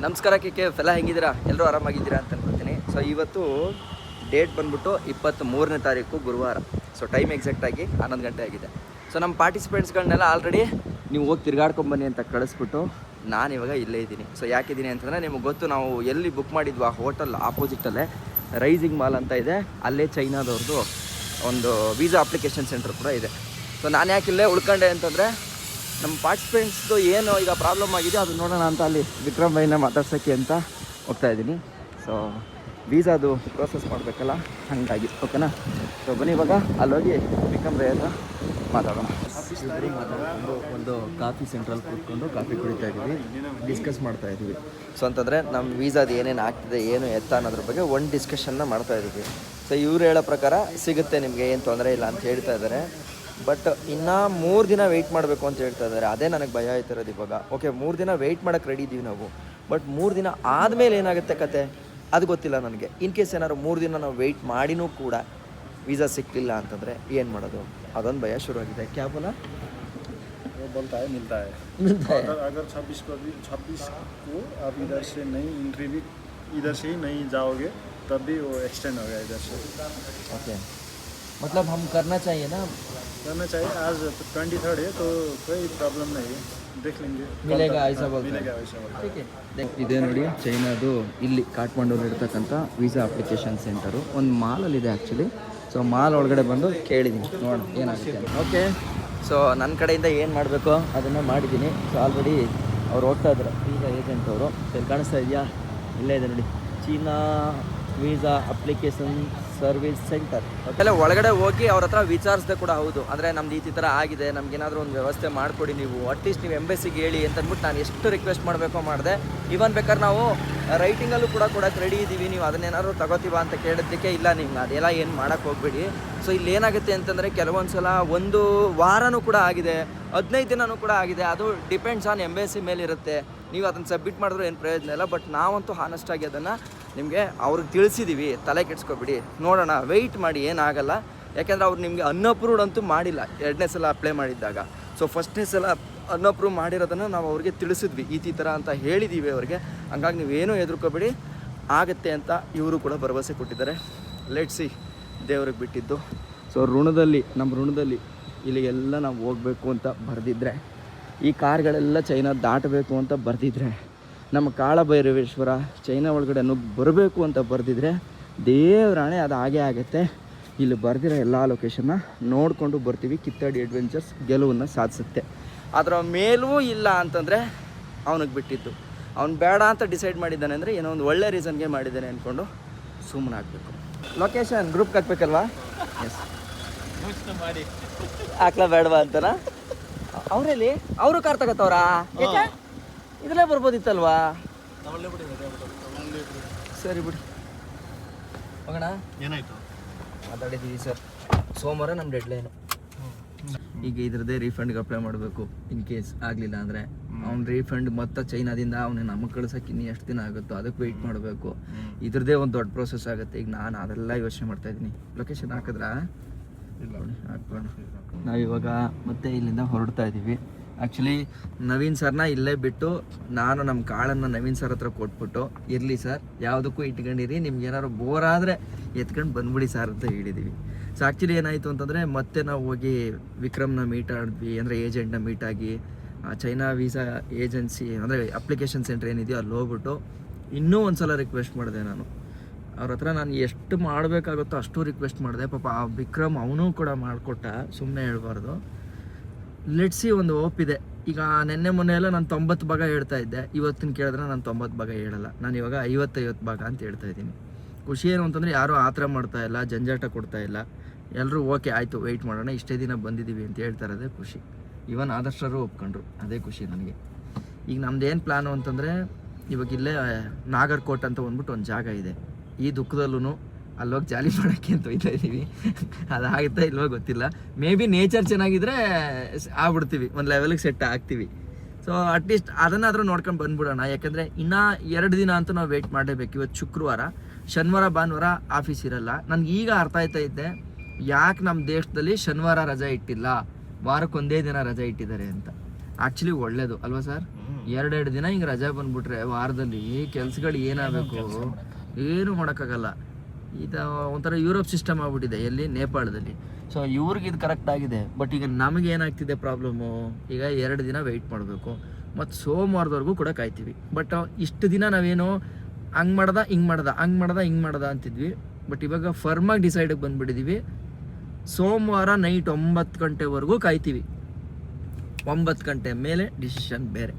ನಮಸ್ಕಾರ ಕೆ ಫೆಲ್ಲ ಹೆಂಗಿದ್ದೀರಾ? ಎಲ್ಲರೂ ಆರಾಮಾಗಿದ್ದೀರಾ ಅಂತ ಅನ್ಕೊತೀನಿ. ಸೊ ಇವತ್ತು ಡೇಟ್ ಬಂದ್ಬಿಟ್ಟು 23ನೇ ತಾರೀಕು ಗುರುವಾರ. ಸೊ ಟೈಮ್ ಎಕ್ಸಾಕ್ಟಾಗಿ 11 ಗಂಟೆ ಆಗಿದೆ. ಸೊ ನಮ್ಮ ಪಾರ್ಟಿಸಿಪೆಂಟ್ಸ್ಗಳನ್ನೆಲ್ಲ ಆಲ್ರೆಡಿ ನೀವು ಹೋಗಿ ತಿರ್ಗಾಡ್ಕೊಂಬನ್ನಿ ಅಂತ ಕಳಿಸ್ಬಿಟ್ಟು ನಾನಿವಾಗ ಇಲ್ಲೇ ಇದ್ದೀನಿ. ಸೊ ಯಾಕಿದ್ದೀನಿ ಅಂತಂದರೆ ನಿಮಗೆ ಗೊತ್ತು, ನಾವು ಎಲ್ಲಿ ಬುಕ್ ಮಾಡಿದ್ವು ಆ ಹೋಟೆಲ್ ಆಪೋಸಿಟಲ್ಲೇ ರೈಸಿಂಗ್ ಮಾಲ್ ಅಂತ ಇದೆ. ಅಲ್ಲೇ ಚೈನಾದವ್ರದ್ದು ಒಂದು ವೀಸಾ ಅಪ್ಲಿಕೇಶನ್ ಸೆಂಟರ್ ಕೂಡ ಇದೆ. ಸೊ ನಾನು ಯಾಕೆ ಇಲ್ಲೇ ಉಳ್ಕೊಂಡೆ ಅಂತಂದರೆ ನಮ್ಮ ಪಾರ್ಟಿಸಿಪೆಂಟ್ಸ್ದು ಏನು ಈಗ ಪ್ರಾಬ್ಲಮ್ ಆಗಿದೆ ಅದು ನೋಡೋಣ ಅಂತ ಅಲ್ಲಿ ವಿಕ್ರಮ್ ಬೈನ ಮಾತಾಡ್ಸೋಕ್ಕೆ ಅಂತ ಹೋಗ್ತಾಯಿದ್ದೀನಿ. ಸೊ ವೀಸಾದು ಪ್ರೋಸೆಸ್ ಮಾಡಬೇಕಲ್ಲ, ಹಾಗಾಗಿ ಓಕೆನಾ. ಸೊ ಬನ್ನಿ ಇವಾಗ ಅಲ್ಲೋಗಿ ವಿಕ್ರಮ್ ಬೈ ಹತ್ರ ಮಾತಾಡೋಣ. ಮಾತಾಡಿಕೊಂಡು ಒಂದು ಕಾಫಿ ಸೆಂಟ್ರಲ್ಲಿ ಕೂತ್ಕೊಂಡು ಕಾಫಿ ಕುಡಿತಾ ಇದ್ದೀವಿ, ಡಿಸ್ಕಸ್ ಮಾಡ್ತಾ ಇದ್ದೀವಿ. ಸೊ ಅಂತಂದರೆ ನಮ್ಮ ವೀಸಾದು ಏನೇನು ಆಗ್ತಿದೆ ಏನು ಎತ್ತ ಅನ್ನೋದ್ರ ಬಗ್ಗೆ ಒಂದು ಡಿಸ್ಕಷನ್ನ ಮಾಡ್ತಾ ಇದ್ದೀವಿ. ಸೊ ಇವ್ರು ಹೇಳೋ ಪ್ರಕಾರ ಸಿಗುತ್ತೆ, ನಿಮಗೆ ಏನು ತೊಂದರೆ ಇಲ್ಲ ಅಂತ ಹೇಳ್ತಾ ಇದ್ದಾರೆ. ಬಟ್ ಇನ್ನೂ 3 ದಿನ ವೆಯ್ಟ್ ಮಾಡಬೇಕು ಅಂತ ಹೇಳ್ತಾ ಇದ್ದಾರೆ. ಅದೇ ನನಗೆ ಭಯ ಆಯ್ತಿರೋದು ಇವಾಗ. ಓಕೆ, 3 ದಿನ ವೆಯ್ಟ್ ಮಾಡೋಕ್ಕೆ ರೆಡಿ ಇದ್ದೀವಿ ನಾವು, ಬಟ್ 3 ದಿನ ಆದಮೇಲೆ ಏನಾಗುತ್ತೆ ಕತೆ ಅದು ಗೊತ್ತಿಲ್ಲ ನನಗೆ. ಇನ್ ಕೇಸ್ ಏನಾದ್ರು 3 ದಿನ ನಾವು ವೆಯ್ಟ್ ಮಾಡಿನೂ ಕೂಡ ವೀಸಾ ಸಿಕ್ಕಲಿಲ್ಲ ಅಂತಂದರೆ ಏನು ಮಾಡೋದು, ಅದೊಂದು ಭಯ ಶುರುವಾಗಿದೆ. ಕ್ಯಾ ಬೋಲಾ? बोलता है मिलता है अगर 26 को आप इधर से नहीं इंटरव्यू इधर से ही नहीं जाओगे तब भी वो एक्सटेंड हो गया इधर से. ओके, मतलब हम करना चाहिए ना? करना चाहिए. आज 23rd है तो कोई प्रॉब्लम नहीं है, देख लेंगे. मिलेगा ऐसा बोलते हैं. मिलेगा ऐसा बोलते हैं. ठीक है. ಇದೇ ನೋಡಿ ಚೈನಾದು ಇಲ್ಲಿ ಕಾಠ್ಮಂಡೂರಲ್ಲಿ ಇರ್ತಕ್ಕಂಥ ವೀಸಾ ಅಪ್ಲಿಕೇಶನ್ ಸೆಂಟರು ಒಂದು ಮಾಲಲ್ಲಿದೆ ಆ್ಯಕ್ಚುಲಿ. ಸೊ ಮಾಲ್ ಒಳಗಡೆ ಬಂದು ಕೇಳಿದ್ದೀನಿ, ನೋಡೋಣ ಏನಾಗುತ್ತೆ. ಓಕೆ, ಸೊ ನನ್ನ ಕಡೆಯಿಂದ ಏನು ಮಾಡಬೇಕು ಅದನ್ನು ಮಾಡಿದ್ದೀನಿ. ಸೊ ಆಲ್ರೆಡಿ ಅವ್ರು ಹೋಗ್ತಾ ಇದ್ದಾರೆ ವೀಸಾ ಏಜೆಂಟ್ ಅವರು. ಇಲ್ಲಿ ಕಾಣಿಸ್ತಾ ಇದೆಯಾ? ಇಲ್ಲೇ ಇದೆ ನೋಡಿ, China visa application service centre. ಓಕೆಲ್ಲ ಒಳಗಡೆ ಹೋಗಿ ಅವ್ರ ಹತ್ರ ವಿಚಾರಿಸಿದೆ ಕೂಡ. ಹೌದು, ಅಂದರೆ ನಮ್ದು ಈ ಥರ ಆಗಿದೆ, ನಮಗೇನಾದರೂ ಒಂದು ವ್ಯವಸ್ಥೆ ಮಾಡಿಕೊಡಿ ನೀವು, ಅಟ್ಲೀಸ್ಟ್ ನೀವು ಎಂಬೆಸಿಗೆ ಹೇಳಿ ಅಂತಂದ್ಬಿಟ್ಟು ನಾನು ಎಷ್ಟು ರಿಕ್ವೆಸ್ಟ್ ಮಾಡಬೇಕೋ ಮಾಡಿದೆ. ಇವನ್ ಬೇಕಾದ್ರೆ ನಾವು ರೈಟಿಂಗಲ್ಲೂ ಕೂಡ ಕೊಡೋಕ್ಕೆ ರೆಡಿ ಇದ್ದೀವಿ, ನೀವು ಅದನ್ನೇನಾದ್ರು ತಗೋತೀವ ಅಂತ ಕೇಳಿದ್ದಕ್ಕೆ ಇಲ್ಲ ನಿಮ್ಗೆ ಅದೆಲ್ಲ ಏನು ಮಾಡೋಕ್ಕೆ ಹೋಗ್ಬೇಡಿ. ಸೊ ಇಲ್ಲಿ ಏನಾಗುತ್ತೆ ಅಂತಂದರೆ ಕೆಲವೊಂದು ಸಲ 1 ವಾರನೂ ಕೂಡ ಆಗಿದೆ, 15 ದಿನವೂ ಕೂಡ ಆಗಿದೆ. ಅದು ಡಿಪೆಂಡ್ಸ್ ಆನ್ ಎಂಬೆಸಿ ಮೇಲಿರುತ್ತೆ. ನೀವು ಅದನ್ನು ಸಬ್ಮಿಟ್ ಮಾಡಿದ್ರು ಏನು ಪ್ರಯೋಜನ ಇಲ್ಲ. ಬಟ್ ನಾವಂತೂ ಹಾನೆಸ್ಟಾಗಿ ಅದನ್ನು ನಿಮಗೆ ಅವ್ರಿಗೆ ತಿಳಿಸಿದ್ದೀವಿ, ತಲೆ ಕೆಡ್ಸ್ಕೊಬಿಡಿ, ನೋಡೋಣ, ವೆಯ್ಟ್ ಮಾಡಿ, ಏನಾಗಲ್ಲ. ಯಾಕೆಂದರೆ ಅವ್ರು ನಿಮಗೆ ಅನ್ಅಪ್ರೂವ್ಡ್ ಅಂತೂ ಮಾಡಿಲ್ಲ 2ನೇ ಸಲ ಅಪ್ಲೈ ಮಾಡಿದ್ದಾಗ. ಸೊ 1ನೇ ಸಲ ಅನ್ಅಪ್ರೂವ್ ಮಾಡಿರೋದನ್ನು ನಾವು ಅವ್ರಿಗೆ ತಿಳಿಸಿದ್ವಿ, ಈ ಥರ ಅಂತ ಹೇಳಿದ್ದೀವಿ ಅವ್ರಿಗೆ. ಹಂಗಾಗಿ ನೀವೇನೂ ಹೆದರ್ಕೋಬೇಡಿ, ಆಗುತ್ತೆ ಅಂತ ಇವರು ಕೂಡ ಭರವಸೆ ಕೊಟ್ಟಿದ್ದಾರೆ. ಲೆಟ್ಸ್ ಸಿ, ದೇವ್ರಿಗೆ ಬಿಟ್ಟಿದ್ದು. ಸೊ ನಮ್ಮ ಋಣದಲ್ಲಿ ಇಲ್ಲಿಗೆಲ್ಲ ನಾವು ಹೋಗಬೇಕು ಅಂತ ಬರೆದಿದ್ರೆ, ಈ ಕಾರ್ಗಳೆಲ್ಲ ಚೈನಾ ದಾಟಬೇಕು ಅಂತ ಬರೆದಿದ್ರೆ, ನಮ್ಮ ಕಾಳಭೈರವೇಶ್ವರ ಚೈನಾ ಒಳಗಡೆ ಬರಬೇಕು ಅಂತ ಬರೆದಿದ್ರೆ, ದೇವರಾಣೆ ಅದು ಹಾಗೇ ಆಗುತ್ತೆ. ಇಲ್ಲಿ ಬರೆದಿರೋ ಎಲ್ಲ ಲೊಕೇಶನ್ನ ನೋಡಿಕೊಂಡು ಬರ್ತೀವಿ. ಕಿತ್ತಡಿ ಅಡ್ವೆಂಚರ್ಸ್ ಗೆಲುವನ್ನು ಸಾಧಿಸುತ್ತೆ. ಅದರ ಮೇಲೂ ಇಲ್ಲ ಅಂತಂದರೆ ಅವನಿಗೆ ಬಿಟ್ಟಿದ್ದು. ಅವ್ನು ಬೇಡ ಅಂತ ಡಿಸೈಡ್ ಮಾಡಿದ್ದಾನೆ ಅಂದರೆ ಏನೋ ಒಂದು ಒಳ್ಳೆ ರೀಸನ್ಗೆ ಮಾಡಿದ್ದಾನೆ ಅಂದ್ಕೊಂಡು ಸುಮ್ಮನೆ ಆಗಬೇಕು. ಲೊಕೇಶನ್ ಗ್ರೂಪ್ಗೆ ಹಾಕ್ಬೇಕಲ್ವಾ? ಎಸ್, ಮಾಡಿ ಹಾಕ್ಲಾ ಬೇಡವಾ ಅಂತಾನ? ಅವರಲ್ಲಿ ಅವರು ಕಾರ್ ತಗೋತವ್ರಾ? ಇದರಲ್ಲೇ ಬರ್ಬೋದಿತ್ತಲ್ವಾ? ಸರಿ ಬಿಡಿ, ಹೋಗೋಣ. ಏನಾಯಿತು? ಮಾತಾಡಿದ್ದೀವಿ ಸರ್, ಸೋಮವಾರ ನಮ್ಮ ಡೆಡ್ಲೈನು. ಈಗ ಇದ್ರದ್ದೇ ರೀಫಂಡ್ಗೆ ಅಪ್ಲೈ ಮಾಡಬೇಕು. ಇನ್ ಕೇಸ್ ಆಗಲಿಲ್ಲ ಅಂದರೆ ಅವ್ನು ರೀಫಂಡ್ ಮತ್ತು ಚೈನಾದಿಂದ ಅವನು ನಮಗೆ ಕಳ್ಸೋಕೆ ಇನ್ನೂ ಎಷ್ಟು ದಿನ ಆಗುತ್ತೋ ಅದಕ್ಕೆ ವೆಯ್ಟ್ ಮಾಡಬೇಕು. ಇದ್ರದ್ದೇ ಒಂದು ದೊಡ್ಡ ಪ್ರೋಸೆಸ್ ಆಗುತ್ತೆ. ಈಗ ನಾನು ಅದೆಲ್ಲ ಯೋಚನೆ ಮಾಡ್ತಾಯಿದ್ದೀನಿ. ಲೊಕೇಶನ್ ಹಾಕಿದ್ರಾ? ಹಾಕೋಣ. ನಾವಿವಾಗ ಮತ್ತೆ ಇಲ್ಲಿಂದ ಹೊರಡ್ತಾ ಇದ್ದೀವಿ. ಆ್ಯಕ್ಚುಲಿ ನವೀನ್ ಸರ್ನ ಇಲ್ಲೇ ಬಿಟ್ಟು ನಾನು ನಮ್ಮ ಕಾಳನ್ನು ನವೀನ್ ಸರ್ ಹತ್ರ ಕೊಟ್ಬಿಟ್ಟು, ಇರಲಿ ಸರ್ ಯಾವುದಕ್ಕೂ ಇಟ್ಕೊಂಡಿರಿ, ನಿಮ್ಗೆ ಏನಾದ್ರು ಬೋರ್ ಆದರೆ ಎತ್ಕೊಂಡು ಬಂದ್ಬಿಡಿ ಸರ್ ಅಂತ ಹೇಳಿದ್ದೀವಿ. ಸೊ ಆ್ಯಕ್ಚುಲಿ ಏನಾಯಿತು ಅಂತಂದರೆ ಮತ್ತೆ ನಾವು ಹೋಗಿ ವಿಕ್ರಮ್ನ ಮೀಟ್ ಆಡಿದ್ವಿ, ಅಂದರೆ ಏಜೆಂಟ್ನ ಮೀಟ್ ಆಗಿ ಚೈನಾ ವೀಸಾ ಏಜೆನ್ಸಿ ಅಂದರೆ ಅಪ್ಲಿಕೇಶನ್ ಸೆಂಟರ್ ಏನಿದೆಯೋ ಅಲ್ಲಿ ಹೋಗ್ಬಿಟ್ಟು ಇನ್ನೂ ಒಂದು ಸಲ ರಿಕ್ವೆಸ್ಟ್ ಮಾಡಿದೆ ನಾನು ಅವ್ರ ಹತ್ರ. ನಾನು ಎಷ್ಟು ಮಾಡಬೇಕಾಗುತ್ತೋ ಅಷ್ಟು ರಿಕ್ವೆಸ್ಟ್ ಮಾಡಿದೆ. ಪಾಪ ಆ ವಿಕ್ರಮ್ ಅವನು ಕೂಡ ಮಾಡಿಕೊಟ್ಟ, ಸುಮ್ಮನೆ ಹೇಳ್ಬಾರ್ದು. ಲೆಟ್ಸಿ ಒಂದು ಒಪ್ಪಿದೆ. ಈಗ ನೆನ್ನೆ ಮೊನ್ನೆ ಎಲ್ಲ ನಾನು 90 ಭಾಗ ಹೇಳ್ತಾ ಇದ್ದೆ, ಇವತ್ತಿನ ಕೇಳಿದ್ರೆ ನಾನು 90 ಭಾಗ ಹೇಳಲ್ಲ. ನಾನು ಇವಾಗ 50 ಭಾಗ ಅಂತ ಹೇಳ್ತಾ ಇದ್ದೀನಿ. ಖುಷಿ ಏನು ಅಂತಂದರೆ ಯಾರೂ ಆ ಥರ ಮಾಡ್ತಾ ಇಲ್ಲ, ಜಂಜಾಟ ಕೊಡ್ತಾ ಇಲ್ಲ. ಎಲ್ಲರೂ ಓಕೆ ಆಯಿತು ವೆಯ್ಟ್ ಮಾಡೋಣ, ಇಷ್ಟೇ ದಿನ ಬಂದಿದ್ದೀವಿ ಅಂತ ಹೇಳ್ತಾ ಇರೋದೇ ಖುಷಿ. ಇವನ್ ಆದಷ್ಟರು ಒಪ್ಕೊಂಡ್ರು, ಅದೇ ಖುಷಿ ನನಗೆ. ಈಗ ನಮ್ದೇನು ಪ್ಲ್ಯಾನು ಅಂತಂದರೆ, ಇವಾಗ ಇಲ್ಲೇ ನಾಗರ್ಕೋಟ್ ಅಂತ ಬಂದ್ಬಿಟ್ಟು ಒಂದು ಜಾಗ ಇದೆ. ಈ ದುಃಖದಲ್ಲೂ ಅಲ್ಲೋಗಿ ಜಾಲಿ ಮಾಡೋಕ್ಕೆ ಅಂತ ಹೋಗ್ತಾ ಇದ್ದೀವಿ. ಅದಾಗುತ್ತಾ ಇಲ್ವೋ ಗೊತ್ತಿಲ್ಲ. ಮೇ ಬಿ ನೇಚರ್ ಚೆನ್ನಾಗಿದ್ರೆ ಆಗ್ಬಿಡ್ತೀವಿ, ಒಂದು ಲೆವೆಲಿಗೆ ಸೆಟ್ ಆಗ್ತೀವಿ. ಸೊ ಅಟ್ಲೀಸ್ಟ್ ಅದನ್ನಾದರೂ ನೋಡ್ಕೊಂಡು ಬಂದ್ಬಿಡೋಣ. ಯಾಕೆಂದರೆ ಇನ್ನೂ 2 ದಿನ ಅಂತೂ ನಾವು ವೆಯ್ಟ್ ಮಾಡಲೇಬೇಕು. ಇವತ್ತು ಶುಕ್ರವಾರ, ಶನಿವಾರ ಭಾನುವಾರ ಆಫೀಸ್ ಇರಲ್ಲ. ನನಗೆ ಈಗ ಅರ್ಥ ಆಯ್ತಾ ಇದ್ದೆ ಯಾಕೆ ನಮ್ಮ ದೇಶದಲ್ಲಿ ಶನಿವಾರ ರಜೆ ಇಟ್ಟಿಲ್ಲ, ವಾರಕ್ಕೊಂದೇ ದಿನ ರಜೆ ಇಟ್ಟಿದ್ದಾರೆ ಅಂತ. ಆ್ಯಕ್ಚುಲಿ ಒಳ್ಳೇದು ಅಲ್ವಾ ಸರ್? 2 ದಿನ ಹಿಂಗೆ ರಜೆ ಬಂದ್ಬಿಟ್ರೆ ವಾರದಲ್ಲಿ ಕೆಲ್ಸಗಳು ಏನಾಗಬೇಕು ಏನು ಮಾಡೋಕ್ಕಾಗಲ್ಲ. ಇದು ಒಂಥರ ಯುರೋಪ್ ಸಿಸ್ಟಮ್ ಆಗ್ಬಿಟ್ಟಿದೆ ಎಲ್ಲಿ ನೇಪಾಳದಲ್ಲಿ. ಸೊ ಇವ್ರಿಗೆ ಇದು ಕರೆಕ್ಟ್ ಆಗಿದೆ. ಬಟ್ ಈಗ ನಮಗೆ ಏನಾಗ್ತಿದೆ ಪ್ರಾಬ್ಲಮ್ಮು, ಈಗ 2 ದಿನ ವೆಯ್ಟ್ ಮಾಡಬೇಕು ಮತ್ತು ಸೋಮವಾರದವರೆಗೂ ಕೂಡ ಕಾಯ್ತೀವಿ. ಬಟ್ ಇಷ್ಟು ದಿನ ನಾವೇನು ಹಂಗೆ ಮಾಡ್ದ ಹಿಂಗೆ ಮಾಡ್ದ ಅಂತಿದ್ವಿ. ಬಟ್ ಇವಾಗ ಫರ್ಮಾಗಿ ಡಿಸೈಡಿಗೆ ಬಂದುಬಿಟ್ಟಿದ್ದೀವಿ. ಸೋಮವಾರ ನೈಟ್ 9 ಗಂಟೆವರೆಗೂ ಕಾಯ್ತೀವಿ. 9 ಗಂಟೆ ಮೇಲೆ ಡಿಸಿಷನ್ ಬೇರೆ.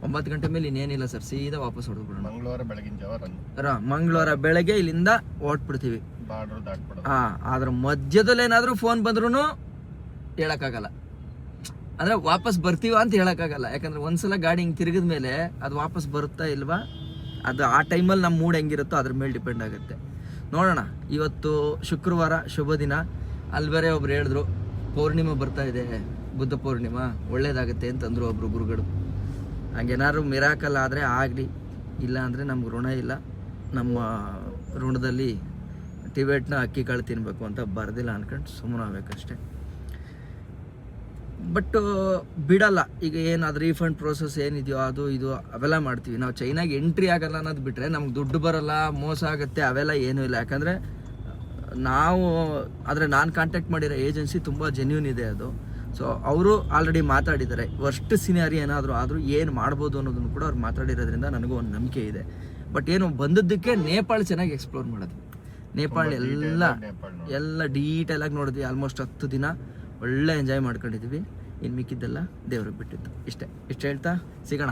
9 ಗಂಟೆ ಮೇಲೆ ಇನ್ನೇನಿಲ್ಲ ಸರ್, ಸೀದಾ ವಾಪಸ್ ಹೊಡೆದ್ಬಿಡೋಣ. ಮಂಗಳವಾರ ಬೆಳಗಿನ ಜಾವ ಮಂಗಳವಾರ ಬೆಳಗ್ಗೆ ಇಲ್ಲಿಂದ ಹೊರಟ್ಬಿಡ್ತೀವಿ. ಬಾರ್ಡರ್ ದಾಟ್ಬಿಡೋದು. ಅದ್ರ ಮಧ್ಯದಲ್ಲಿ ಏನಾದರೂ ಫೋನ್ ಬಂದ್ರೂ ಹೇಳೋಕ್ಕಾಗಲ್ಲ. ಅಂದರೆ ವಾಪಸ್ ಬರ್ತೀವ ಅಂತ ಹೇಳೋಕ್ಕಾಗಲ್ಲ. ಯಾಕಂದರೆ ಒಂದ್ಸಲ ಗಾಡಿ ಹಿಂಗೆ ತಿರುಗಿದ ಮೇಲೆ ಅದು ವಾಪಸ್ ಬರುತ್ತಾ ಇಲ್ವಾ, ಅದು ಆ ಟೈಮಲ್ಲಿ ನಮ್ಮ ಮೂಡ್ ಹೆಂಗಿರುತ್ತೋ ಅದ್ರ ಮೇಲೆ ಡಿಪೆಂಡ್ ಆಗುತ್ತೆ. ನೋಡೋಣ. ಇವತ್ತು ಶುಕ್ರವಾರ ಶುಭ ದಿನ. ಅಲ್ಲಿ ಬೇರೆ ಒಬ್ರು ಹೇಳಿದ್ರು ಪೌರ್ಣಿಮೆ ಬರ್ತಾ ಇದೆ, ಬುದ್ಧ ಪೌರ್ಣಿಮಾ, ಒಳ್ಳೇದಾಗುತ್ತೆ ಅಂತಂದರು ಒಬ್ರು ಗುರುಗಳು. ಹಂಗೇನಾದ್ರು ಮಿರಾಕಲ್ ಆದರೆ ಆಗಲಿ, ಇಲ್ಲ ಅಂದರೆ ನಮ್ಗೆ ಋಣ ಇಲ್ಲ. ನಮ್ಮ ಋಣದಲ್ಲಿ ಟಿಬೇಟ್ನ ಅಕ್ಕಿ ಕಾಳು ತಿನ್ನಬೇಕು ಅಂತ ಬರ್ದಿಲ್ಲ ಅನ್ಕೊಂಡು ಸುಮ್ಮನೆ ಆಗ್ಬೇಕಷ್ಟೆ. ಬಟ್ ಬಿಡಲ್ಲ. ಈಗ ಏನು ಅದು ರೀಫಂಡ್ ಪ್ರೋಸೆಸ್ ಏನಿದೆಯೋ ಅದು ಇದು ಅವೆಲ್ಲ ಮಾಡ್ತೀವಿ. ನಾವು ಚೈನಾಗೆ ಎಂಟ್ರಿ ಆಗಲ್ಲ ಅನ್ನೋದು ಬಿಟ್ಟರೆ ನಮ್ಗೆ ದುಡ್ಡು ಬರಲ್ಲ, ಮೋಸ ಆಗುತ್ತೆ, ಅವೆಲ್ಲ ಏನೂ ಇಲ್ಲ. ಯಾಕಂದರೆ ನಾವು ನಾನು ಕಾಂಟ್ಯಾಕ್ಟ್ ಮಾಡಿರೋ ಏಜೆನ್ಸಿ ತುಂಬ ಜೆನ್ಯೂನ್ ಇದೆ ಅದು. ಸೊ ಅವರು ಆಲ್ರೆಡಿ ಮಾತಾಡಿದ್ದಾರೆ. ವರ್ಸ್ಟ್ ಸಿನಾರಿ ಏನಾದರೂ ಆದರೂ ಏನು ಮಾಡ್ಬೋದು ಅನ್ನೋದನ್ನು ಕೂಡ ಅವ್ರು ಮಾತಾಡಿರೋದ್ರಿಂದ ನನಗೂ ಒಂದು ನಂಬಿಕೆ ಇದೆ. ಬಟ್ ಏನು ಬಂದದ್ದಕ್ಕೆ ನೇಪಾಳ ಚೆನ್ನಾಗಿ ಎಕ್ಸ್ಪ್ಲೋರ್ ಮಾಡೋದು. ನೇಪಾಳ ಎಲ್ಲ ಡೀಟೇಲಾಗಿ ನೋಡಿದ್ವಿ. ಆಲ್ಮೋಸ್ಟ್ 10 ದಿನ ಒಳ್ಳೆ ಎಂಜಾಯ್ ಮಾಡ್ಕೊಂಡಿದ್ವಿ. ಇನ್ನು ಮಿಕ್ಕಿದ್ದೆಲ್ಲ ದೇವ್ರಿಗೆ ಬಿಟ್ಟಿತ್ತು. ಇಷ್ಟು ಹೇಳ್ತಾ ಸಿಗೋಣ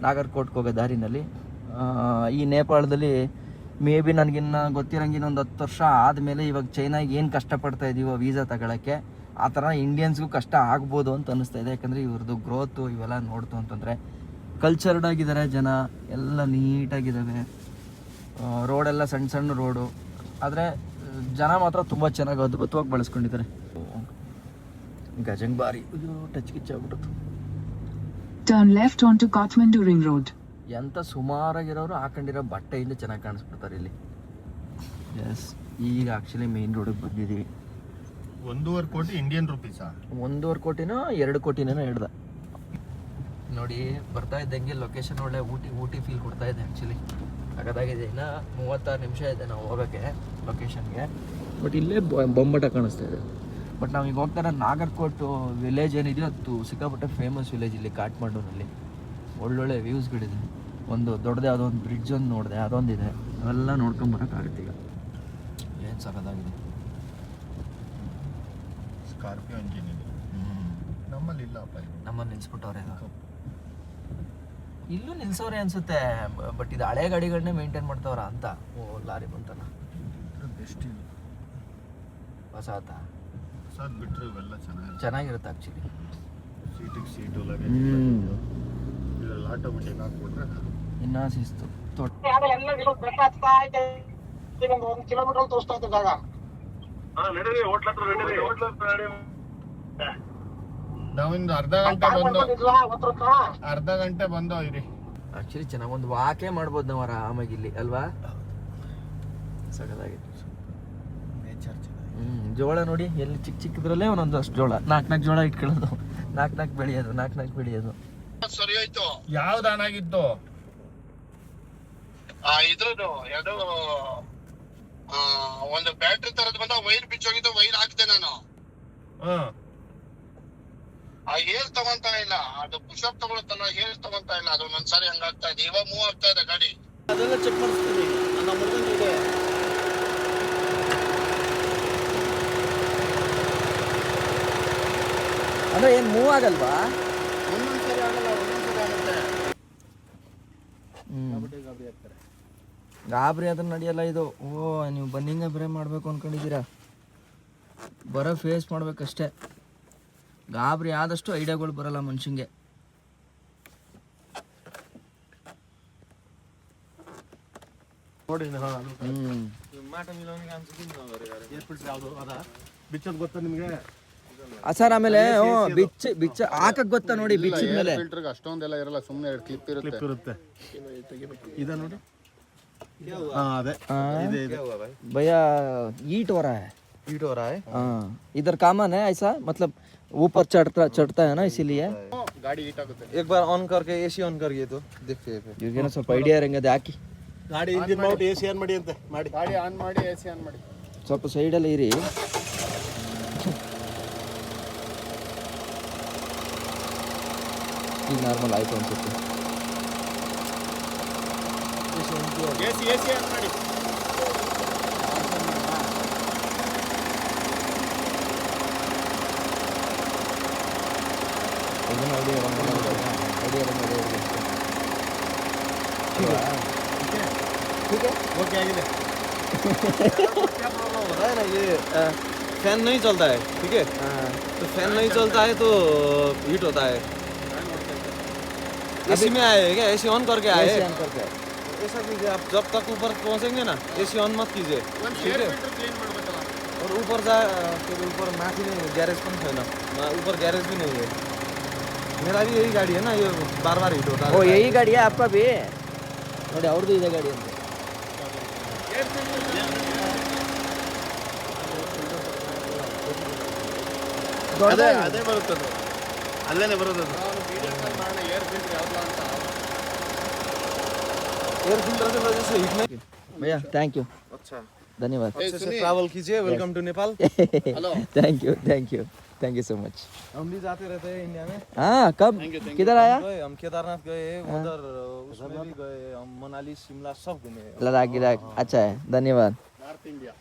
ನಾಗರ್ಕೋಟ್ಗೆ ಹೋಗೋ ದಾರಿನಲ್ಲಿ. ಈ ನೇಪಾಳದಲ್ಲಿ ಮೇ ಬಿ ನನಗಿನ್ನ ಗೊತ್ತಿರಂಗಿನ ಒಂದು 10 ವರ್ಷ ಆದಮೇಲೆ ಇವಾಗ ಚೈನಾಗೆ ಏನು ಕಷ್ಟಪಡ್ತಾ ಇದ್ದೀವೋ ವೀಸಾ ತಗೊಳ್ಳೋಕ್ಕೆ, ಆ ಥರ ಇಂಡಿಯನ್ಸ್ಗೂ ಕಷ್ಟ ಆಗ್ಬೋದು ಅಂತ ಅನ್ನಿಸ್ತಾ ಇದೆ. ಯಾಕಂದರೆ ಇವ್ರದ್ದು ಗ್ರೋತು ಇವೆಲ್ಲ ನೋಡ್ತು ಅಂತಂದರೆ ಕಲ್ಚರ್ಡ್ ಆಗಿದ್ದಾರೆ ಜನ, ಎಲ್ಲ ನೀಟಾಗಿದ್ದಾವೆ, ರೋಡೆಲ್ಲ ಸಣ್ಣ ಸಣ್ಣ ರೋಡು. ಆದರೆ ಜನ ಮಾತ್ರ ತುಂಬ ಚೆನ್ನಾಗಿ ಅದ್ಭುತವಾಗಿ ಬಳಸ್ಕೊಂಡಿದ್ದಾರೆ. ಗಜಂಗ್ ಬಾರಿ ಟಚ್ ಕಿಚ್ ಆಗ್ಬಿಟ್ಟು. Turn left on to Kathmandu ring road. ಎಂಥ ಸುಮಾರಾಗಿರೋರು ಹಾಕೊಂಡಿರೋ ಬಟ್ಟೆಯಿಂದ ಚೆನ್ನಾಗಿ ಕಾಣಿಸ್ಬಿಡ್ತಾರೆ ಇಲ್ಲಿ. ಎಸ್, ಈಗ ಆ್ಯಕ್ಚುಲಿ ಮೇನ್ ರೋಡಿಗೆ ಬಂದಿದ್ದೀವಿ. 1.5 ಕೋಟಿ ಇಂಡಿಯನ್ ರುಪೀಸಾ? 1.5 ಕೋಟಿನೋ 2 ಕೋಟಿನೋ ಹೇಳ್ದ ನೋಡಿ. ಬರ್ತಾ ಇದ್ದಂಗೆ ಲೊಕೇಶನ್ ಒಳ್ಳೆ ಊಟಿ ಫೀಲ್ ಕೊಡ್ತಾ ಇದೆ. ಆ್ಯಕ್ಚುಲಿ ಸಖತ್ತಾಗಿದೆ. ಇನ್ನು 36 ನಿಮಿಷ ಇದೆ ನಾವು ಹೋಗೋಕ್ಕೆ ಲೊಕೇಶನ್ಗೆ. ಬಟ್ ಇಲ್ಲೇ ಬೊಂಬಟ ಕಾಣಿಸ್ತಾ ಇದೆ. ಬಟ್ ನಾವು ಈಗ ಹೋಗ್ತಾರೆ ನಾಗರ್ಕೋಟ್ ವಿಲೇಜ್ ಏನಿದೆಯೋ ಅದು ಸಿಕ್ಕಾಪಟ್ಟೆ ಫೇಮಸ್ ವಿಲೇಜ್ ಇಲ್ಲಿ ಕಾಠ್ಮಂಡುನಲ್ಲಿ. ಒಳ್ಳೊಳ್ಳೆ ವ್ಯೂಸ್ಗಳಿದೆ. ಒಂದು ದೊಡ್ಡದೇ ಯಾವುದೋ ಒಂದು ಬ್ರಿಡ್ಜ್ ಒಂದು ನೋಡಿದೆ, ಅದೊಂದಿದೆ. ಅವೆಲ್ಲ ನೋಡ್ಕೊಂಬರೋಕ್ಕಾಗುತ್ತೆ. ಈಗ ಏನು ಸಖತ್ತಾಗಿದೆ. ಸ್ಕಾರ್ಪಿಯೋ ಇಂಜಿನ್ ಇದೆ. ನಮ್ಮಲ್ಲಿ ಇಲ್ಲಪ್ಪ. ನಮ್ಮಲ್ಲಿ ನಿಲ್ಸ್ಬಿಟ್ಟವ್ರೆ. ಇಲ್ಲೂ ನಿಲ್ಸೋರೆ ಅನ್ಸುತ್ತೆ. ಬಟ್ ಇದು ಹಳೆ ಗಾಡಿಗಳನ್ನೇ ಮೇಂಟೈನ್ ಮಾಡ್ತಾವ್ರ ಅಂತ. ಓ, ಲಾರಿ ಬಂತಲ್ಲ. ಬೆಸ್ಟ್ ಇದು. ಹೊಸಾತ ಹೊಸದು ಬಿಟ್ಟರೆ ಇವೆಲ್ಲ ಚೆನ್ನಾಗಿರುತ್ತೆ ಆ್ಯಕ್ಚುಲಿ. ಸೀಟು ಇದರಲ್ಲಿ ಆಟೋಮೆಟಿಕ್ ಹಾಕ್ಬಿಟ್ರೆ ಇನ್ನೂ ಶಿಸ್ತು. ನಾವಿಂದು ಅರ್ಧ ಗಂಟೆ ಬಂದು ಇರಿ. ಆ್ಯಕ್ಚುಲಿ ಚೆನ್ನಾಗಿ ಒಂದು ವಾಕೇ ಮಾಡ್ಬೋದು ನಾವು ಆರಾಮಾಗಿ ಇಲ್ಲಿ ಅಲ್ವಾ. ಸಗದಾಗಿತ್ತು. ನೇಚರ್ ಜೋಳ ನೋಡಿ, ಎಲ್ಲಿ ಚಿಕ್ಕ ಚಿಕ್ಕದ್ರಲ್ಲೇ ಒಂದೊಂದು ಅಷ್ಟು ಜೋಳ, 4 ಜೋಳ ಇಟ್ಕೊಳ್ಳೋದು, 4 ಬೆಳೆಯೋದು. ಸರಿ ಹೋಯ್ತು. ಯಾವ್ದು ಹಣಾಗಿತ್ತು? ಇದ್ರದ್ದು ಯಾವ್ದು ಒಂದು ಬ್ಯಾಟ್ರಿ ತರದ್ ಬಂದ ವೈರ್ ಬಿಚ್ಚೋಗಿದ್ದು. ವೈರ್ ಹಾಕ್ದೆ ನಾನು. ಆ ಏರ್ ತಗೊಂತ ಇಲ್ಲ, ಅದು ಪುಷಪ್ ತಗೊಳುತ್ತಲ್ಲ, ಏರ್ ತಗೊಂತ ಇಲ್ಲ. ಅದು ಒಂದ್ಸಾರಿ ಹಂಗಾಗ್ತಾ ಇದೆ. ಇವಾಗ ಮೂವ್ ಆಗ್ತಾ ಇದೆ ಗಾಡಿ. ಅದೆಲ್ಲ ಚೆಕ್ ಮಾಡಿಸ್ತೀನಿ. ಅಂದ್ರೆ ಏನು ಮೂವ್ ಆಗಲ್ವಾ? ಒಂದೊಂದ್ಸರಿ ಆಗಲ್ಲ, ಒಂದೊಂದ್ಸರಿ ಆಗುತ್ತೆ. ಗಾಬರಿ ಅದನ್ನ ನಡೆಯಲ್ಲ ಇದು. ಓ, ನೀವು ಬನ್ನಿಂಗ ಬೇರೆ ಮಾಡಬೇಕು ಅಂದ್ಕೊಂಡಿದ್ದೀರಾ? ಬರೋ ಫೇಸ್ ಮಾಡ್ಬೇಕಷ್ಟೇ. ಗಾಬರಿ ಆದಷ್ಟು ಐಡಿಯಾಗಳು ಬರಲ್ಲ ಮನುಷ್ಯಂಗೆ. ನೋಡಿ ಬಿಚ್ಚೋದು ಗೊತ್ತಾ ನಿಮ್ಗೆ? ಸರ್ ಆಮೇಲೆ ಬಿಚ್ಚ ಹಾಕಕ್ ಗೊತ್ತಾ ನೋಡಿ, ಬಿಚ್ಚಿದ ಮೇಲೆ ಅಷ್ಟೊಂದೆಲ್ಲ ಇರಲ್ಲ, ಸುಮ್ಮನೆ 2 ಕ್ಲಿಪ್ ಇರುತ್ತೆ. ಇದ ನೋಡಿ. ಅದೇ भैया ईट हो रहा है। हीट हो रहा है। हाँ, इधर कामन है ऐसा, मतलब ऊपर चढ़ता है ना इसीलिए ಗಾಡಿ ಹೀಟ್ ಆಗುತ್ತೆ. एक बार ऑन करके एसी ऑन करिए तो देखिए फिर ಇವ್ರಿಗೇನೋ ಸ್ವಲ್ಪ ಐಡಿಯಾ ಇರಂಗದೆ ಹಾಕಿ ಗಾಡಿ ಇಂಜಿನ್ ಮಾಡ್ಬಿಟ್ಟು ಎ ಸಿ ಆನ್ ಮಾಡಿ ಅಂತ ಮಾಡಿ. ಗಾಡಿ ಆನ್ ಮಾಡಿ AC ಆನ್ ಮಾಡಿ. ಸ್ವಲ್ಪ ಸೈಡಲ್ಲಿ ಇರಿ. ಈಗ ನಾರ್ಮಲ್ ಆಯಿತು ಅನ್ಸುತ್ತೆ. AC ಆನ್ ಮಾಡಿ. ಇದನ್ನ ಐಡಿಯಾ ಓಕೆ ಆಗಿದೆ. होता है ना ये फैन नहीं चलता है, ठीक है? तो फैन नहीं चलता है तो हीट होता है. एसी में आए क्या? एसी ऑन करके आए. ऐसा कीजिए आप, जब तक ऊपर पहुंचेंगे ना एसी ऑन मत कीजिए, ठीक है? और ऊपर जाए फिर ऊपर माथि नहीं ग्यारेज पण छैन, ऊपर ग्यारेज भी नहीं है. मेरा भी यही गाड़ी है ना, ये बार बार हीट होता है. ಓ ಯही ಗಾಡಿ आपका भी ನೋಡಿ ಅವ್ರದ್ದು ಇದೆ ಗಾಡಿ ಅಂತ. ಅದೇ ಅದೇ ಬರುತ್ತದು, ಅಲ್ಲೇನೆ ಬರೋದದು. एयर फिल्टर की वजह से हीट नहीं. भैया थैंक यू, अच्छा, धन्यवाद. अच्छे से ट्रैवल कीजिए. Welcome to Nepal. Thank you so much. हम भी जाते रहते हैं इंडिया में. हाँ कब किधर आया? हम केदारनाथ गए, उधर उसमें भी गए, हम मनाली शिमला सब घूमे. लद्दाख अच्छा है, धन्यवाद. North India.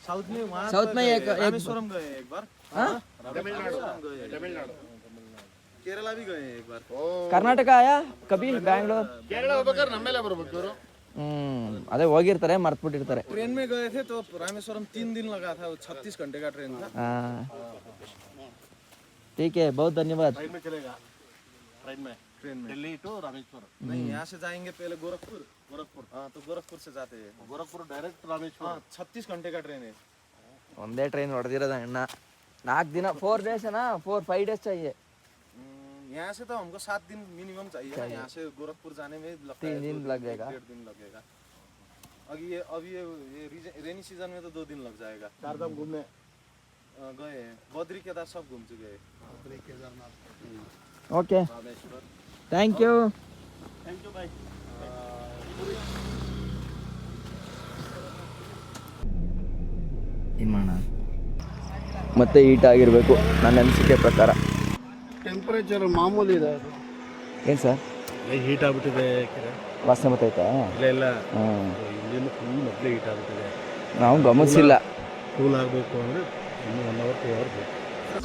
साउथ में वहाँ साउथ में एक रामेश्वरम गए एक बार. हाँ? ತಮಿಳ್ನಾಡು. केरला भी गए एक बार. ಕರ್ನಾಟಕ ಆಯಾ ಕಬಿ ಬ್ಯಾಂಗ್ಳೂರ್? ಕೇರಳ ಹೋಗ್ಬೇಕಾದ್ರೆ ನಮ್ಮೆಲ್ಲ ಬರ್ಬೇಕು ಇವರು. ಅದೇ ಹೋಗಿರ್ತಾರೆ ಮರ್ತ್ಬಿಟ್ಟಿರ್ತಾರೆ. ट्रेन में गए थे तो रामेश्वरम 3 दिन लगा था, 36 घंटे का ट्रेन था. हाँ ठीक है, बहुत धन्यवाद. ट्रेन में चलेगा, ट्रेन में दिल्ली टू रामेश्वर. नहीं, यहाँ से जाएंगे पहले गोरखपुर. हाँ, तो गोरखपुर से जाते हैं. गोरखपुर डायरेक्ट रामेश्वर. हाँ, 36 घंटे का ट्रेन है. ಒಂದೇ ಟ್ರೈನ್ ಹೊಡೆದಿರೋದ ಅಣ್ಣ. 4 ದಿನ 4 days है ना, 4-5 days चाहिए. यहाँ से तो हमको 7 दिन मिनिमम चाहिए ना. यहाँ से गोरखपुर जाने में लगता 3 है दिन लग जाएगा. 1.5 दिन लगेगा. अब ये रेनी सीजन में तो 2 दिन लग जाएगा. चार धाम घूमने गए हैं, बद्री केदार सब घूम चुके हैं. Okay Rameshwar. Thank you. Thank you भाई. ಏನು ಮಾಡೋಣ ಮತ್ತೆ ಹೀಟ್ ಆಗಿರಬೇಕು ನನ್ನ ಅನಿಸಿಕೆ ಪ್ರಕಾರ. ಟೆಂಪರೇಚರ್ ಮಾಮೂಲಿ ಇದೆ ಅದು. ಏನು ಸರ್ ಹೀಟ್ ಆಗ್ಬಿಟ್ಟಿದೆ ಕೆರೆ. ವಾಸನೆ ಬರ್ತೈತಾ? ಇಲ್ಲ ಇಲ್ಲ, ಹ್ಞೂ ಇಂಜಿನ್ ಫುಲ್ ಮೊದಲೇ ಹೀಟ್ ಆಗ್ಬಿಟ್ಟಿದೆ. ನಾವು ಗಮನಿಸಿಲ್ಲ. ಕೂಲ್ ಆಗಬೇಕು ಅಂದರೆ ಇನ್ನೂ 1 hour 2 hour ಬೇಕು.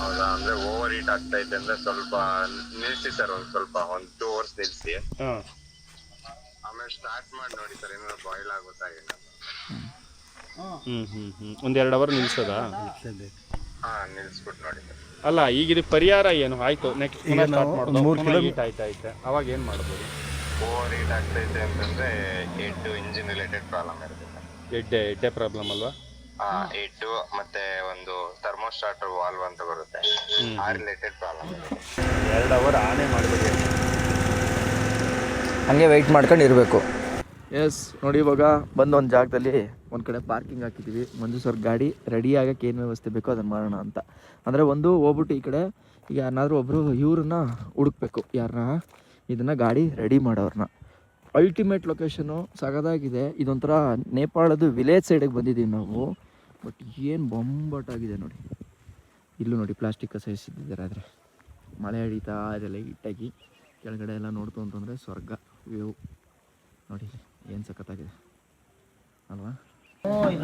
ಹೌದಾ, ಅಂದ್ರೆ ಓವರ್ ಹೀಟ್ ಆಗ್ತಾ ಇದೆ ಅಂದ್ರೆ ಸ್ವಲ್ಪ ನಿಲ್ಸಿ ಸರ್, ಸ್ವಲ್ಪ 2 hours ನಿಲ್ಸಿ, ಹಾಂ ಆಮೇಲೆ ಸ್ಟಾರ್ಟ್ ಮಾಡಿ ನೋಡಿ ಸರ್, ಏನಾದ್ರು ಬಾಯ್ಲ್ ಆಗುತ್ತಾ ಏನೋ. ಒಂದು 2 ಅವರ್ ನಿಲ್ಸೋದಾ? ಹಾ, ನಿಲ್ಸ್ಬಿಟ್ಟು ನೋಡಿ ಸರ್. ಅಲ್ಲ, ಈಗ ಇದು ಪರಿಹಾರ ಏನು ಆಯ್ತು? ನೆಕ್ಸ್ಟ್ ಈಗ ನಾವು 3 ಹೀಟ್ ಆಯ್ತೈತೆ, ಅವಾಗ ಏನು ಮಾಡ್ಬೋದು? ಓವರ್ ಹೀಟ್ ಆಗ್ತೈತೆ ಅಂತಂದ್ರೆ ಹೆಡ್ ಇಂಜಿನ್ ರಿಲೇಟೆಡ್ ಪ್ರಾಬ್ಲಮ್ ಇರುತ್ತೆ ಸರ್. ಎಡ್ಡೆ ಪ್ರಾಬ್ಲಮ್ ಅಲ್ವಾ? ಹೆಡ್ ಮತ್ತೆ ಒಂದು ಥರ್ಮೋಸ್ಟಾರ್ಟರ್ ವಾಲ್ವ್ ಅಂತ ಬರುತ್ತೆ, ಆ ರಿಲೇಟೆಡ್ ಪ್ರಾಬ್ಲಮ್ ಇರುತ್ತೆ. 2 ಅವರ್ ಆನೆ ಮಾಡಬೇಕು. ಹಂಗೆ ವೆಯ್ಟ್ ಮಾಡ್ಕೊಂಡು ಇರಬೇಕು. ಎಸ್ ನೋಡಿ, ಇವಾಗ ಬಂದು ಒಂದು ಜಾಗದಲ್ಲಿ ಒಂದು ಕಡೆ ಪಾರ್ಕಿಂಗ್ ಹಾಕಿದ್ದೀವಿ. ಮಂಜು ಸರ್ ಗಾಡಿ ರೆಡಿ ಆಗಕ್ಕೆ ಏನು ವ್ಯವಸ್ಥೆ ಬೇಕೋ ಅದನ್ನು ಮಾಡೋಣ ಅಂತ. ಅಂದರೆ ಒಂದು ಹೋಗ್ಬಿಟ್ಟು ಈ ಕಡೆ ಈಗ ಯಾರನ್ನಾದ್ರೂ ಒಬ್ಬರು ಇವ್ರನ್ನ ಹುಡುಕ್ಬೇಕು, ಯಾರನ್ನ ಇದನ್ನು ಗಾಡಿ ರೆಡಿ ಮಾಡೋರನ್ನ. ಅಲ್ಟಿಮೇಟ್ ಲೊಕೇಶನು ಸಗದಾಗಿದೆ. ಇದೊಂಥರ ನೇಪಾಳದ ವಿಲೇಜ್ ಸೈಡಿಗೆ ಬಂದಿದ್ದೀವಿ ನಾವು. ಬಟ್ ಏನು ಬೊಂಬಾಟಾಗಿದೆ ನೋಡಿ. ಇಲ್ಲೂ ನೋಡಿ ಪ್ಲಾಸ್ಟಿಕ್ ಕಸಾಯಿಸಿದ್ದಾರೆ. ಆದರೆ ಮಳೆ ಹಿಡಿತಾ ಇದೆ ಲೈಟಾಗಿ. ಕೆಳಗಡೆ ಎಲ್ಲ ನೋಡ್ತು ಅಂತಂದರೆ ಸ್ವರ್ಗ ವ್ಯೂ ನೋಡಿ, ಏನು ಸಖತ್ತಾಗಿದೆ ಅಲ್ವಾ?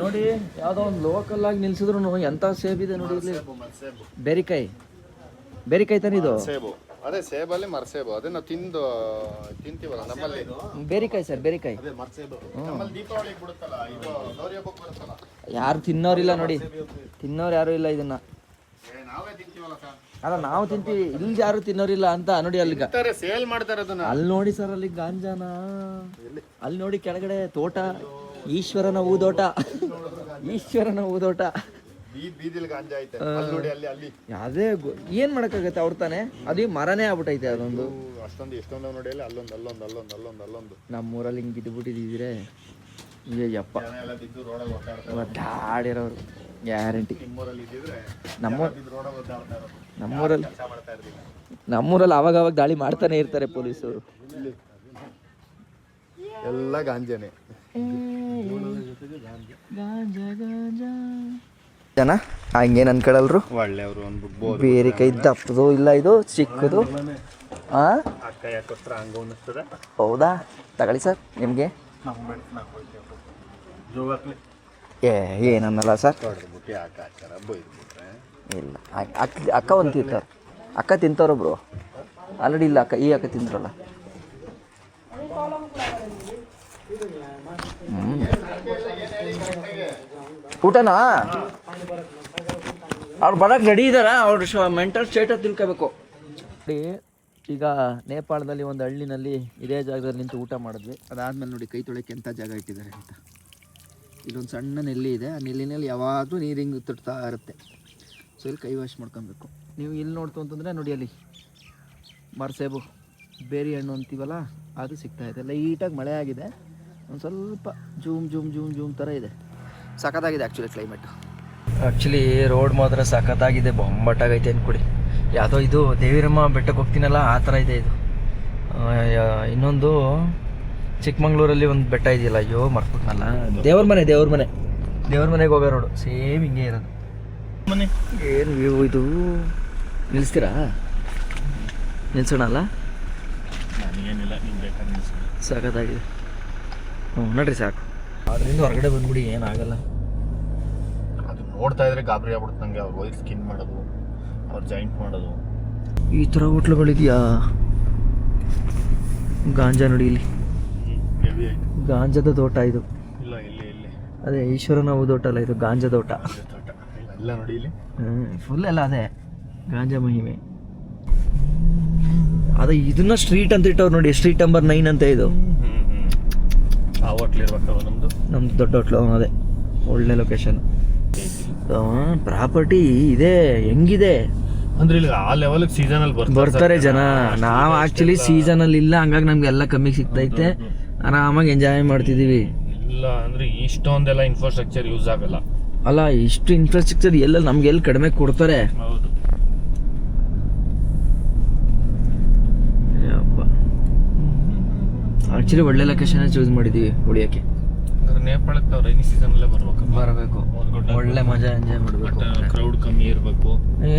ನೋಡಿ, ಯಾವುದೋ ಒಂದು ಲೋಕಲ್ ಆಗಿ ನಿಲ್ಸಿದ್ರು ಎಂಥ ಸೇಬ್ ಇದೆ ನೋಡಿ. ಇಲ್ಲಿ ಬೇರಿಕಾಯಿ ತಾನೆ ಇದು? ಸೇಬು, ಅದೇ ಸೇಬಲ್ಲಿ ಮರಸೇಬು, ಅದೇ ನಾವು ತಿಂತೀವಲ್ಲ ನಮ್ಮಲ್ಲಿ. ಬೇರಿಕಾಯಿ ಸರ್, ಬೇರಿಕಾಯಿ. ನಮ್ಮಲ್ಲಿ ದೀಪಾವಳಿಗೆ ಬಿಡುತ್ತಲ್ಲ, ಇದು ಗೌರಿ ಹಬ್ಬಕ್ಕೆ ಬರುತ್ತಲ್ಲ. ಯಾರು ತಿನ್ನೋರಿಲ್ಲ ನೋಡಿ, ತಿನ್ನೋರು ಯಾರು ಇಲ್ಲ ಇದನ್ನ. ನಾವೇ ತಿಂತೀವಲ್ಲ ಸರ್. ಅಲ್ಲ, ನಾವು ತಿಂತೀವಿ, ಇಲ್ಲಿ ಯಾರು ತಿನ್ನೋರಿಲ್ಲ ಅಂತ ನೋಡಿ. ಅಲ್ಲಿ ಸೇಲ್ ಮಾಡ್ತಾರೆ ಅದನ್ನ. ಅಲ್ಲಿ ನೋಡಿ ಸರ್, ಅಲ್ಲಿ ಗಾಂಜಾನ, ಅಲ್ಲಿ ನೋಡಿ ಕೆಳಗಡೆ ತೋಟ, ಈಶ್ವರನ ಹೂದೋಟ, ಈಶ್ವರನ ಹೂದೋಟ. ಬೀದಿಲ್ ಗಾಂಜಾ ಐತೆ ಅಲ್ಲಿ ನೋಡಿ, ಅಲ್ಲಿ ಅದೇ ಏನು ಮಾಡೋಕ್ಕಾಗತ್ತೆ ಅವ್ರು ತಾನೆ. ಅದು ಮರನೇ ಆಗ್ಬಿಟ್ಟೈತೆ ಅದೊಂದು. ಅಷ್ಟೊಂದು ಎಷ್ಟೊಂದು ನೋಡಿ, ಅಲ್ಲಿ ಅಲ್ಲೊಂದು ನಮ್ಮೂರಲ್ಲಿ ಹಿಂಗೆ ಬಿದ್ದುಬಿಟ್ಟಿದ್ದೀರೆ. ಯಪ್ಪ ಎಲ್ಲ ಬಿದ್ದು ರೋಡಲ್ಲಿ ಒದ್ದಾಡಿರೋರು. ಗ್ಯಾರಂಟಿ. ನಿಮ್ಮೂರಲ್ಲಿ ಇದ್ದಿದ್ರೆ ರೋಡ ಓಡಾಡ್ತಾ ಇರೋದು. ನಮ್ಮೂರಲ್ಲಿ ಅವಾಗ ದಾಳಿ ಮಾಡ್ತಾನೆ ಇರ್ತಾರೆ ಪೊಲೀಸರು. ಎಲ್ಲ ಗಾಂಜಾನೆ. ಜನ ಹಂಗೇನು ಅನ್ಕೊಳ್ಳಲ್ರು. ಒಳ್ಳೆಯವರು ಅಂದ್ಬಿಟ್ಟು ಬೇರೆ ಕೈ ದಪ್ಪದು ಇಲ್ಲ ಇದು ಚಿಕ್ಕದು. ಹಾಂ ಅಕ್ಕ ಯಾಕೋಸ್ಕರ ಹಂಗ ಅನ್ನಿಸ್ತದೆ. ಹೌದಾ, ತಗೊಳ್ಳಿ ಸರ್ ನಿಮಗೆ. ಏನನ್ನಲ್ಲ ಸರ್. ಹೊಡೆದ್ಬಿಟ್ಟು ಯಾಕೆ ಹಾಕ್ತಾರ ಬೈದ್ಬಿಟ್ರೆ ಇಲ್ಲ ಅಕ್ಕ ಒಂದು ತಿಂತಾರೆ. ಅಕ್ಕ ತಿಂತವ್ರೊಬ್ರು ಆಲ್ರೆಡಿ. ಇಲ್ಲ ಈ ಅಕ್ಕ ತಿಂದ್ರಲ್ಲ. ಊಟನಾ ಅವ್ರು ಬರೋಕ್ಕೆ ರೆಡಿ ಇದ್ದಾರಾ? ಅವ್ರ ಮೆಂಟಲ್ ಸ್ಟೇಟಸ್ ತಿಳ್ಕೋಬೇಕು. ಈಗ ನೇಪಾಳದಲ್ಲಿ ಒಂದು ಹಳ್ಳಿನಲ್ಲಿ ಇದೇ ಜಾಗದಲ್ಲಿ ನಿಂತು ಊಟ ಮಾಡಿದ್ವಿ. ಅದಾದಮೇಲೆ ನೋಡಿ ಕೈ ತೊಳೆಯೋಕ್ಕೆ ಎಂಥ ಜಾಗ ಇಟ್ಟಿದ್ದಾರೆ ಅಂತ. ಇಲ್ಲೊಂದು ಸಣ್ಣ ನೆಲ್ಲಿ ಇದೆ. ಆ ನೆಲ್ಲಿನಲ್ಲಿ ಯಾವಾಗಲೂ ನೀರು ಹಿಂಗೆ ತುಟ್ತಾ ಇರುತ್ತೆ. ಸೊ ಇಲ್ಲಿ ಕೈ ವಾಶ್ ಮಾಡ್ಕೊಬೇಕು. ನೀವು ಇಲ್ಲಿ ನೋಡ್ತು ಅಂತಂದರೆ ನೋಡಿ ಅಲ್ಲಿ ಮರ್ಸೇಬು ಬೇರಿ ಹಣ್ಣು ಅಂತೀವಲ್ಲ ಅದು ಸಿಗ್ತಾಯಿದೆ. ಲೈಟಾಗಿ ಮಳೆ ಆಗಿದೆ, ಒಂದು ಸ್ವಲ್ಪ ಜೂಮ್ ಥರ ಇದೆ. ಸಖತ್ತಾಗಿದೆ ಆ್ಯಕ್ಚುಲಿ ಕ್ಲೈಮೇಟು. ಆ್ಯಕ್ಚುಲಿ ರೋಡ್ ಮಾತ್ರ ಸಖತ್ತಾಗಿದೆ, ಬೊಂಬಟ್ಟಾಗೈತೆ ಅಂದ್ಕೊಡಿ. ಯಾವುದೋ ಇದು ದೇವಿರಮ್ಮ ಬೆಟ್ಟಕ್ಕೆ ಹೋಗ್ತೀನಲ್ಲ ಆ ಥರ ಇದೆ ಇದು. ಇನ್ನೊಂದು ಚಿಕ್ಕಮಂಗ್ಳೂರಲ್ಲಿ ಒಂದು ಬೆಟ್ಟ ಇದೆಯಲ್ಲ, ಅಯ್ಯೋ ಮರ್ತ್ಬಿಟ್ನಲ್ಲ, ದೇವ್ರ ಮನೆಗೆ ಹೋಗೋ ರೋಡು ಸೇಮ್ ಹಿಂಗೆ ಇರೋದು. ಮನೆ ಏನು ವ್ಯೂ ಇದು. ನಿಲ್ಲಿಸ್ತೀರಾ? ನಿಲ್ಸೋಣ ಅಲ್ಲ, ನನಗೇನಿಲ್ಲ, ನಿಮ್ಗೆ ಬೇಕಾದ್ರೆ ಸಖತ್ತಾಗಿದೆ. ನೋಡ್ರಿ ಸಾಕು. ಅದರಿಂದ ಹೊರಗಡೆ ಬಂದ್ಬಿಡಿ, ಏನಾಗಲ್ಲ. ಅದು ನೋಡ್ತಾ ಇದ್ರೆ ಗಾಬರಿ ಆಗ್ಬಿಡುತ್ತೆ ನನಗೆ. ಅವ್ರ ವೈರ್ ಸ್ಕಿನ್ ಮಾಡೋದು, ಅವ್ರ ಜಾಯಿಂಟ್ ಮಾಡೋದು, ಈ ಥರ ಹೋಟ್ಲುಗಳಿದೆಯಾ? ಗಾಂಜಾ ನೋಡಿ ಇಲ್ಲಿ, ಹೆವಿ ಆಯ್ತು. ಗಾಂಜಾದ ತೋಟ ಇದು. ಇಲ್ಲ ಇಲ್ಲಿ ಅದೇ ಈಶ್ವರನ ತೋಟ ಅಲ್ಲ ಇದು, ಗಾಂಜಾ ತೋಟ. ತೋಟ ಎಲ್ಲ ನೋಡಿ ಇಲ್ಲಿ ಫುಲ್ ಎಲ್ಲ ಅದೇ ಗಾಂಜಾ ಮಹಿಮೆ. ಅದೇ ಇದನ್ನ ಸ್ಟ್ರೀಟ್ ಅಂತ ಇಟ್ಟವ್ರು ನೋಡಿ, ಸ್ಟ್ರೀಟ್ ನಂಬರ್ 9 ಅಂತ ಇದು. ಆ ಹೋಟ್ಲ್ ಇರ್ಬೇಕಲ್ಲ ನಮ್ಮದು ದೊಡ್ಡ ಹೋಟ್ಲು. ಅದೇ ಒಳ್ಳೆ ಲೊಕೇಶನ್. ಪ್ರಾಪರ್ಟಿ ಇದೆ, ಹೆಂಗಿದೆ ಅಂದ್ರೆ ಇಲ್ಲಿ ಆ ಲೆವೆಲ್ ಸೀಸನಲ್ಲಿ ಬರ್ತಾರೆ ಜನ. ನಾವು ಆ್ಯಕ್ಚುಲಿ ಸೀಸನಲ್ಲಿ ಇಲ್ಲ, ಹಂಗಾಗಿ ನಮ್ಗೆ ಎಲ್ಲ ಕಮ್ಮಿ ಸಿಗ್ತೈತೆ, ಆರಾಮಾಗಿ ಎಂಜಾಯ್ ಮಾಡ್ತಿದ್ದೀವಿ. ಇಲ್ಲ ಅಂದ್ರೆ ಇಷ್ಟೊಂದೆಲ್ಲ ಇನ್ಫ್ರಾಸ್ಟ್ರಕ್ಚರ್ ಯೂಸ್ ಆಗಲ್ಲ ಅಲ್ಲ. ಇಷ್ಟು ಇನ್ಫ್ರಾಸ್ಟ್ರಕ್ಚರ್ ಎಲ್ಲ ನಮ್ಗೆ ಎಲ್ಲಿ ಕಡಿಮೆ ಕೊಡ್ತಾರೆ. ಹೌದು. ಆ್ಯಕ್ಚುಲಿ ಒಳ್ಳೆ ಲೊಕೇಶನ್ ಚೂಸ್ ಮಾಡಿದ್ದೀವಿ ಉಳಿಯೋಕ್ಕೆ. ನೇಪಾಳಕ್ಕೆ ರೈನಿ ಸೀಸನಲ್ಲೇ ಬರಬೇಕು, ಒಳ್ಳೆ ಮಜಾ ಎಂಜಾಯ್ ಮಾಡಬೇಕು. ಕ್ರೌಡ್ ಕಮ್ಮಿ ಇರಬೇಕು,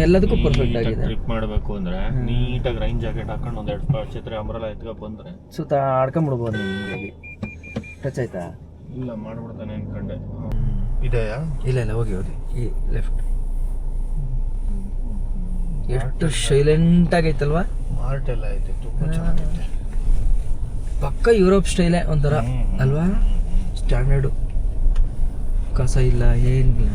ಎಲ್ಲದಕ್ಕೂ ಪರ್ಫೆಕ್ಟ್ ಆಗಿದೆ. ಟ್ರಿಪ್ ಮಾಡಬೇಕು ಅಂದ್ರೆ ನೀಟಾಗಿ ರೈನ್ ಜಾಕೆಟ್ ಹಾಕೊಂಡು ಒಂದೆರಡು ಛತ್ರಿ ಅಂಬ್ರೆಲಾ ಎತ್ಕೊಂಡು ಬಂದ್ರೆ ಸುತ್ತ ಆಡ್ಕೊಂಡ್ಬಿಡ್ಬೋದು. ನಿಮಗೆ ಟಚ್ ಆಯ್ತಾ? ಇಲ್ಲ ಮಾಡ್ಬಿಡ್ತಾನೆ ಅನ್ಕೊಂಡೆ. ಇದೆಯಾ? ಇಲ್ಲ ಹೋಗಿ ಈ ಲೆಫ್ಟ್. ಎಷ್ಟು ಸೈಲೆಂಟ್ ಆಗೈತಲ್ವಾ? ಆರ್ಟ್ ಎಲ್ಲ ಐತೆ, ತುಂಬಾ ಚೆನ್ನಾಗೈತೆ. ಪಕ್ಕ ಯುರೋಪ್ ಸ್ಟೈಲೇ ಒಂಥರ ಅಲ್ವಾ? ಸ್ಟ್ಯಾಂಡರ್ಡು, ಕಸ ಇಲ್ಲ ಏನಿಲ್ಲ,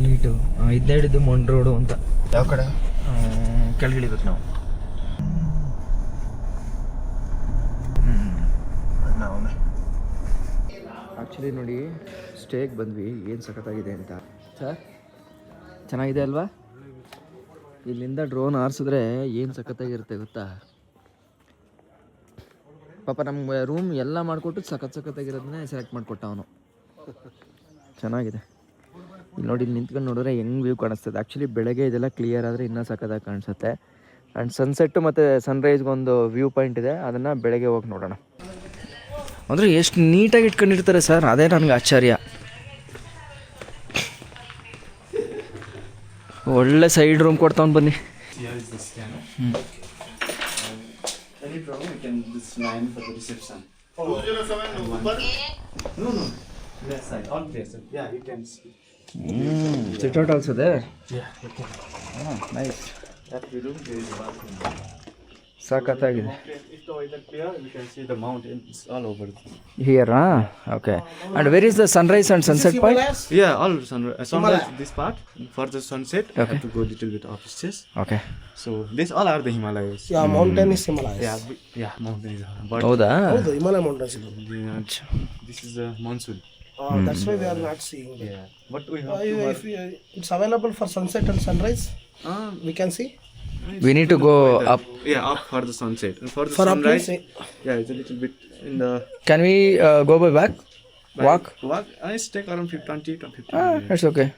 ನೀಟು. ಇದನ್ನ ಹಿಡಿದು ಮೊಂಡ್ ರೋಡು ಅಂತ. ಯಾವ ಕಡೆ ಕೆಳಗಿಳಿಬೇಕು ನಾವು. ಆ್ಯಕ್ಚುಲಿ ನೋಡಿ ಸ್ಟೇಗೆ ಬಂದ್ವಿ, ಏನು ಸಖತ್ತಾಗಿದೆ ಅಂತ. ಸರ್ ಚೆನ್ನಾಗಿದೆ ಅಲ್ವಾ? ಇಲ್ಲಿಂದ ಡ್ರೋನ್ ಹಾರಿಸಿದ್ರೆ ಏನು ಸಖತ್ತಾಗಿರುತ್ತೆ ಗೊತ್ತಾ? ಪಾಪ ನಮ್ಗೆ ರೂಮ್ ಎಲ್ಲ ಮಾಡಿಕೊಟ್ಟು ಸಖತ್ತಾಗಿರೋದನ್ನೇ ಸೆಲೆಕ್ಟ್ ಮಾಡಿಕೊಟ್ಟ ಅವನು. ಚೆನ್ನಾಗಿದೆ. ಇಲ್ಲಿ ನೋಡಿ, ಇಲ್ಲಿ ನಿಂತ್ಕೊಂಡು ನೋಡಿದ್ರೆ ಹೆಂಗೆ ವ್ಯೂ ಕಾಣಿಸ್ತದೆ. ಆ್ಯಕ್ಚುಲಿ ಬೆಳಗ್ಗೆ ಇದೆಲ್ಲ ಕ್ಲಿಯರ್ ಆದರೆ ಇನ್ನೂ ಸಖತ್ತಾಗಿ ಕಾಣಿಸುತ್ತೆ. ಆ್ಯಂಡ್ ಸನ್ಸೆಟ್ಟು ಮತ್ತು ಸನ್ರೈಸ್ಗೊಂದು ವ್ಯೂ ಪಾಯಿಂಟ್ ಇದೆ, ಅದನ್ನು ಬೆಳಗ್ಗೆ ಹೋಗಿ ನೋಡೋಣ. ಅಂದರೆ ಎಷ್ಟು ನೀಟಾಗಿ ಇಟ್ಕೊಂಡಿರ್ತಾರೆ ಸರ್, ಅದೇ ನನಗೆ ಆಶ್ಚರ್ಯ. ಒಳ್ಳೆ ಸೈಡ್ ರೂಮ್ ಕೊಡ್ತಾವ್ನು ಬನ್ನಿ. Sit out also there? Yeah, you can. Nice. That room there is bathroom. ಸಾಕತ್ತಾಗಿದೆ. If the weather clear, we can see the mountains all over. Here, okay. And where is the sunrise and sunset point? Yeah, all sunrise. This part for the sunset, I have to go a little bit upstairs. Okay. So this all are the Himalayas. Yeah, mountain is Himalayas. Yeah, mountain is. But ಹೌದಾ? ಹೌದು, Himalaya mountains ಇದು. this is the monsoon. That's why we are not seeing. Yeah, but we have If it's available for sunset and sunrise, we can see. We need to go up. Yeah, up for the sunset. And for the For up, sunrise, means, yeah, it's a little bit in the. Can we go by back? Walk? It's take around 20 to 15 Ah, minutes. it's okay.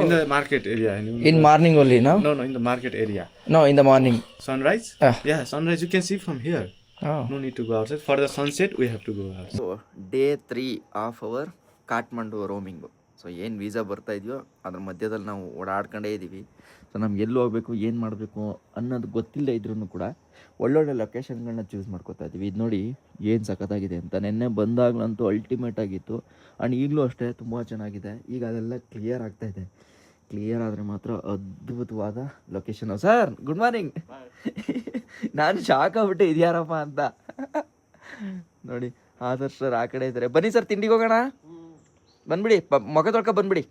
In the market area. In morning only, no? No, in the market area. No, in the morning. Sunrise? Ah. Yeah, sunrise you can see from here. Oh. No need to go outside. For the sunset, we have to go outside. So day 3 of our Kathmandu roaming. So ಏನು visa ಬರ್ತಾ ಇದೆಯೋ ಅದ್ರ ಮಧ್ಯದಲ್ಲಿ ನಾವು ಓಡಾಡ್ಕೊಂಡೇ ಇದ್ದೀವಿ. So ನಮ್ಗೆ ಎಲ್ಲಿ ಹೋಗಬೇಕು ಏನು ಮಾಡಬೇಕು ಅನ್ನೋದು ಗೊತ್ತಿಲ್ಲದೆ ಇದ್ರೂ ಕೂಡ ಒಳ್ಳೊಳ್ಳೆ ಲೊಕೇಶನ್ಗಳನ್ನ ಚೂಸ್ ಮಾಡ್ಕೋತಾ ಇದ್ದೀವಿ. ಇದು ನೋಡಿ ಏನು ಸಖತ್ತಾಗಿದೆ ಅಂತ. ನೆನ್ನೆ ಬಂದಾಗಲಂತೂ ಅಲ್ಟಿಮೇಟ್ ಆಗಿತ್ತು. ಆ್ಯಂಡ್ ಈಗಲೂ ಅಷ್ಟೇ ತುಂಬ ಚೆನ್ನಾಗಿದೆ. ಈಗ ಅದೆಲ್ಲ ಕ್ಲಿಯರ್ ಆಗ್ತಾಯಿದೆ. ಕ್ಲಿಯರ್ ಆದರೆ ಮಾತ್ರ ಅದ್ಭುತವಾದ ಲೊಕೇಶನು. Sir good morning. ನಾನು ಶಾಕ್ ಆಗ್ಬಿಟ್ಟೆ ಇದ್ಯಾರಪ್ಪ ಅಂತ. ನೋಡಿ ಆದರ್ಶ್ ಸರ್ ಆ ಕಡೆ ಇದ್ದಾರೆ. ಬನ್ನಿ ಸರ್ ತಿಂಡಿಗೆ ಹೋಗೋಣ. ಬಂದ್ಬಿಡಿ, ಮೊಗ ತೊಳ್ಕೊ ಬಂದ್ಬಿಡಿ.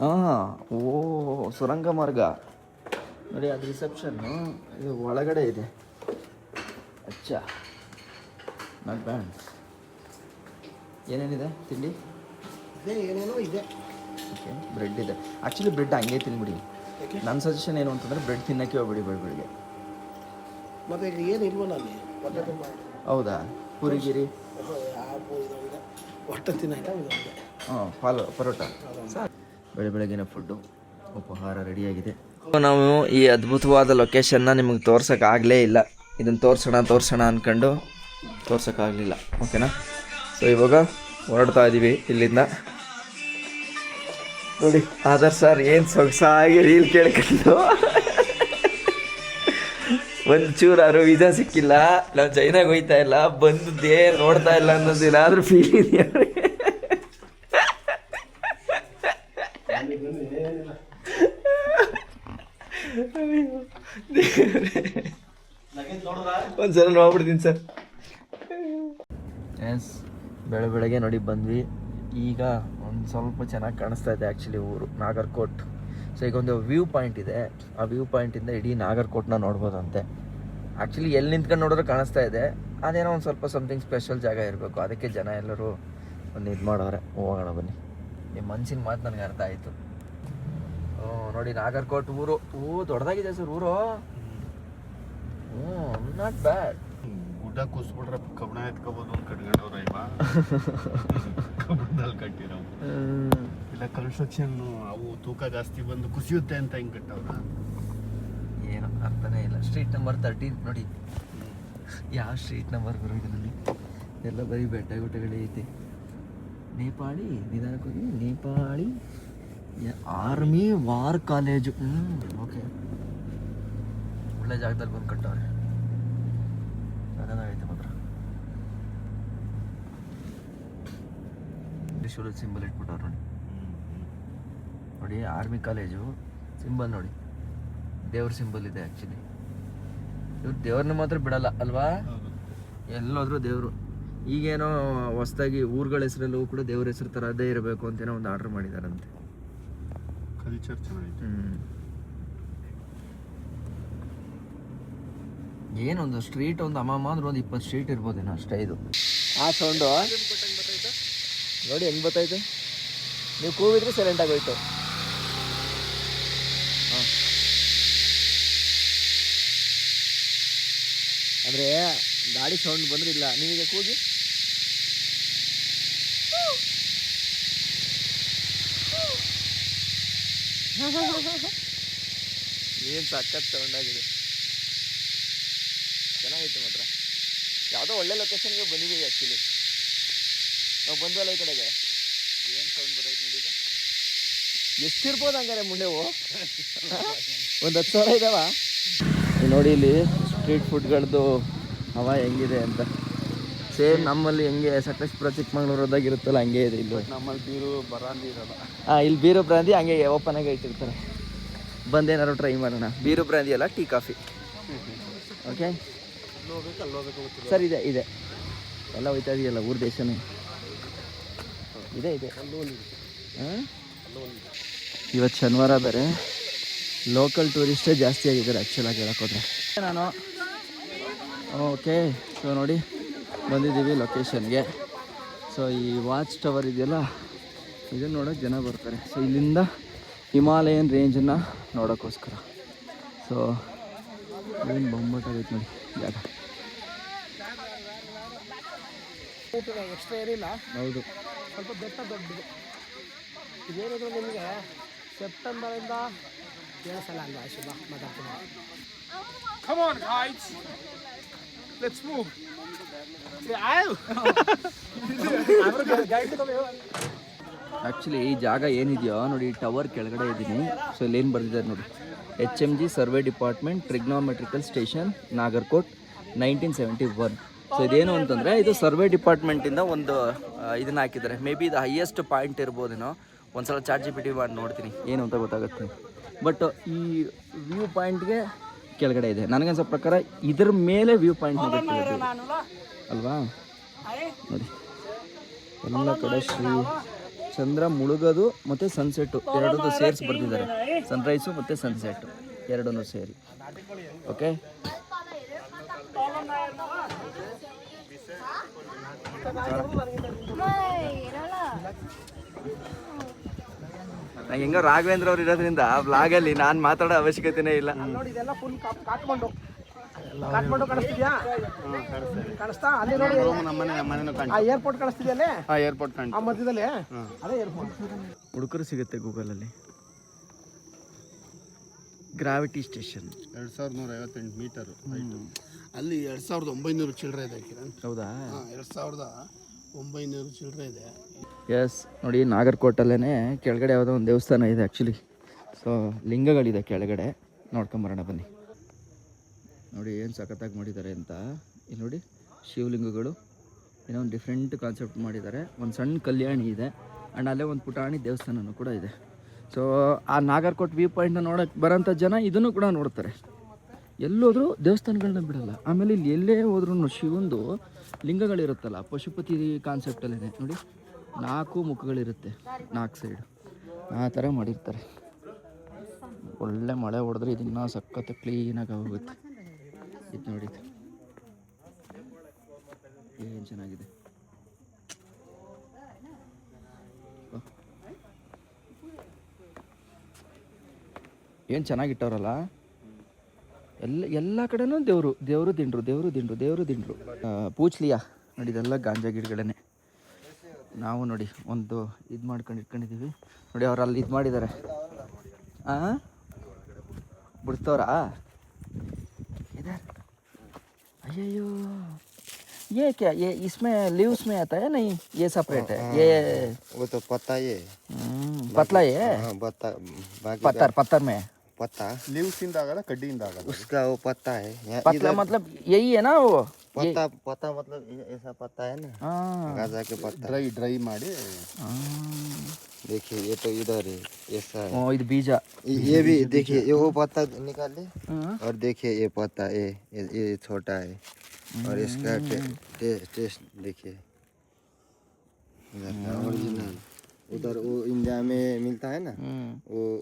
ಹಾಂ, ಓ ಸುರಂಗ ಮಾರ್ಗ ನೋಡಿ. ಅದು ರಿಸೆಪ್ಷನ್ನು, ಇದು ಒಳಗಡೆ ಇದೆ. ಅಚ್ಚಾ, ನಾಟ್ ಬ್ಯಾಡ್. ಏನೇನಿದೆ ತಿಂಡಿ? ಏನೇನೋ ಇದೆ. ಓಕೆ, ಬ್ರೆಡ್ ಇದೆ. ಆ್ಯಕ್ಚುಲಿ ಬ್ರೆಡ್ ಹಂಗೆ ತಿನ್ಬಿಡಿ. ನನ್ನ ಸಜೆಷನ್ ಏನು ಅಂತಂದರೆ ಬ್ರೆಡ್ ತಿನ್ನೋಕ್ಕೆ ಹೋಗ್ಬಿಡಿ ಬೆಳಗ್ಗೆ. ಮತ್ತೆ ಈಗ ಏನು ಇಲ್ವಲ್ಲ ಅಲ್ಲಿ ಹೊಟ್ಟೆ ತುಂಬ. ಹೌದಾ? ಪೂರಿಗಿರಿ ಹೊಟ್ಟೆ ತಿನ್ನ ಐಟಮ್ ಇದೆ. ಹಾಂ, ಪರೋಟ. ಬೆಳಗ್ಗೆನೇ ಫುಡ್ಡು ಉಪಹಾರ ರೆಡಿಯಾಗಿದೆ. ನಾವು ಈ ಅದ್ಭುತವಾದ ಲೊಕೇಶನ್ನ ನಿಮಗೆ ತೋರ್ಸೋಕ್ಕಾಗಲೇ ಇಲ್ಲ. ಇದನ್ನು ತೋರಿಸೋಣ ಅಂದ್ಕೊಂಡು ತೋರ್ಸೋಕ್ಕಾಗಲಿಲ್ಲ. ಓಕೆನಾ? ಸೊ ಇವಾಗ ಹೊರಡ್ತಾ ಇದ್ದೀವಿ ಇಲ್ಲಿಂದ. ನೋಡಿ ಆದರ್ಶ್ ಸರ್ ಏನು ಸೊಗಸಾಗಿ ರೀಲ್ ಕೇಳ್ಕೊಂಡು ಒಂದು ಚೂರಾರು ವೀಸಾ ಸಿಕ್ಕಿಲ್ಲ, ನಾವು ಚೈನಾಗೆ ಹೋಯ್ತಾ ಇಲ್ಲ, ಬಂದದ್ದೇ ನೋಡ್ತಾ ಇಲ್ಲ ಅನ್ನೋದು ಏನಾದರೂ ಫೀಲ್ ಇದೆಯಾ? ಒಂದ್ಸಲ ನೋಡ್ಬಿಡ್ತೀನಿ ಸರ್. ಎಸ್, ಬೆಳಗ್ಗೆ ನೋಡಿ ಬಂದ್ವಿ. ಈಗ ಒಂದು ಸ್ವಲ್ಪ ಚೆನ್ನಾಗಿ ಕಾಣಿಸ್ತಾ ಇದೆ ಆ್ಯಕ್ಚುಲಿ ಊರು ನಾಗರ್ಕೋಟ್. ಸೊ ಈಗ ಒಂದು ವ್ಯೂ ಪಾಯಿಂಟ್ ಇದೆ. ಆ ವ್ಯೂ ಪಾಯಿಂಟಿಂದ ಇಡೀ ನಾಗರ್ಕೋಟ್ನ ನೋಡ್ಬೋದಂತೆ. ಆ್ಯಕ್ಚುಲಿ ಎಲ್ಲಿ ನಿಂತ್ಕೊಂಡು ನೋಡಿದ್ರೆ ಕಾಣಿಸ್ತಾ ಇದೆ. ಅದೇನೋ ಒಂದು ಸ್ವಲ್ಪ ಸಮಥಿಂಗ್ ಸ್ಪೆಷಲ್ ಜಾಗ ಇರಬೇಕು. ಅದಕ್ಕೆ ಜನ ಎಲ್ಲರೂ ಒಂದು ಇದು ಮಾಡೋರೆ. ಹೋಗೋಣ ಬನ್ನಿ. ನಿಮ್ಮ ಮನ್ಸಿನ ಮಾತು ನನಗೆ ಅರ್ಥ ಆಯಿತು. ನೋಡಿ ನಾಗರ್ಕೋಟ್ ಊರು. ದೊಡ್ಡದಾಗಿದೆ ಸರ್ ಊರು. Not bad. ಗುಡ್ಡ ಕೂಸ್ಬಿಟ್ರೆ ಕಬ್ಬಣ ಎತ್ಕೋಬೋದು ಅಂತ ಕಟ್ಕೊಂಡವ್ರ ಇವ ಕಬ್ಬಣದಲ್ಲಿ ಕಟ್ಟಿರೋ ಇಲ್ಲ ಕನ್ಸ್ಟ್ರಕ್ಷನ್ ಅವು ತೂಕ ಜಾಸ್ತಿ ಬಂದು ಕುಸಿಯುತ್ತೆ ಅಂತ ಹಿಂಗೆ ಕಟ್ಟವ್ರ. ಏನು ಅರ್ಥನೇ ಇಲ್ಲ. ಸ್ಟ್ರೀಟ್ ನಂಬರ್ 13 ನೋಡಿ. ಯಾವ ಸ್ಟ್ರೀಟ್ ನಂಬರ್ ಬರೋದು ನೋಡಿ. ಎಲ್ಲ ಬರೀ ಬೆಟ್ಟ ಗುಡ್ಡಗಳೇ ಐತಿ. ನೇಪಾಳಿ ನಿಧಾನಕ್ಕೋಗಿ Nepali army war college. Okay, ಒಳ್ಳೆ ಜಾಗದಲ್ಲಿ ಬಂದು ಕಟ್ಟವ್ರೆ. ಸಗದಾಗೈತೆ ಮಾತ್ರ. ತ್ರಿಶೂಲದ ಸಿಂಬಲ್ ಇಟ್ಬಿಟ್ಟವ್ರು ನೋಡಿ. ನೋಡಿ ಆರ್ಮಿ ಕಾಲೇಜು ಸಿಂಬಲ್ ನೋಡಿ. ದೇವ್ರ ಸಿಂಬಲ್ ಇದೆ ಆ್ಯಕ್ಚುಲಿ. ಇವ್ರು ದೇವ್ರನ್ನ ಮಾತ್ರ ಬಿಡಲ್ಲ ಅಲ್ವಾ? ಎಲ್ಲೋದ್ರೂ ದೇವರು. ಈಗೇನೋ ಹೊಸ್ದಾಗಿ ಊರುಗಳ ಹೆಸರಲ್ಲೂ ಕೂಡ ದೇವ್ರ ಹೆಸರು ಥರ ಅದೇ ಇರಬೇಕು ಅಂತೇನೋ ಒಂದು ಆರ್ಡ್ರ್ ಮಾಡಿದಾರಂತೆ. ಕಲ್ಚರ್ ಚೆನ್ನಾಗಿದೆ. ಏನೊಂದು ಸ್ಟ್ರೀಟ್ ಒಂದು ಅಮ್ಮಮ್ಮ ಅಂದ್ರೆ ಒಂದು 20 ಸ್ಟ್ರೀಟ್ ಇರ್ಬೋದೇನೋ ಅಷ್ಟೇ. ಇದು ಆ ಸೌಂಡು ನೋಡಿ ಹೆಂಗೆ ಬರ್ತೈತೆ. ನೀವು ಕೂಗಿದ್ರೆ ಸೈಲೆಂಟ್ ಆಗೋಯ್ತು. ಹಾಂ, ಅಂದರೆ ಗಾಡಿ ಸೌಂಡ್ ಬಂದ್ರೆ ಇಲ್ಲ. ನೀವೀಗ ಕೂಗಿ. ಏನು ಸಖತ್ ಸೌಂಡ್ ಆಗಿದೆ. ಚೆನ್ನಾಗೈತೆ ಮಾತ್ರ. ಯಾವುದೋ ಒಳ್ಳೆ ಲೊಕೇಶನ್ಗೆ ಬಂದಿದ್ದೀವಿ ಆ್ಯಕ್ಚುಲಿ. ನಾವು ಬಂದ್ವಲ್ಲ ಈ ಕಡೆಗೆ. ಏನು ಸೌಂಡ್ ಬರ್ತೈತೆ ನೋಡಿ. ಈಗ ಎಷ್ಟಿರ್ಬೋದು ಹಂಗಾರೆ ಮುಂಡೆವು? ಒಂದು 10,000 ಇದಾವ ನೋಡಿ. ಇಲ್ಲಿ ಸ್ಟ್ರೀಟ್ ಫುಡ್ಗಳದ್ದು ಹವಾ ಹೆಂಗಿದೆ ಅಂತ. ಸೇಮ್ ನಮ್ಮಲ್ಲಿ ಹೆಂಗೆ ಸಕಲೇಶ್ಪುರ ಚಿಕ್ಕಮಂಗ್ಳೂರದಾಗ ಇರುತ್ತಲ್ಲ ಹಂಗೆ ಇದೆ ಇಲ್ಲಿ. ನಮ್ಮಲ್ಲಿ ಬೀರು ಬರಾಂದಿ ಇರಲ್ಲ. ಇಲ್ಲಿ ಬೀರು ಬ್ರಾಂದಿ ಹಂಗೆ ಓಪನ್ ಆಗಿ ಇಟ್ಟಿರ್ತಾರೆ. ಬಂದೇನಾದ್ರು ಟ್ರೈ ಮಾಡೋಣ. ಬೀರು ಬ್ರಾಂದಿ ಅಲ್ಲ, ಟೀ ಕಾಫಿ. ಓಕೆ ಸರ್, ಇದೆ ಎಲ್ಲ ಹೋಯ್ತಾ ಇದೆಯಲ್ಲ ಊರ ದೇಶನೇ ಇದೆ. ಹಾಂ, ಇವತ್ತು ಶನಿವಾರ ಬೇರೆ. ಲೋಕಲ್ ಟೂರಿಸ್ಟೇ ಜಾಸ್ತಿ ಆಗಿದ್ದಾರೆ ಆ್ಯಕ್ಚುಲಾಗಿ ಹೇಳೋಕ್ಕೋದ್ರೆ. ನಾನು ಓಕೆ. ಸೊ ನೋಡಿ ಬಂದಿದ್ದೀವಿ ಲೊಕೇಶನ್ಗೆ. ಸೊ ಈ ವಾಚ್ ಟವರ್ ಇದೆಯಲ್ಲ, ಇದನ್ನು ನೋಡೋಕ್ಕೆ ಜನ ಬರ್ತಾರೆ. ಸೊ ಇಲ್ಲಿಂದ ಹಿಮಾಲಯನ್ ರೇಂಜನ್ನು ನೋಡೋಕ್ಕೋಸ್ಕರ. ಸೊ ಏನು ಬೊಂಬಾಟಾಗೈತೆ ನೋಡಿ ಜಾಗ. ಎಕ್ಸ್ಟ್ರಾ ಏನಿಲ್ಲ, ಹೌದು. ಸ್ವಲ್ಪ ಬೆಟ್ಟ ದೊಡ್ಡದು. ಇದೇನಿದ್ರು ನಿಮಗೆ ಸೆಪ್ಟೆಂಬರಿಂದ 7 ಸಲ ಅಲ್ವಾ ಶುಭ ಮಾತಾಡ್ತೀನಿ. Come on guys, let's move. Actually ಈ ಜಾಗ ಏನಿದೆಯೋ ನೋಡಿ, ಟವರ್ ಕೆಳಗಡೆ ಇದ್ದೀನಿ. ಸೊ ಇಲ್ಲೇನು ಬರ್ದಿದ್ದಾರೆ ನೋಡಿ, HMG survey department trigonometrical station Nagarkot 1971. So ಇದೇನು ಅಂತಂದರೆ ಇದು ಸರ್ವೆ ಡಿಪಾರ್ಟ್ಮೆಂಟಿಂದ ಒಂದು ಇದನ್ನ ಹಾಕಿದ್ದಾರೆ. ಮೇ ಬಿ ಇದು ಹೈಯೆಸ್ಟ್ ಪಾಯಿಂಟ್ ಇರ್ಬೋದೇನೋ. ಒಂದ್ಸಲ ChatGPT ಮಾಡಿ ನೋಡ್ತೀನಿ ಏನು ಅಂತ ಗೊತ್ತಾಗುತ್ತೆ. ಬಟ್ ಈ ವ್ಯೂ ಪಾಯಿಂಟ್ಗೆ ಕೆಳಗಡೆ ಇದೆ. ನನಗನ್ಸೋ ಪ್ರಕಾರ ಇದ್ರ ಮೇಲೆ ವ್ಯೂ ಪಾಯಿಂಟ್ ಅಲ್ವಾ ನೋಡಿ. ಎಲ್ಲ ಕಡೆ ಶ್ರೀ ಚಂದ್ರ ಮುಳುಗೋದು ಮತ್ತು ಸನ್ಸೆಟ್ಟು ಎರಡೂ ಸೇರಿಸಿ ಬರ್ತಿದ್ದಾರೆ. ಸನ್ರೈಸು ಮತ್ತು ಸನ್ಸೆಟ್ಟು ಎರಡೂ ಸೇರಿ. ಓಕೆ, ನಂಗೆ ಹೆಂಗೋ ರಾಘವೇಂದ್ರ ಅವ್ರು ಇರೋದ್ರಿಂದ ವ್ಲಾಗಲ್ಲಿ ನಾನು ಮಾತಾಡೋ ಅವಶ್ಯಕತೆನೇ ಇಲ್ಲ. ನೋಡಿ ಇದೆಲ್ಲ ಫುಲ್ ಕಾಟ್ಮಂಡು ಕಾಣಿಸ್ತಿದ್ಯಾ? ಕಾಣಿಸ್ತಾ? ಅಲ್ಲಿ ನೋಡಿ ಆ ಏರ್ಪೋರ್ಟ್ ಕಾಣಿಸ್ತಿದೆಯಲ್ಲೇ, ಏರ್ಪೋರ್ಟ್ ಆ ಮಧ್ಯದಲ್ಲಿ ಅದೇ ಏರ್ಪೋರ್ಟ್. ಹುಡುಕರು ಸಿಗುತ್ತೆ ಗೂಗಲಲ್ಲಿ. ಗ್ರಾವಿಟಿ ಸ್ಟೇಷನ್ 2158 ಮೀಟರು ಅಲ್ಲಿ 2900 ಚಿಲ್ಲರೆ ಇದೆ ಕಿರಣ್. ಹೌದಾ? 2900 ಚಿಲ್ಲರೆ ಇದೆ. ಎಸ್ ನೋಡಿ, ನಾಗರ್ಕೋಟಲ್ಲೇ ಕೆಳಗಡೆ ಯಾವುದೋ ಒಂದು ದೇವಸ್ಥಾನ ಇದೆ ಆ್ಯಕ್ಚುಲಿ. ಸೊ ಲಿಂಗಗಳಿದೆ ಕೆಳಗಡೆ, ನೋಡ್ಕೊಂಬರೋಣ ಬನ್ನಿ. ನೋಡಿ ಏನು ಸಖತ್ತಾಗಿ ಮಾಡಿದ್ದಾರೆ ಅಂತ. ಇಲ್ಲಿ ನೋಡಿ ಶಿವಲಿಂಗಗಳು, ಏನೋ ಒಂದು ಡಿಫ್ರೆಂಟ್ ಕಾನ್ಸೆಪ್ಟ್ ಮಾಡಿದ್ದಾರೆ. ಒಂದು ಸಣ್ಣ ಕಲ್ಯಾಣಿ ಇದೆ ಆ್ಯಂಡ್ ಅಲ್ಲೇ ಒಂದು ಪುಟಾಣಿ ದೇವಸ್ಥಾನನೂ ಕೂಡ ಇದೆ. ಸೊ ಆ ನಾಗರ್ಕೋಟ್ ವ್ಯೂ ಪಾಯಿಂಟ್ನ ನೋಡೋಕ್ಕೆ ಬರೋಂಥ ಜನ ಇದನ್ನು ಕೂಡ ನೋಡ್ತಾರೆ. ಎಲ್ಲೋದ್ರೂ ದೇವಸ್ಥಾನಗಳನ್ನ ಬಿಡಲ್ಲ. ಆಮೇಲೆ ಇಲ್ಲಿ ಎಲ್ಲೇ ಹೋದ್ರೂ ಶಿವಂದು ಲಿಂಗಗಳಿರುತ್ತಲ್ಲ, ಪಶುಪತಿ ಕಾನ್ಸೆಪ್ಟಲ್ಲೇ ನೋಡಿ 4 ಮುಖಗಳಿರುತ್ತೆ 4 ಸೈಡು, ಆ ಥರ ಮಾಡಿರ್ತಾರೆ. ಒಳ್ಳೆ ಮಳೆ ಹೊಡೆದ್ರೆ ಇದನ್ನು ಸಖತ್ತು ಕ್ಲೀನಾಗಿ ಹೋಗುತ್ತೆ. ಇದು ನೋಡಿ ಏನು ಚೆನ್ನಾಗಿದೆ. ಏನು ಚೆನ್ನಾಗಿಟ್ಟವ್ರಲ್ಲ. ಎಲ್ಲ ಕಡೆನೂ ದೇವರು ದಿಂಡ್ರು ಪೂಚ್ಲಿಯಾ ನೋಡಿ. ಇದೆಲ್ಲ ಗಾಂಜಾ ಗಿಡಗಳೇ. ನಾವು ನೋಡಿ ಒಂದು ಇದು ಮಾಡ್ಕೊಂಡು ಇಟ್ಕೊಂಡಿದ್ದೀವಿ ನೋಡಿ. ಅವ್ರು ಅಲ್ಲಿ ಇದು ಮಾಡಿದ್ದಾರೆ. ಬಿಡ್ತವ್ರಾ? अय्यो ये क्या, ये इसमें लीव्स में आता है नहीं? ये सेपरेट है ये? वो तो पत्ता ये पतला ये पत्ता, बाकी पत्थर में पत्ता ಲೀವ್ಸ್ ಇಂದ ಆಗಲ್ಲ, ಕಡ್ಡಿಯಿಂದ ಆಗಲ್ಲ. उसका वो पत्ता है पतला मतलब यही है ना वो पत्ता पत्ता मतलब ऐसा पत्ता है ना, गाजा के पत्ता ಡ್ರೈ ಮಾಡಿ. देखिए ये तो इधर है ऐसा है. ಇದು ಬೀಜ. ये भी देखिए, ये वो पत्ता निकाल ले और देखिए ये पत्ता ये छोटा है और इसका टेस्ट देखिए ओरिजिनल. उधर वो इंडिया में मिलता है ना,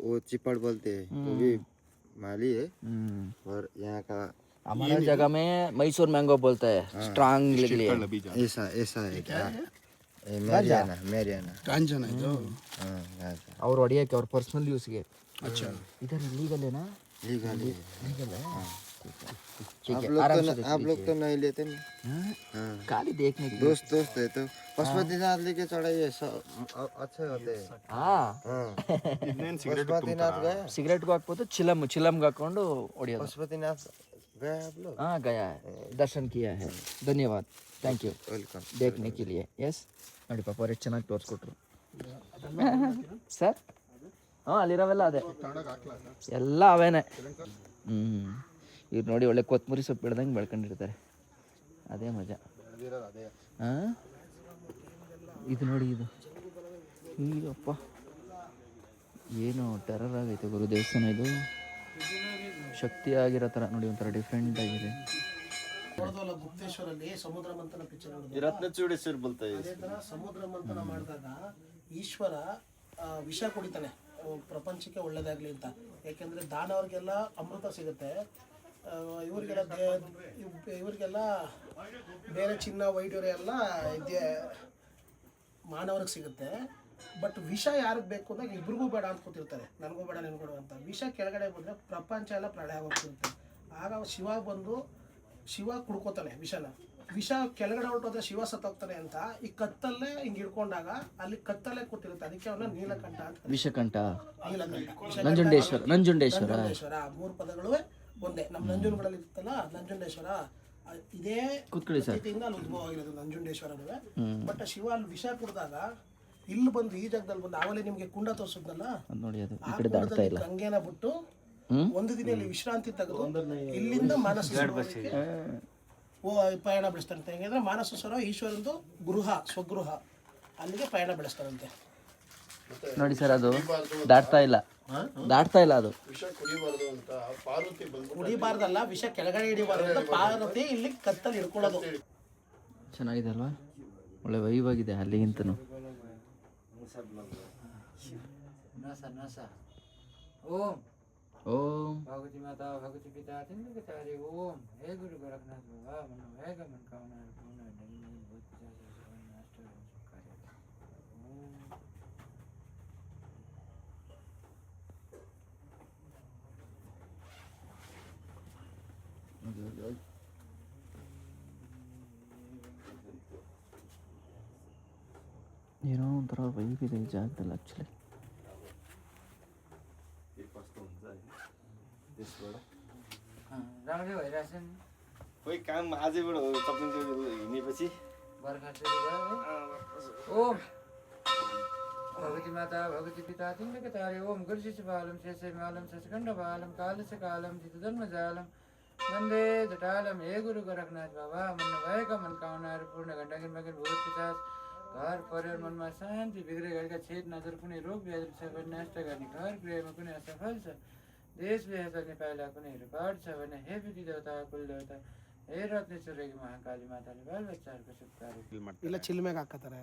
वो चिपड़ बोलते हैं, वो भी माली है. और यहाँ का हमारा जगह में मैसूर मैंगो बोलता है, स्ट्रांग निकली है. ऐसा है क्या? मेरियाना ಕಾಂಚನ ಇದು. ಅವ್ರು ಹೊಡಿಯೋಕ್ಕೆ ಅವ್ರ ಪರ್ಸನಲ್ ಯೂಸ್ಗೆ. इधर लीगल है ना? लीगल है. ठीक है, आराम से आप लोग तो नहीं लेते ना. खाली देखने के दोस्त है तो पशुपतिनाथ लेके चढ़ाइए, अच्छे होते हैं. पशुपतिनाथ गए? ಸಿಗರೇಟ್ಗೂ ಹಾಕ್ಬೋದು, ಚಿಲಮ್ಗೆ ಹಾಕೊಂಡು ಹೊಡಿಯೋದು. पशुपतिनाथ गए आप लोग? हाँ गया है, दर्शन किया है. धन्यवाद, ಥ್ಯಾಂಕ್ ಯು वेलकम. देखने के लिए. ಎಸ್ ನೋಡಿ ಪಾಪ ಅವ್ರು ಎಷ್ಟು ಚೆನ್ನಾಗಿ ತೋರಿಸ್ಕೊಟ್ರು ಸರ್. ಹಾಂ ಅಲ್ಲಿರೋವೆಲ್ಲ ಅದೇ, ಎಲ್ಲ ಅವೇನೆ. ಇವ್ರು ನೋಡಿ ಒಳ್ಳೆ ಕೊತ್ತಂಬರಿ ಸೊಪ್ಪು ಬೆಳ್ದಂಗೆ ಬೆಳ್ಕೊಂಡಿರ್ತಾರೆ. ಅದೇ ಮಜಾ. ಹಾಂ ಇದು ನೋಡಿ, ಇದು ಈಗಪ್ಪ ಏನು ಟೆರರ್ ಆಗೈತೆ ಗುರು ದೇವಸ್ಥಾನ. ಇದು ಶಕ್ತಿ ಆಗಿರೋ ಥರ ನೋಡಿ, ಒಂಥರ ಡಿಫ್ರೆಂಟ್ ಆಗಿದೆ. ಗುಪ್ತೇಶ್ವರಲ್ಲಿ ಸಮುದ್ರ ಮಂಥನ ಪಿಕ್ಚರ್ ರತ್ನಚೂಡೇಶ್ವರ ಬೋಲ್ತಾ ಅದೇ ತರ ಸಮುದ್ರ ಮಂಥನ ಮಾಡಿದಾಗ ಈಶ್ವರ ವಿಷ ಕುಡಿತಾನೆ ಪ್ರಪಂಚಕ್ಕೆ ಒಳ್ಳೇದಾಗ್ಲಿ ಅಂತ. ಯಾಕೆಂದ್ರೆ ದಾನವ್ರಿಗೆಲ್ಲ ಅಮೃತ ಸಿಗುತ್ತೆ, ಇವ್ರಿಗೆಲ್ಲ ಬೇರೆ ಚಿನ್ನ ವೈಡೂರೆ ಎಲ್ಲ ಮಾನವರಿಗೆ ಸಿಗುತ್ತೆ. ಬಟ್ ವಿಷ ಯಾರಿಗೆ ಬೇಕು ಅಂದಾಗ ಇಬ್ರಿಗೂ ಬೇಡ ಅಂತ ಕೂತಿರ್ತಾರೆ, ನನಗೂ ಬೇಡ ನಿನ್ಗೂ ಅಂತ. ವಿಷ ಕೆಳಗಡೆ ಬಂದರೆ ಪ್ರಪಂಚ ಎಲ್ಲ ಪ್ರಳಯ ಹೋಗ್ತಿರುತ್ತೆ. ಆಗ ಶಿವ ಕುಡ್ಕೋತಾನೆ ವಿಷನ. ವಿಷ ಕೆಳಗಡೆ ಹೊರಟೋದ್ರೆ ಶಿವ ಸತ್ತೋಗ್ತಾನೆ ಅಂತ ಈ ಕತ್ತಲ್ಲೇ ಹಿಂಗ್ ಹಿಡ್ಕೊಂಡಾಗ ಅಲ್ಲಿ ಕತ್ತಲ್ಲೇ ಕೂತಿರುತ್ತೆ, ಅದಕ್ಕೆ ಅವನ ನೀಲಕಂಠ ಅಂತ ಕರೀತಾರೆ. ವಿಷಕಂಠ, ನೀಲಕಂಠ, ನಂಜುಂಡೇಶ್ವರ, ನಂಜುಂಡೇಶ್ವರ 3 ಪದಗಳು ಒಂದೇ. ನಮ್ಮ ನಂಜುಂಡಗಳಲ್ಲಿ ಇರುತ್ತಲ್ಲ ನಂಜುಂಡೇಶ್ವರ, ಇದೇ ಪ್ರತೀತಿಯಿಂದ ಅಲ್ಲಿ ಉದ್ಭವ ಆಗಿರೋದು ನಂಜುಂಡೇಶ್ವರನೇ. ಬಟ್ ಶಿವ ಅಲ್ಲಿ ವಿಷ ಕುಡಿದಾಗ ಇಲ್ಲಿ ಬಂದು ಈ ಜಾಗದಲ್ಲಿ ಬಂದು ಆವಲೇ ನಿಮ್ಗೆ ಕುಂಡ ತೋರಿಸಿದ್ನಲ್ಲ, ನೋಡಿ ಅದು ಆ ಕುಂಡದಲ್ಲಿ ಗಂಗೆನ ಬಿಟ್ಟು ಒಂದು ದಿನ ಇಲ್ಲಿ ವಿಶ್ರಾಂತಿ ತೆಗೆದು ಇಲ್ಲಿಂದ ಮಾನಸ ಸರೋವರಕ್ಕೆ ಪಯಣ ಬೆಳೆಸ್ತಾರಂತೆ. ಹೆಂಗಂದ್ರೆ ಮಾನಸ ಸರೋವರ ಈಶ್ವರಂದು ಗೃಹ, ಸ್ವಗೃಹ, ಅಲ್ಲಿಗೆ ಪಯಣ ಬೆಳೆಸ್ತಾರಂತೆ. ನೋಡಿ ಸರ್, ಅದು ದಾಟ್ತಾ ಇಲ್ಲ ಅದು. ವಿಷ ಕುಡಿಬಾರ್ದು ಅಂತ ಪಾರ್ವತಿ ಬಂದು ಕುಡಿಬಾರ್ದಲ್ಲ, ವಿಷ ಕೆಳಗಡೆ ಹಿಡಿಬಾರ್ದು ಅಂತ ಪಾರ್ವತಿ ಇಲ್ಲಿ ಕತ್ತಲ್ಲಿ ಹಿಡ್ಕೊಳ್ಳೋದು. ಚೆನ್ನಾಗಿದೆ ಅಲ್ವಾ, ಒಳ್ಳೆ ವೈವಾಗಿದೆ ಅಲ್ಲಿಗಿಂತನೂ. ಓಂ भगवती माता भगवती पिता तिनको के तारे ओम हे गुरु गोरखनाथ बाबा मन भएका मनोकामनाहरू पूर्ण डल्ने भूत पिशाचहरू नष्ट हुन्छ कार्य ಏನೋ ಒಂಥರ ವೈಬ್ ಇದೆ ಈ ಜಾಗದಲ್ಲಿ ಆ್ಯಕ್ಚುಲಿ. राम्रै भइरहेछ नि, खोइ काम आजैबाट हो, तपाईँ हिँडेपछि बर्खा सुरु भयो है। ओम भगवती माता भगवती पिता तिम्रो के तारे ओम गुरुशिष्य बालम शेषे मालम शशखण्ड बालम कालस्य कालम चितजन्म जालम वन्दे जटालम हे गुरु गोरखनाथ बाबा मन भएका मनोकामनाहरू पूर्ण घण्टागिन मगन भूत पिशाच घर परिवार मनमा शान्ति बिग्रे गरेका छेद नजर कुनै रोग व्याधि सबै नष्ट गर्ने घर गृहमा कुनै असफल छ, देश विदेशमा नेपालीलाई कुनै रुकावट छ भने हे विधि देवता कुल देवता हे रत्नेश्वरी महाकाली माताले बाल बच्चाहरूको शुभ कार्य ಇಲ್ಲ ಚಿಲ್ಮೆಗೆ ಹಾಕತ್ತಾರೆ.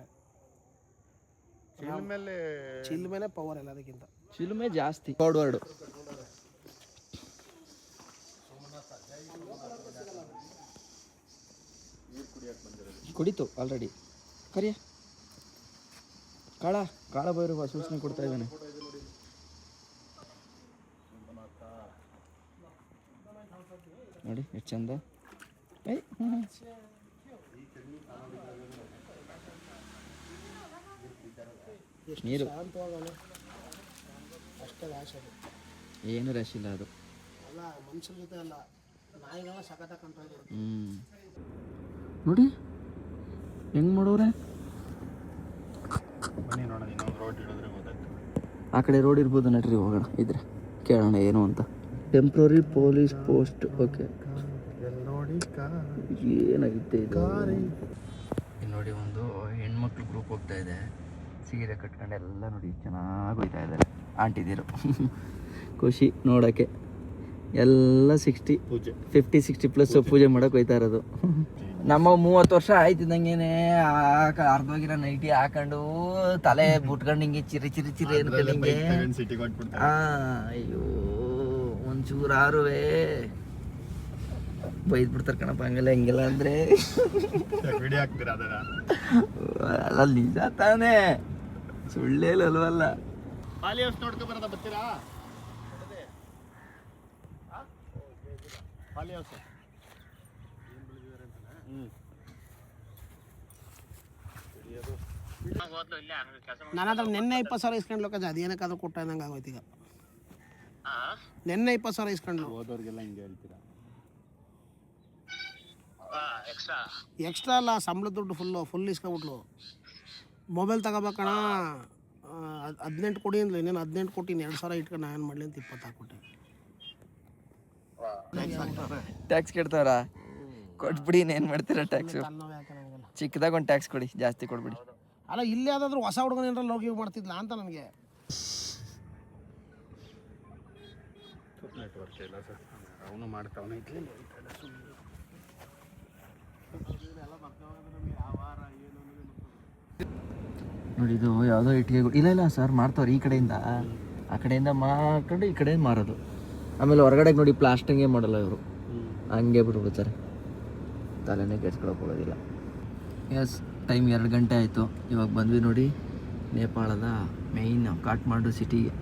ಚಿಲ್ಮೆನೆ ಪವರ್ ಎಲ್ಲದಕ್ಕಿಂತ. ಚಿಲುಮೆ ಜಾಸ್ತಿ ಫಾರ್ವರ್ಡು. ಕುಡಿತು ಆಲ್ರೆಡಿ. ಕರಿಯ ಕಾಳ ಭೈರವ ಸೂಚನೆ ಕೊಡ್ತಾ ಇದ್ದಾನೆ. ನೋಡಿ ಎಷ್ಟು ಚಂದ. ನೀರು ಅಷ್ಟೇ ರಾಶಿ ಅದು. ಏನು ರಶ್ ಇಲ್ಲ ಅದು. ಅಲ್ಲ ಮನುಷ್ಯರ ಜೊತೆ ಅಲ್ಲ, ನಾಯಿಗಳ ಸಖತ ಕಂಟ್ರೋಲ್ ಇರುತ್ತೆ. ನೋಡಿ ಹೆಂಗ್ ಮಾಡೋರೆ. ಬನ್ನಿ ನೋಡೋಣ, ಇನ್ನೊಂದು ರೋಡ್ ಹಿಡಿದ್ರೆ ಗೊತ್ತಾಗ್ತದೆ. ಆ ಕಡೆ ರೋಡ್ ಇರ್ಬೋದು, ನಡ್ರಿ ಹೋಗೋಣ. ಇದ್ರೆ ಕೇಳೋಣ ಏನು ಅಂತ. Temporary police post. ಓಕೆ, ಏನಾಗುತ್ತೆ ಇದು. ಇಲ್ಲಿ ನೋಡಿ ಒಂದು ಹೆಣ್ಮಕ್ಳು ಗ್ರೂಪ್ ಹೋಗ್ತಾ ಇದೆ, ಸೀರೆ ಕಟ್ಕೊಂಡು ಎಲ್ಲ ನೋಡಿ ಚೆನ್ನಾಗಿ ಹೋಗ್ತಾ ಇದ್ದಾರೆ ಆಂಟಿದಿರು. ಖುಷಿ ನೋಡೋಕ್ಕೆ. ಎಲ್ಲ 50-60+ ಪೂಜೆ ಮಾಡೋಕೆ ಹೋಗ್ತಾ ಇರೋದು. ನಮ್ಮ 30 ವರ್ಷ ಆಯ್ತಿದ್ದಂಗೆನೆ ಅರ್ಧೋಗಿರೋ ನೈಟಿ ಹಾಕೊಂಡು ತಲೆ ಬುಟ್ಕೊಂಡು ಹಿಂಗೆ ಚಿರಿ ಅನ್ಕೊಂಡು ಹಿಂಗೆ. ಅಯ್ಯೋ ಒಂಚೂರಾರುವೆ ಬೈದ್ ಬಿಡ್ತಾರೆ ಕಣಪ್ಪ, ಹಂಗೆಲ್ಲ ಹಿಂಗೆಲ್ಲ ಅಂದ್ರೆ. ಅಲ್ಲ ನಿಜ ತಾನೇ, ಸುಳ್ಳೇಲಲ್ವಲ್ಲ. ಪಾಲಿ ಹೌಸ್ ನೋಡ್ಕೊ ಬರೋದ, ಬರ್ತೀರಾ? ಪಾಲಿ ಹೌಸ್ ನನ್ನ ಹತ್ರ ನಿನ್ನೆ 20,000 ಇಸ್ಕೊಂಡ್ಲು ಕಜ, ಅದೇನಕ್ಕಾದ್ರೂ ಕೊಟ್ಟ ನಂಗೆ ಆಗೋಯ್ತು ಈಗ. ನಿನ್ನೆ 20,000 ಇಸ್ಕೊಂಡ್ಲು. ಹೋದವ್ರಿಗೆಲ್ಲ ಹಿಂಗೆ ಹೇಳ್ತೀರಾ? ಎಕ್ಸ್ಟ್ರಾ ಅಲ್ಲ, ಸಂಬಳದ ದುಡ್ಡು ಫುಲ್ ಇಸ್ಕೊಬಿಟ್ಲು. ಮೊಬೈಲ್ ತಗೋಬೇಕಣ 18 ಕೊಡಿ ಅಂದ್ಲು, ಇನ್ನೇನು 18 ಕೊಟ್ಟಿನಿ, 2,000 ಇಟ್ಕೊಂಡು ನಾನು ಏನು ಮಾಡಲಿ ಅಂತ 20 ಹಾಕ್ಬಿಟ್ಟೆ. ಟ್ಯಾಕ್ಸ್ ಕೆಡ್ತಾವ್ರ ಕೊಟ್ಬಿಡಿ, ಏನು ಮಾಡ್ತೀರಾ ಟ್ಯಾಕ್ಸು. ಚಿಕ್ಕದಾಗ ಒಂದು ಟ್ಯಾಕ್ಸ್ ಕೊಡಿ, ಜಾಸ್ತಿ ಕೊಡ್ಬಿಡಿ. ಅಲ್ಲ ಇಲ್ಲಿ ಯಾವುದಾದ್ರೂ ಹೊಸ ಹುಡುಗನ ಏನಾರ ಲೋಗಿ ಮಾಡ್ತಿದ್ಲ ಅಂತ ನನಗೆ. ನೆಟ್ವರ್ಕ್ ಇಲ್ಲ ಸರ್, ಅವನು ಮಾಡ್ತಾವನು. ನೋಡಿ ಇದು ಯಾವುದೋ ಇಟ್ಟಿಗೆ. ಇಲ್ಲ ಸರ್, ಮಾಡ್ತಾವ್ರೆ ಈ ಕಡೆಯಿಂದ ಆ ಕಡೆಯಿಂದ ಮಾಡ್ಕೊಂಡು ಈ ಕಡೆಯಿಂದ ಮಾರೋದು. ಆಮೇಲೆ ಹೊರಗಡೆ ನೋಡಿ ಪ್ಲಾಸ್ಟಿಂಗೇ ಮಾಡಲ್ಲ ಇವರು, ಹಂಗೆ ಬಿಟ್ಬಿಡ್ತಾರೆ, ತಲೆನೇ ಕೆಡ್ಸ್ಕೊಳಕ್ಕೆ ಹೋಗೋದಿಲ್ಲ. ಎಸ್, ಟೈಮ್ 2 ಗಂಟೆ ಆಯಿತು. ಇವಾಗ ಬಂದ್ವಿ ನೋಡಿ ನೇಪಾಳದ ಮೇಯ್ನ್ ಕಾಠ್ಮಂಡು ಸಿಟಿಗೆ.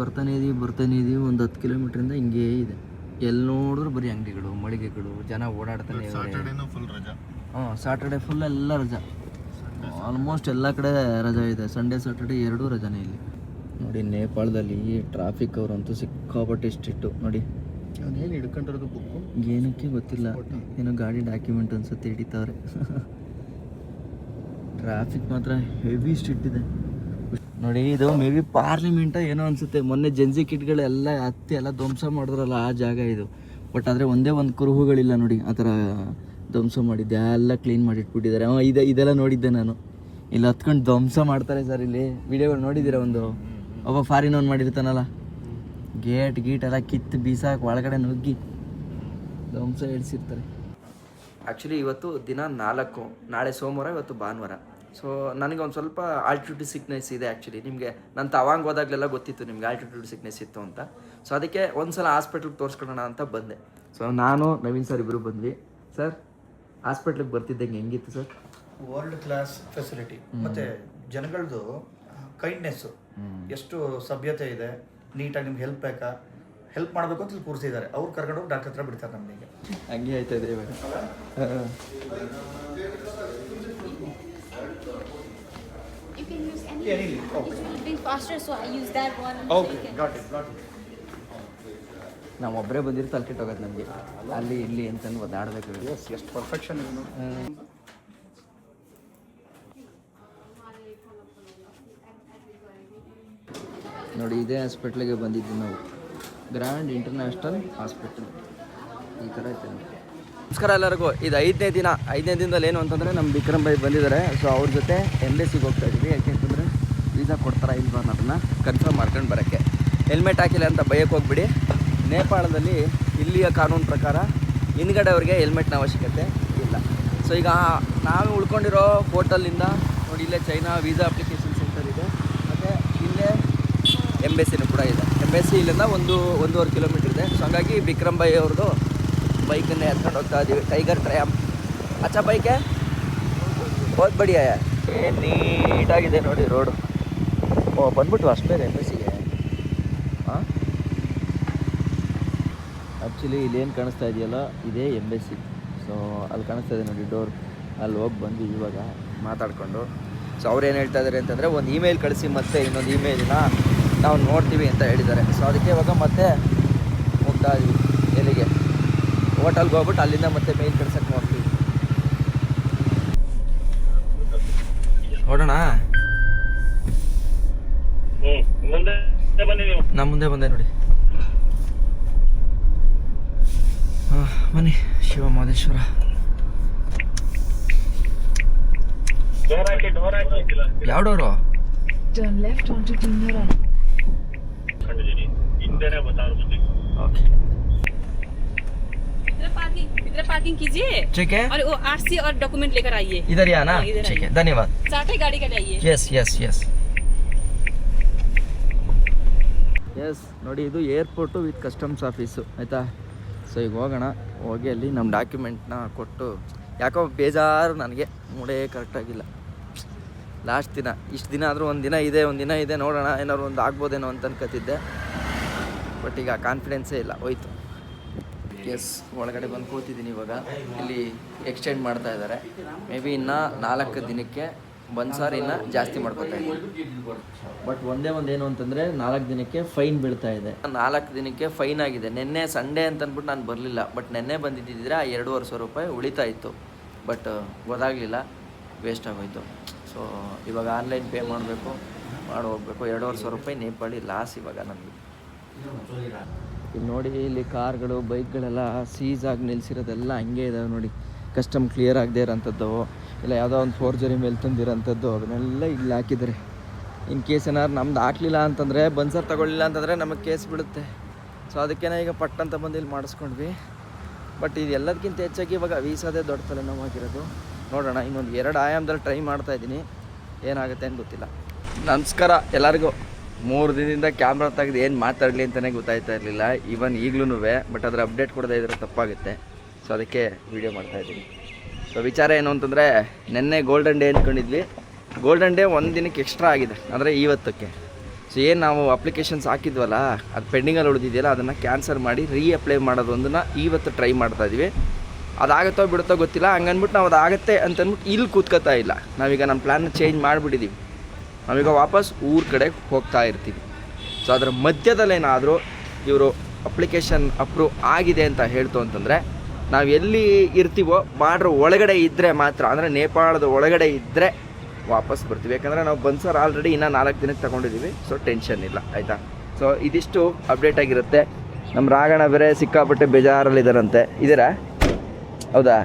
ಬರ್ತಾನೆ ಇದೀವಿ ಒಂದು 10 ಕಿಲೋಮೀಟ್ರಿಂದ ಹಿಂಗೇ ಇದೆ. ಎಲ್ಲಿ ನೋಡಿದ್ರು ಬರೀ ಅಂಗಡಿಗಳು, ಮಳಿಗೆಗಳು, ಜನ ಓಡಾಡ್ತಾನೆ ಇದ್ದಾರೆ. ಸಾಟರ್ಡೇನೂ ಫುಲ್ ರಜಾ. ಸಾಟರ್ಡೆ ಫುಲ್ ಎಲ್ಲ ರಜಾ, ಆಲ್ಮೋಸ್ಟ್ ಎಲ್ಲ ಕಡೆ ರಜಾ ಇದೆ. ಸಂಡೇ ಸಾಟರ್ಡೆ ಎರಡೂ ರಜಾನೇ ಇಲ್ಲಿ. ನೋಡಿ ನೇಪಾಳದಲ್ಲಿ ಟ್ರಾಫಿಕ್ ಅವರಂತೂ ಸಿಕ್ಕಾಪಟ್ಟೆ ಸ್ಟ್ರಿಕ್ಟು ನೋಡಿ. ಅವನೇನು ಹಿಡ್ಕೊಂಡಿರೋದು ಬುಕ್ಕು ಏನಕ್ಕೆ ಗೊತ್ತಿಲ್ಲ, ಏನೋ ಗಾಡಿ ಡಾಕ್ಯುಮೆಂಟ್ ಅನ್ಸುತ್ತೆ ಹಿಡಿತಾವ್ರೆ. ಟ್ರಾಫಿಕ್ ಮಾತ್ರ ಹೆವಿ ಸ್ಟ್ರಿಕ್ಟ್ ಇದೆ ನೋಡಿ. ಇದು ಮೇ ಬಿ ಪಾರ್ಲಿಮೆಂಟ ಏನೋ ಅನಿಸುತ್ತೆ. ಮೊನ್ನೆ ಜೆನ್ಸಿ ಕಿಟ್ಗಳೆಲ್ಲ ಹತ್ತಿ ಎಲ್ಲ ಧ್ವಂಸ ಮಾಡಿದ್ರಲ್ಲ ಆ ಜಾಗ ಇದು. ಬಟ್ ಆದರೆ ಒಂದೇ ಒಂದು ಕುರುಹುಗಳಿಲ್ಲ ನೋಡಿ, ಆ ಥರ ಧ್ವಂಸ ಮಾಡಿದ್ದೆ ಎಲ್ಲ ಕ್ಲೀನ್ ಮಾಡಿ ಇಟ್ಬಿಟ್ಟಿದ್ದಾರೆ. ಇದೆಲ್ಲ ನೋಡಿದ್ದೆ ನಾನು. ಇಲ್ಲಿ ಹತ್ಕೊಂಡು ಧ್ವಂಸ ಮಾಡ್ತಾರೆ ಸರ್. ಇಲ್ಲಿ ವಿಡಿಯೋಗಳು ನೋಡಿದ್ದೀರಾ? ಒಬ್ಬ ಫಾರಿನವ್ನು ಮಾಡಿರ್ತಾನಲ್ಲ, ಗೇಟ್ ಎಲ್ಲ ಕಿತ್ತು ಬೀಸಾಕಿ ಒಳಗಡೆ ನುಗ್ಗಿ ಧ್ವಂಸ ಇಡಿಸಿರ್ತಾರೆ. ಆ್ಯಕ್ಚುಲಿ ಇವತ್ತು ದಿನ 4, ನಾಳೆ ಸೋಮವಾರ, ಇವತ್ತು ಭಾನುವಾರ. ಸೊ ನನಗೆ ಒಂದು ಸ್ವಲ್ಪ ಆಲ್ಟಿಟ್ಯೂಡ್ ಸಿಕ್ನೆಸ್ ಇದೆ. ಆ್ಯಕ್ಚುಲಿ ನಿಮಗೆ ನಾನು ತವಾಂಗ್ ಹೋದಾಗಲೆಲ್ಲ ಗೊತ್ತಿತ್ತು ನಿಮ್ಗೆ ಆಲ್ಟಿಟ್ಯೂಡ್ ಸಿಕ್ನೆಸ್ ಇತ್ತು ಅಂತ. ಸೊ ಅದಕ್ಕೆ ಒಂದು ಸಲ ಹಾಸ್ಪಿಟ್ಲಿಗೆ ತೋರಿಸ್ಕೊಳ್ಳೋಣ ಅಂತ ಬಂದೆ. ಸೊ ನಾನು ನವೀನ್ ಸರ್ ಇಬ್ಬರು ಬಂದ್ವಿ. ಸರ್ ಹಾಸ್ಪಿಟ್ಲಿಗೆ ಬರ್ತಿದ್ದಂಗೆ ಹೆಂಗಿತ್ತು ಸರ್? ವರ್ಲ್ಡ್ ಕ್ಲಾಸ್ ಫೆಸಿಲಿಟಿ, ಮತ್ತು ಜನಗಳದ್ದು ಕೈಂಡ್ನೆಸ್ಸು, ಎಷ್ಟು ಸಭ್ಯತೆ ಇದೆ, ನೀಟಾಗಿ ನಿಮ್ಗೆ ಹೆಲ್ಪ್ ಮಾಡಬೇಕು ಅಂತ ಇಲ್ಲಿ ಕೂರಿಸಿದ್ದಾರೆ. ಅವ್ರು ಕರ್ಕೊಂಡು ಹೋಗಿ ಡಾಕ್ಟರ್ ಹತ್ರ ಬಿಡ್ತಾರೆ ನಮಗೆ. ಹಂಗೆ ಆಯ್ತಾ ಇದೆ ಇವಾಗ. ನಾವು ಒಬ್ಬರೇ ಬಂದಿರೋ ತಲೆಕೆಟ್ಟು ಹೋಗೋದು ನಮಗೆ, ಅಲ್ಲಿ ಇಲ್ಲಿ ಅಂತಂದು ಒದ್ದಾಡಬೇಕು. ಎಷ್ಟು ಪರ್ಫೆಕ್ಷನ್ ಇದೆ ನೋಡಿ. ಇದೇ ಹಾಸ್ಪಿಟ್ಲಿಗೆ ಬಂದಿದ್ದೀವಿ ನಾವು, ಗ್ರ್ಯಾಂಡ್ ಇಂಟರ್ನ್ಯಾಷನಲ್ ಹಾಸ್ಪಿಟಲ್. ಈ ಥರ ಐತೆ ನೋಡಿ. ನಮಸ್ಕಾರ ಎಲ್ಲರಿಗೂ. ಇದು 5ನೇ ದಿನದಲ್ಲಿ ಏನು ಅಂತಂದರೆ ನಮ್ಮ ವಿಕ್ರಮ್ ಭಾಯ್ ಬಂದಿದ್ದಾರೆ. ಸೊ ಅವ್ರ ಜೊತೆ ಎಂಬೆಸಿಗೆ ಹೋಗ್ತಾ ಇದ್ದೀವಿ. ಯಾಕೆಂತಂದರೆ ವೀಸಾ ಕೊಡ್ತಾರಾ ಇಲ್ವಾ ಅನ್ನೋದನ್ನು ಕನ್ಫರ್ಮ್ ಮಾಡ್ಕೊಂಡು ಬರೋಕ್ಕೆ. ಹೆಲ್ಮೆಟ್ ಹಾಕಿಲ್ಲ ಅಂತ ಭಯಕ್ಕೆ ಹೋಗ್ಬಿಡಿ. ನೇಪಾಳದಲ್ಲಿ ಇಲ್ಲಿಯ ಕಾನೂನು ಪ್ರಕಾರ ಹಿಂದ್ಗಡೆ ಅವ್ರಿಗೆ ಹೆಲ್ಮೆಟ್ನ ಅವಶ್ಯಕತೆ ಇಲ್ಲ. ಸೊ ಈಗ ನಾವು ಉಳ್ಕೊಂಡಿರೋ ಹೋಟೆಲಿಂದ ನೋಡಿ, ಇಲ್ಲೇ ಚೈನಾ ವೀಸಾ ಅಪ್ಲಿಕೇಶನ್ ಸೆಂಟರ್ ಇದೆ, ಮತ್ತು ಇಲ್ಲೇ ಎಂಬೆಸಿನೂ ಕೂಡ ಇದೆ. ಎಂಬೆಸಿ ಇಲ್ಲಿಂದ 1-1.5 ಕಿಲೋಮೀಟ್ರ್ ಇದೆ. ಸೊ ಹಾಗಾಗಿ ವಿಕ್ರಮ್ ಭಾಯ್ ಅವ್ರದ್ದು ಬೈಕನ್ನೇ ಎತ್ಕೊಂಡು ಹೋಗ್ತಾ ಇದ್ದೀವಿ. ಟೈಗರ್ ಟ್ರಯಮ್ ಅಚ್ಚಾ ಬೈಕೆ ಹೋದ್ ಬಡಿಯ ಏನು ನೀಟಾಗಿದೆ ನೋಡಿ ರೋಡು. ಬಂದ್ಬಿಟ್ಟು ಅಷ್ಟು ಬೇಗ ಎಂಬೆಸಿಗೆ. ಹಾಂ, ಆ್ಯಕ್ಚುಲಿ ಇಲ್ಲೇನು ಕಾಣಿಸ್ತಾ ಇದೆಯಲ್ಲ ಇದೇ ಎಂಬೆಸಿ. ಸೊ ಅಲ್ಲಿ ಕಾಣಿಸ್ತಾ ಇದೆ ನೋಡಿ ಡೋರ್, ಅಲ್ಲಿ ಹೋಗಿ ಬಂದು ಇವಾಗ ಮಾತಾಡಿಕೊಂಡು. ಸೊ ಅವ್ರು ಏನು ಹೇಳ್ತಾ ಇದ್ದಾರೆ ಅಂತಂದರೆ ಒಂದು ಇಮೇಲ್ ಕಳಿಸಿ, ಮತ್ತೆ ಇನ್ನೊಂದು ಇಮೇಲಿನ ನಾವು ನೋಡ್ತೀವಿ ಅಂತ ಹೇಳಿದ್ದಾರೆ. ಸೊ ಅದಕ್ಕೆ ಇವಾಗ ಮತ್ತೆ ಹೋಗ್ತಾ ಇದ್ದೀವಿ. ಎಲ್ಲಿಗೆ? ಹೋಟೆಲ್ಗೆ ಹೋಗ್ಬಿಟ್ಟು ಅಲ್ಲಿಂದ ಮತ್ತೆ ಮೇಲ್ ಕಳ್ಸಕ್ಕೆ ನೋಡ್ತೀವಿ. ನೋಡೋಣ. ನಮ್ಮ ಮುಂದೆ ಬಂದೆ ನೋಡಿ. ಬನ್ನಿ, ಶಿವ ಮಹದೇಶ್ವರ. ಯಾವ door? Turn left onto Tinnaran. Okay, इधर पार्किंग कीजिए। ठीक है। और वो आरसी और डॉक्यूमेंट लेकर आइए। इधर ही आना। ठीक है, धन्यवाद। साथ ही गाड़ी का लाइए। यस यस यस यस ನೋಡಿ, ಇದು ಏರ್ಪೋರ್ಟು ವಿತ್ ಕಸ್ಟಮ್ಸ್ ಆಫೀಸು ಆಯಿತಾ. ಸೊ ಈಗ ಹೋಗೋಣ. ಹೋಗಿ ಅಲ್ಲಿ ನಮ್ಮ ಡಾಕ್ಯುಮೆಂಟ್ನ ಕೊಟ್ಟು, ಯಾಕೋ ಬೇಜಾರು ನನಗೆ, ಮೂಡೇ ಕರೆಕ್ಟಾಗಿಲ್ಲ. ಲಾಸ್ಟ್ ದಿನ, ಇಷ್ಟು ದಿನ ಆದರೂ ಒಂದಿನ ಇದೆ ನೋಡೋಣ, ಏನಾದ್ರು ಒಂದು ಆಗ್ಬೋದೇನೋ ಅಂತ ಅನ್ಕೋತಿದ್ದೆ. ಬಟ್ ಈಗ ಕಾನ್ಫಿಡೆನ್ಸೇ ಇಲ್ಲ, ಹೋಯ್ತು. ಎಸ್, ಒಳಗಡೆ ಬಂದು ಕೂತಿದ್ದೀನಿ ಇವಾಗ. ಇಲ್ಲಿ ಎಕ್ಸ್ಟೆಂಡ್ ಮಾಡ್ತಾ ಇದ್ದಾರೆ. ಮೇ ಬಿ ಇನ್ನೂ 4 ದಿನಕ್ಕೆ ಒಂದು ಸಾರಿ ಇನ್ನೂ ಜಾಸ್ತಿ ಮಾಡ್ಕೊತಾ ಇದ್ದೀನಿ. ಬಟ್ ಒಂದೇನು ಅಂತಂದರೆ 4 ದಿನಕ್ಕೆ ಫೈನ್ ಬೀಳ್ತಾ ಇದೆ. 4 ದಿನಕ್ಕೆ ಫೈನ್ ಆಗಿದೆ. ನಿನ್ನೆ ಸಂಡೇ ಅಂತ ಅಂದ್ಬಿಟ್ಟು ನಾನು ಬರಲಿಲ್ಲ. ಬಟ್ ನಿನ್ನೆ ಬಂದಿದ್ದಿದ್ರೆ 2,500 ರೂಪಾಯಿ ಉಳಿತಾ ಇತ್ತು. ಬಟ್ ಗೊತ್ತಾಗಲಿಲ್ಲ, ವೇಸ್ಟ್ ಆಗೋಯ್ತು. ಸೊ ಇವಾಗ ಆನ್ಲೈನ್ ಪೇ ಮಾಡಬೇಕು, ಹೋಗ್ಬೇಕು. 2,500 ರೂಪಾಯಿ ನೇಪಾಳಿ ಲಾಸ್ ಇವಾಗ ನಮಗೆ. ಇಲ್ಲಿ ನೋಡಿ, ಇಲ್ಲಿ ಕಾರ್ಗಳು ಬೈಕ್ಗಳೆಲ್ಲ ಸೀಸ್ ಆಗಿ ನಿಲ್ಲಿಸಿರೋದೆಲ್ಲ ಹಂಗೆ ಇದಾವೆ ನೋಡಿ. ಕಸ್ಟಮ್ ಕ್ಲಿಯರ್ ಆಗದೆ ಇರೋಂಥದ್ದು, ಇಲ್ಲ ಯಾವುದೋ ಒಂದು ಫೋರ್ಜರಿ ಮೇಲೆ ತಂದಿರೋಂಥದ್ದು, ಅದನ್ನೆಲ್ಲ ಇಲ್ಲಿ ಹಾಕಿದ್ದಾರೆ. ಇನ್ ಕೇಸ್ ಏನಾದ್ರು ನಮ್ದು ಹಾಕ್ಲಿಲ್ಲ ಅಂತಂದರೆ, ಬನ್ಸರ್ ತಗೊಳ್ಳಿಲ್ಲ ಅಂತಂದರೆ ನಮಗೆ ಕೇಸ್ ಬಿಡುತ್ತೆ. ಸೊ ಅದಕ್ಕೇನೆ ಈಗ ಪಟ್ಟಂತ ಬಂದು ಇಲ್ಲಿ ಮಾಡಿಸ್ಕೊಂಡ್ವಿ. ಬಟ್ ಇದು ಎಲ್ಲದಕ್ಕಿಂತ ಹೆಚ್ಚಾಗಿ ಇವಾಗ ವೀಸಾದೇ ದೊಡ್ಡ ತಲೆನೋವಾಗಿರೋದು. ನೋಡೋಣ, ಇನ್ನೊಂದು 2 ಆಯಾಮದಲ್ಲಿ ಟ್ರೈ ಮಾಡ್ತಾಯಿದ್ದೀನಿ, ಏನಾಗುತ್ತೆ ಅಂತ ಗೊತ್ತಿಲ್ಲ. ನಮಸ್ಕಾರ ಎಲ್ಲರಿಗೂ. 3 ದಿನದಿಂದ ಕ್ಯಾಮ್ರಾ ತೆಗೆದು ಏನು ಮಾತಾಡಲಿ ಅಂತಲೇ ಗೊತ್ತಾಯ್ತಾ ಇರಲಿಲ್ಲ. ಈಗಲೂ ಬಟ್ ಅದರ ಅಪ್ಡೇಟ್ ಕೊಡದೇ ಇದ್ರೆ ತಪ್ಪಾಗುತ್ತೆ. ಸೊ ಅದಕ್ಕೆ ವೀಡಿಯೋ ಮಾಡ್ತಾಯಿದ್ದೀನಿ. ಸೊ ವಿಚಾರ ಏನು ಅಂತಂದರೆ, ನಿನ್ನೆ ಗೋಲ್ಡನ್ ಡೇ ಅಂದ್ಕೊಂಡಿದ್ವಿ. ಗೋಲ್ಡನ್ ಡೇ 1 ದಿನಕ್ಕೆ ಎಕ್ಸ್ಟ್ರಾ ಆಗಿದೆ, ಅಂದರೆ ಇವತ್ತಕ್ಕೆ. ಸೊ ಏನು ನಾವು ಅಪ್ಲಿಕೇಶನ್ಸ್ ಹಾಕಿದ್ವಲ್ಲ ಅದು ಪೆಂಡಿಂಗಲ್ಲಿ ಉಳಿದಿದೆಯಲ್ಲ ಅದನ್ನು ಕ್ಯಾನ್ಸಲ್ ಮಾಡಿ ಅಪ್ಲೈ ಮಾಡೋದೊಂದನ್ನು ಇವತ್ತು ಟ್ರೈ ಮಾಡ್ತಾಯಿದ್ವಿ. ಅದಾಗುತ್ತೋ ಬಿಡುತ್ತೋ ಗೊತ್ತಿಲ್ಲ. ಹಂಗನ್ಬಿಟ್ಟು ನಾವು ಅದಾಗತ್ತೆ ಅಂತಂದ್ಬಿಟ್ಟು ಇಲ್ಲಿ ಕೂತ್ಕೋತಾ ಇಲ್ಲ. ನಾವೀಗ ನಮ್ಮ ಪ್ಲ್ಯಾನ್ನ ಚೇಂಜ್ ಮಾಡಿಬಿಟ್ಟಿದ್ದೀವಿ. ನಾವೀಗ ವಾಪಸ್ ಊರ ಕಡೆ ಹೋಗ್ತಾ ಇರ್ತೀವಿ. ಸೊ ಅದರ ಮಧ್ಯದಲ್ಲೇನಾದರೂ ಇವರು ಅಪ್ಲಿಕೇಶನ್ ಅಪ್ರೂವ್ ಆಗಿದೆ ಅಂತ ಹೇಳ್ತು ಅಂತಂದರೆ ನಾವು ಎಲ್ಲಿ ಇರ್ತೀವೋ ಬಾರ್ಡ್ರ್ ಒಳಗಡೆ ಇದ್ದರೆ ಮಾತ್ರ, ಅಂದರೆ ನೇಪಾಳದ ಒಳಗಡೆ ಇದ್ದರೆ ವಾಪಸ್ ಬರ್ತೀವಿ. ಯಾಕಂದರೆ ನಾವು ಬನ್ಸರ್ ಆಲ್ರೆಡಿ ಇನ್ನೂ 4 ದಿನಕ್ಕೆ ತೊಗೊಂಡಿದ್ದೀವಿ. ಸೊ ಟೆನ್ಷನ್ ಇಲ್ಲ, ಆಯಿತಾ. ಸೊ ಇದಿಷ್ಟು ಅಪ್ಡೇಟ್ ಆಗಿರುತ್ತೆ. ನಮ್ಮ ರಾಗಣ ಬೇರೆ ಸಿಕ್ಕಾಪಟ್ಟೆ ಬೇಜಾರಲ್ಲಿದ್ದಾರಂತೆ. ಇದ್ದೀರಾ? ಹೌದಾ?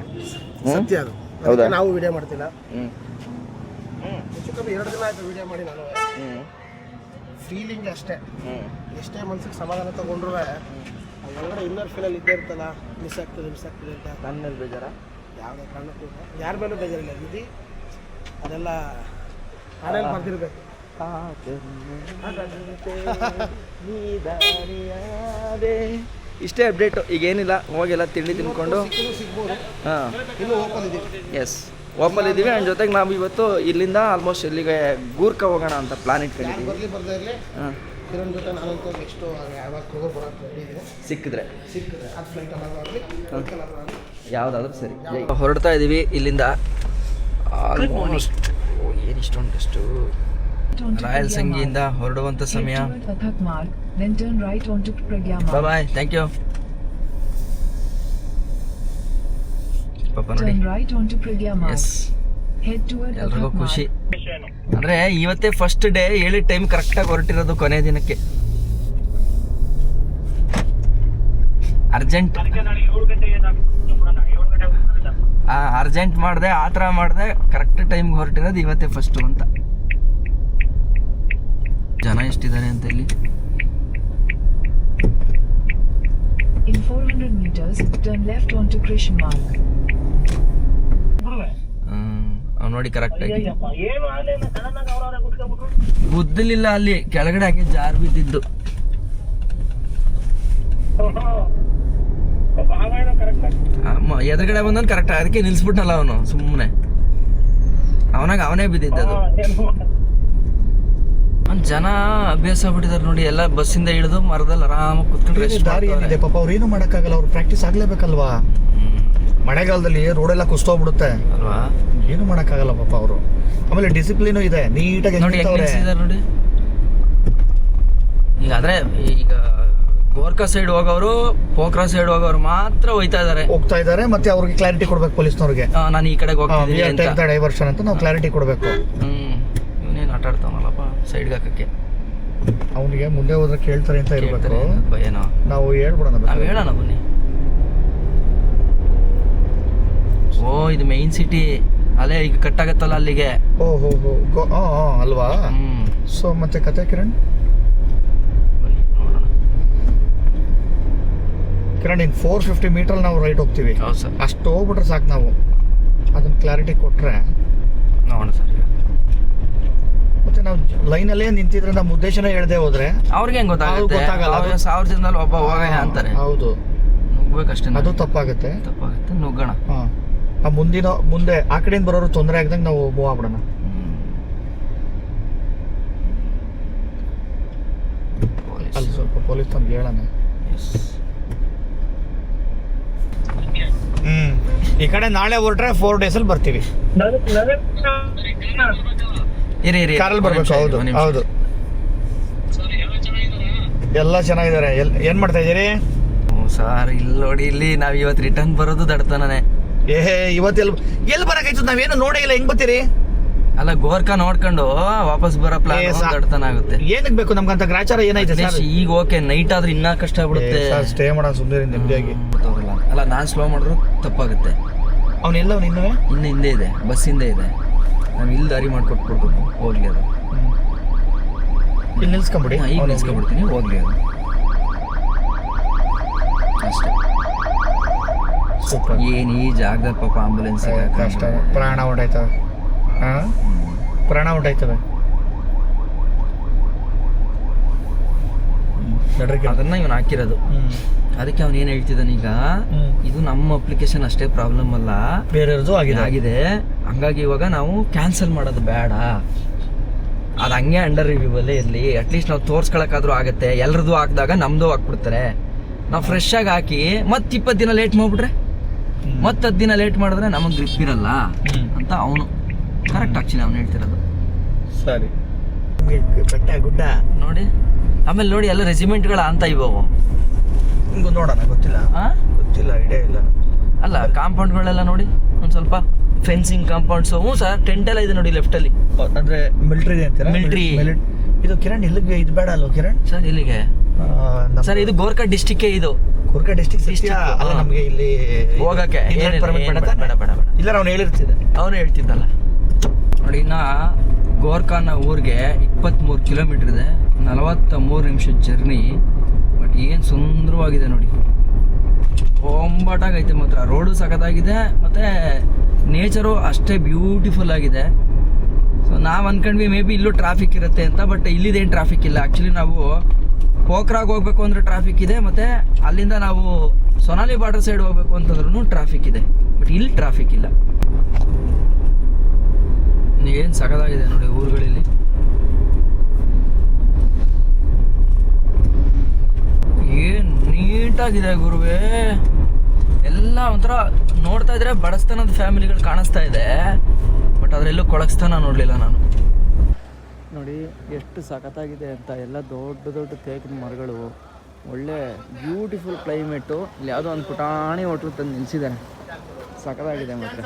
ಸತ್ಯ ಅದು. ಹೌದಾ? ನಾವು ವಿಡಿಯೋ ಮಾಡ್ತಿಲ್ಲ. ಹೆಚ್ಚು ಕಮ್ಮಿ 2 ದಿನ ಆಯಿತು ವಿಡಿಯೋ ಮಾಡಿ. ನಾನು ಫೀಲಿಂಗ್ ಅಷ್ಟೇ. ಎಷ್ಟೇ ಮನ್ಸಿಗೆ ಸಮಾಧಾನ ತಗೊಂಡ್ರು ಒಳಗಡೆ ಇನ್ನರ್ ಫೀಲಲ್ಲಿ ಇದ್ದೇ ಇರ್ತಲ್ಲ, ಮಿಸ್ ಆಗ್ತದೆ ಅಂತ. ನನ್ನ ಮೇಲೆ ಬೇಜಾರ? ಯಾವುದೇ ಕಾರಣಕ್ಕೂ ಯಾರ ಮೇಲೂ ಬೇಜಾರಿಲ್ಲ. ವಿಧಿ ಅದೆಲ್ಲ ಹಾಡಲ್ಲಿ ಬರ್ದಿರ್ಬೇಕು. ಇಷ್ಟೇ ಅಪ್ಡೇಟು. ಈಗೇನಿಲ್ಲ, ಹೋಗೆಲ್ಲ ತಿಂಡಿ ತಿನ್ಕೊಂಡು ಹಾಂ ಇನ್ನೂ ಓಪನ್ ಇದ್ದೀವಿ. ಎಸ್, ಓಪನ್ ಇದ್ದೀವಿ. ಆ್ಯಂಡ್ ಜೊತೆಗೆ ನಾವು ಇವತ್ತು ಇಲ್ಲಿಂದ ಆಲ್ಮೋಸ್ಟ್ ಇಲ್ಲಿಗೆ ಗೂರ್ಕ ಹೋಗೋಣ ಅಂತ ಪ್ಲಾನ್ ಇಟ್ಕೊಂಡಿದ್ದೀವಿ. ಬರ್ದೇ ಇರಲಿ. ಹಾಂ, ಕಿರಣ್ ಜೊತೆ ನಾನಂತೂ ನೆಕ್ಸ್ಟು ಯಾವಾಗ ಹೋಗೋ ಬರೋಕ್ಕೆ ರೆಡಿ ಇದೆ. ಸಿಕ್ಕಿದ್ರೆ ಅದು ಫ್ಲೈಟಲ್ಲಾಗಲಿ ಫ್ಲೈಟಲ್ಲಾಗಲಿ ಯಾವುದಾದ್ರೂ ಸರಿ. ಹೊರಡ್ತಾ ಇದ್ದೀವಿ ಇಲ್ಲಿಂದ. ಆಲ್ಮೋಸ್ಟ್ ಏನು ಇಷ್ಟೊಂದಷ್ಟು ರಾಯಲ್ ಸಂಗಿಯಿಂದ ಹೊರಡುವಂಥ ಸಮಯ. ಬಾಯ್, ಥ್ಯಾಂಕ್ ಯು. ಪಾಪ ನೋಡಿ, ಎಸ್, ಎಲ್ರಿಗೂ ಖುಷಿ. ಅಂದರೆ ಇವತ್ತೇ ಫಸ್ಟ್ ಡೇ, ಹೇಳಿದ ಟೈಮ್ ಕರೆಕ್ಟಾಗಿ ಹೊರಟಿರೋದು ಕೊನೆ ದಿನಕ್ಕೆ. ಅರ್ಜೆಂಟ್ ಮಾಡಿದೆ, ಆ ಥರ ಮಾಡಿದೆ, ಕರೆಕ್ಟ್ ಟೈಮ್ಗೆ ಹೊರಟಿರೋದು ಇವತ್ತೇ ಫಸ್ಟು ಅಂತ. ಜನ ಎಷ್ಟಿದ್ದಾರೆ ಅಂತ ಇಲ್ಲಿ. In 400 meters, turn left onto Krishna Marg. ಅವ್ನು ನೋಡಿ ಕರೆಕ್ಟಾಗಿ ಗುದ್ದಲಿಲ್ಲ, ಅಲ್ಲಿ ಕೆಳಗಡೆ ಹಾಕಿ ಜಾರ್ ಬಿದ್ದಿದ್ದು. ಎದುರುಗಡೆ ಬಂದವನು ಕರೆಕ್ಟ್, ಅದಕ್ಕೆ ನಿಲ್ಸ್ಬಿಟ್ನಲ್ಲ ಅವನು ಸುಮ್ಮನೆ. ಅವನೇ ಬಿದ್ದಿದ್ದದು. ಜನ ಅಭ್ಯಾಸ ಆಗ್ಬಿಟ್ಟಿದ್ದಾರೆ ನೋಡಿ. ಎಲ್ಲ ಬಸ್ಸಿಂದ ಇಳಿದು ಮರದಲ್ಲಿ ಆರಾಮಾಗಿ ಕುತ್ಕೊಂಡ್ರೆ ದಾರಿ ಏನಿದೆ ಪಾಪ, ಅವ್ರು ಏನು ಮಾಡೋಕ್ಕಾಗಲ್ಲ. ಅವ್ರು ಪ್ರಾಕ್ಟೀಸ್ ಆಗ್ಲೇಬೇಕಲ್ವಾ. ಮಳೆಗಾಲದಲ್ಲಿ ರೋಡೆಲ್ಲ ಕುಸ್ತೋಗ್ಬಿಡುತ್ತೆ ಅಲ್ವಾ, ಏನು ಮಾಡೋಕ್ಕಾಗಲ್ಲ ಪಾಪ ಅವರು. ಆಮೇಲೆ ಡಿಸಿಪ್ಲಿನು ಇದೆ, ನೀಟಾಗಿ ನೋಡಿ ನೋಡಿ. ಈಗ ಆದ್ರೆ ಈಗ ಗೋರ್ಕಾ ಸೈಡ್ ಹೋಗೋರು, ಪೋಖ್ರಾ ಸೈಡ್ ಹೋಗೋರು ಮಾತ್ರ ಹೋಗ್ತಾ ಇದ್ದಾರೆ. ಮತ್ತೆ ಅವ್ರಿಗೆ ಕ್ಲಾರಿಟಿ ಕೊಡ್ಬೇಕು ಪೊಲೀಸ್ನವ್ರಿಗೆ. ನಾನು ಈ ಕಡೆಗೆ ಹೋಗ್ತೀನಿ ಡೈವರ್ಷನ್ ಅಂತ ನಾವು ಕ್ಲಾರಿಟಿ ಕೊಡಬೇಕು. ಇವನೇನು ಆಟ ಆಡ್ತಾವನಲ್ಲಪ್ಪ ಸೈಡ್ಗೆ ಹಾಕಕ್ಕೆ. ಅವನಿಗೆ ಮುಂದೆ ಹೋದ್ರೆ ಕೇಳ್ತಾರೆ ಅಂತ ಇರ್ಬೇಕು. ಏನೋ ನಾವು ಹೇಳ್ಬಿಡೋಣ, ನಾವು ಹೇಳೋಣ ಬನ್ನಿ. ಓ, ಇದು ಮೈನ್ ಸಿಟಿ ಅಲ್ಲೇ ಈಗ ಕಟ್ಟಾಗತ್ತಲ್ಲ ಅಲ್ಲಿಗೆ. ಅಲ್ವಾ. ಸೊ ಮತ್ತೆ ಕತೆ ಕಿರಣ್, ಇನ್ 450 ಮೀಟರ್ ನಾವು ರೈಟ್ ಹೋಗ್ತೀವಿ. ಅಷ್ಟು ಹೋಗ್ಬಿಟ್ರೆ ಸಾಕು. ನಾವು ಅದನ್ನ ಕ್ಲಾರಿಟಿ ಕೊಟ್ರೆ ನೋಡೋಣ ಸರ್. ಮತ್ತೆ ನಾವು ಲೈನಲ್ಲೇ ನಿಂತಿದ್ರೆ ನಮ್ಮ ಉದ್ದೇಶನೇ ಹೇಳ್ದೆ ಹೋದ್ರೆ ಅವ್ರಿಗೆ ಹೆಂಗ್ ಗೊತ್ತಾಗಲ್ಲ. 1000 ಜನದಲ್ಲಿ ಒಬ್ಬ ಹೋಗ ಅಂತಾರೆ. ಹೌದು, ನುಗ್ಬೇಕಷ್ಟೇ. ಅದು ತಪ್ಪಾಗುತ್ತೆ. ನುಗ್ಗೋಣ. ಮುಂದೆ ಆ ಕಡೆಯಿಂದ ಬರೋರು ತೊಂದರೆ ಆಗ್ದಂಗೆ ನಾವು ಮೂವ್ ಆಗ್ಬಿಡೋಣ. ಅಲ್ಲಿ ಸ್ವಲ್ಪ ಪೊಲೀಸ್ ತಮ್ಗೆ ಹೇಳೋಣ. ಈ ಕಡೆ ನಾಳೆ ಹೊರಟ್ರೆ 4 ಡೇಸಲ್ಲಿ ಬರ್ತೀವಿ. ಕಾರಲ್ಲಿ ಬರ್ಬೇಕು. ಹೌದು ಎಲ್ಲ ಚೆನ್ನಾಗಿದ್ದಾರೆ. ಏನ್ ಮಾಡ್ತಾ ಇದೀರಿ ಸರ್? ಇಲ್ಲಿ ನೋಡಿ, ಇಲ್ಲಿ ನಾವ್ ಇವತ್ತು ರಿಟರ್ನ್ ಬರೋದು ದಡ್ತಾನೆ. ಇವತ್ತು ಎಲ್ಲಿ ಬರಕಾಯ್ತು? ನಾವೇನು ನೋಡೇ ಇಲ್ಲ. ಹೆಂಗ್ ಬರ್ತೀರಿ? ಅಲ್ಲ, ಗೋರ್ಕಾ ನೋಡ್ಕೊಂಡು ವಾಪಸ್ ಬರೋ ಪ್ಲಾನ್ ದಡ್ತಾನ ಆಗುತ್ತೆ. ಏನಕ್ಕೆ ಬೇಕು ನಮ್ಗಂತ ಗ್ರಾಚಾರ ಏನೈತೆ? ಈಗ ಓಕೆ, ನೈಟ್ ಆದ್ರೆ ಇನ್ನ ಕಷ್ಟ ಆಗ್ಬಿಡುತ್ತೆ. ಸ್ಟೇ ಮಾಡೋಣ ಸುಮ್ಮನೆ ನೆಮ್ಮದಿಯಾಗಿ. ಅಲ್ಲ, ನಾನ್ ಸ್ಲೋ ಮಾಡಿದ್ರು ತಪ್ಪಾಗುತ್ತೆ. ಅವನೆಲ್ಲ ಇನ್ನು ಹಿಂದೆ ಇದೆ, ಬಸ್ ಹಿಂದೆ ಇದೆ. ನಾವು ಇಲ್ಲಿ ದಾರಿ ಮಾಡ್ಕೊಟ್ಬಿಡ್ಬೇಕು, ಹೋಗ್ಲಿ ಅದು. ಇಲ್ಲಿ ನಿಲ್ಸ್ಕೊಂಬಿಡಿ. ಈಗ ನಿಲ್ಸ್ಕೊಂಡ್ಬಿಡ್ತೀನಿ, ಹೋಗ್ಲಿ ಅದು ಅಷ್ಟೇ. ಸೂಪರ್. ಏನು ಈ ಜಾಗದ ಪಾಪ ಆಂಬುಲೆನ್ಸ್ ಕಷ್ಟ. ಪ್ರಾಣ ಹೊಂಟಾಯ್ತವೆ. ಪ್ರಾಣ ಹೊಂಟಾಯ್ತವೆ. ಅದನ್ನ ಇವನು ಹಾಕಿರೋದು. ಅದಕ್ಕೆ ಅವ್ನು ಏನು ಹೇಳ್ತಿದ್ದಾನೆ ಈಗ, ಇದು ನಮ್ಮ ಅಪ್ಲಿಕೇಶನ್ ಅಷ್ಟೇ ಪ್ರಾಬ್ಲಮ್ ಅಲ್ಲ, ಬೇರೆಯವ್ರದ್ದು ಆಗಿದೆ. ಹಂಗಾಗಿ ಇವಾಗ ನಾವು ಕ್ಯಾನ್ಸಲ್ ಮಾಡೋದು ಬೇಡ. ಅದು ಹಂಗೆ ಅಂಡರ್ ರಿವ್ಯೂವಲ್ಲೇ ಇರಲಿ, ಅಟ್ಲೀಸ್ಟ್ ನಾವು ತೋರ್ಸ್ಕೊಳಕ್ಕಾದ್ರೂ ಆಗುತ್ತೆ. ಎಲ್ರದ್ದು ಹಾಕಿದಾಗ ನಮ್ಮದು ಹಾಕ್ಬಿಡ್ತಾರೆ. ನಾವು ಫ್ರೆಶ್ ಆಗಿ ಹಾಕಿ ಮತ್ತೆ 20 ದಿನ ಲೇಟ್ ಮಾಡಿಬಿಟ್ರೆ, ಮತ್ತೆ 10 ದಿನ ಲೇಟ್ ಮಾಡಿದ್ರೆ ನಮಗೆ ಗ್ರಿಪ್ ಇರಲ್ಲ ಅಂತ ಅವನು ಕರೆಕ್ಟ್ ಆಕ್ಚುಲಿ ಅವ್ನು ಹೇಳ್ತಿರೋದು. ಸರಿ, ಬೆಟ್ಟ ಗುಡ್ಡ ನೋಡಿ. ಆಮೇಲೆ ನೋಡಿ ಎಲ್ಲ ರೆಜಿಮೆಂಟ್ಗಳ ಅಂತ ಇವಾಗ ನೋಡೋಣ, ಗೊತ್ತಿಲ್ಲ ಐಡಿಯಾ ಇಲ್ಲ. ಅಲ್ಲ ಕಾಂಪೌಂಡ್ಗಳೆಲ್ಲ ನೋಡಿ, ಒಂದು ಸ್ವಲ್ಪ ಫೆನ್ಸಿಂಗ್ ಕಾಂಪೌಂಡ್ಸ್. ಹ್ಞೂ ಸರ್, ಟೆಂಟ್ ಎಲ್ಲ ಇದೆ ನೋಡಿ ಲೆಫ್ಟಲ್ಲಿ. ಅಂದ್ರೆ ಮಿಲಿಟರಿ ಅಂತೀರಾ? ಮಿಲಿಟರಿ. ಇದು ಕಿರಣ್ ಇಲ್ಲಿಗೆ ಇದು ಬೇಡ ಅಲ್ವ ಕಿರಣ್? ಸರ್ ಇಲ್ಲಿಗೆ ಸರ್ ಇದು ಗೋರ್ಖಾ ಡಿಸ್ಟಿಕ್. ಇದು ಗೋರ್ಖಾ ಡಿಸ್ಟಿಕ್ ಅಲ್ಲ, ನಮಗೆ ಇಲ್ಲಿ ಹೋಗಕ್ಕೆ ಬೇಡ ಇಲ್ಲ, ಅವ್ನು ಹೇಳಿರ್ತಿದ್ದೆ, ಅವನು ಹೇಳ್ತಿದ್ದಲ್ಲ. ನೋಡಿ, ಇನ್ನ ಗೋರ್ಖಾನ ಊರಿಗೆ 23 ಕಿಲೋಮೀಟರ್ ಇದೆ, 43 ನಿಮಿಷ ಜರ್ನಿ. ಬಟ್ ಏನು ಸುಂದರವಾಗಿದೆ ನೋಡಿ, ಒಂಬಟಾಗೈತೆ ಮಾತ್ರ. ರೋಡು ಸಖತ್ತಾಗಿದೆ, ಮತ್ತು ನೇಚರು ಅಷ್ಟೇ ಬ್ಯೂಟಿಫುಲ್ ಆಗಿದೆ. ಸೊ ನಾವು ಅಂದ್ಕೊಂಡ್ವಿ ಮೇ ಬಿ ಇಲ್ಲೂ ಟ್ರಾಫಿಕ್ ಇರುತ್ತೆ ಅಂತ, ಬಟ್ ಇಲ್ಲಿದೇನು ಟ್ರಾಫಿಕ್ ಇಲ್ಲ. ಆ್ಯಕ್ಚುಲಿ ನಾವು ಪೋಖ್ರಾಗ್ ಹೋಗ್ಬೇಕು ಅಂದರೆ ಟ್ರಾಫಿಕ್ ಇದೆ, ಮತ್ತು ಅಲ್ಲಿಂದ ನಾವು ಸೊನಾಲಿ ಬಾರ್ಡರ್ ಸೈಡ್ ಹೋಗ್ಬೇಕು ಅಂತಂದ್ರೂ ಟ್ರಾಫಿಕ್ ಇದೆ. ಬಟ್ ಇಲ್ಲಿ ಟ್ರಾಫಿಕ್ ಇಲ್ಲ. ಏನು ಸಖತ್ತಾಗಿದೆ ನೋಡಿ ಊರುಗಳಲ್ಲಿ. ಏನು ನೀಟಾಗಿದೆ ಗುರುವೇ. ಎಲ್ಲ ಒಂಥರ ನೋಡ್ತಾ ಇದ್ರೆ ಬಡಸ್ತನದ ಫ್ಯಾಮಿಲಿಗಳು ಕಾಣಿಸ್ತಾ ಇದೆ, ಬಟ್ ಅದರೆಲ್ಲೂ ಕೊಳಕ್ಸ್ತಾನ ನೋಡಲಿಲ್ಲ ನಾನು. ನೋಡಿ ಎಷ್ಟು ಸಖತ್ತಾಗಿದೆ ಅಂತ. ಎಲ್ಲ ದೊಡ್ಡ ದೊಡ್ಡ ತೇಕಿನ ಮರಗಳು, ಒಳ್ಳೆ ಬ್ಯೂಟಿಫುಲ್ ಕ್ಲೈಮೇಟು. ಇಲ್ಲಿ ಯಾವುದೋ ಒಂದು ಪುಟಾಣಿ ಹೋಟ್ಲು ತಂದು ನಿಲ್ಲಿಸಿದ್ದಾರೆ, ಸಖತ್ತಾಗಿದೆ ಮಾತ್ರ.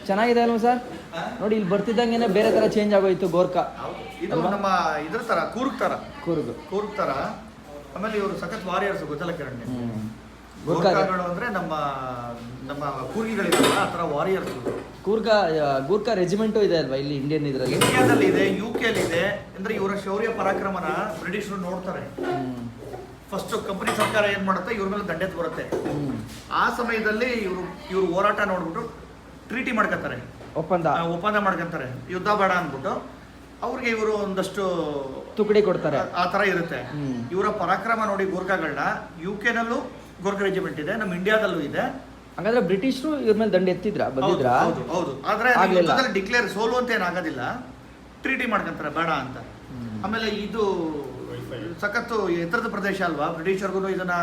ಚೆನ್ನಾಗಿದೆ ಅಲ್ವಾ ಸರ್? ನೋಡಿ ಇಲ್ಲಿ ಬರ್ತಿದ್ದಂಗೆ ಬೇರೆ ಥರ ಚೇಂಜ್ ಆಗೋಯ್ತು ಗೋರ್ಖಾ. ಇದು ನಮ್ಮ ಇದ್ರ ತರ ಕೂರ್ಗ್ ತರ. ಆಮೇಲೆ ಇವರು ಸಖತ್ ವಾರಿಯರ್ಸ್, ಗೊತ್ತಲ್ಲ ಕಿರಣ್? ಗೋರ್ಖಾಗಳು ಅಂದ್ರೆ ನಮ್ಮ ನಮ್ಮ ಕೂರ್ಗಿಗಳಿರಲ್ಲ, ಆ ಥರ ವಾರಿಯರ್ಸ್. ಗೂರ್ಖಾ ರೆಜಿಮೆಂಟು ಇದೆ ಅಲ್ವಾ ಇಲ್ಲಿ ಇಂಡಿಯನ್ ಇದರಲ್ಲಿ? ಇಂಡಿಯಾದಲ್ಲಿ ಇದೆ, UK ಅಲ್ಲಿ ಇದೆ. ಅಂದ್ರೆ ಇವರ ಶೌರ್ಯ ಪರಾಕ್ರಮನ ಬ್ರಿಟಿಷರು ನೋಡ್ತಾರೆ. ಫಸ್ಟ್ ಕಂಪನಿ ಸರ್ಕಾರ ಏನ್ ಮಾಡುತ್ತೆ, ಇವ್ರ ಮೇಲೆ ದಂಡೆತ್ ಬರುತ್ತೆ. ಆ ಸಮಯದಲ್ಲಿ ಇವರು ಹೋರಾಟ ನೋಡ್ಬಿಟ್ಟು ಟ್ರೀಟಿ ಮಾಡ್ಕೊತಾರೆ, ಒಪ್ಪಂದ ಮಾಡ್ಕೊಂತಾರೆ, ಯುದ್ಧ ಬೇಡ ಅಂದ್ಬಿಟ್ಟು. ಅವ್ರಿಗೆ ಇವರು ಒಂದಷ್ಟು ತುಕಡಿ ಕೊಡ್ತಾರೆ, ಆ ತರ ಇರುತ್ತೆ. ಇವರ ಪರಾಕ್ರಮ ನೋಡಿ ಗೋರ್ಖಾಗಳನ್ನ. UK ನಲ್ಲೂ ಗೋರ್ಖಾ ರೆಜಿಮೆಂಟ್ ಇದೆ, ನಮ್ಮ ಇಂಡಿಯಾದಲ್ಲೂ ಇದೆ. ಹಾಗಾದ್ರೆ ಬ್ರಿಟಿಷರು ಇವ್ರ ಮೇಲೆ ದಂಡ ಬಂದಿದ್ರ? ಹೌದು. ಆದ್ರೆ ಡಿಕ್ಲೇರ್ ಸೋಲು ಅಂತ ಏನಾಗೋದಿಲ್ಲ, ಟ್ರೀಟಿ ಮಾಡ್ಕೊಂತಾರೆ ಬೇಡ ಅಂತ. ಆಮೇಲೆ ಇದು ಸಖತ್ತು ಎತ್ತರದ ಪ್ರದೇಶ ಅಲ್ವಾ, ಬ್ರಿಟಿಷರ್ಗೂ ಇದನ್ನ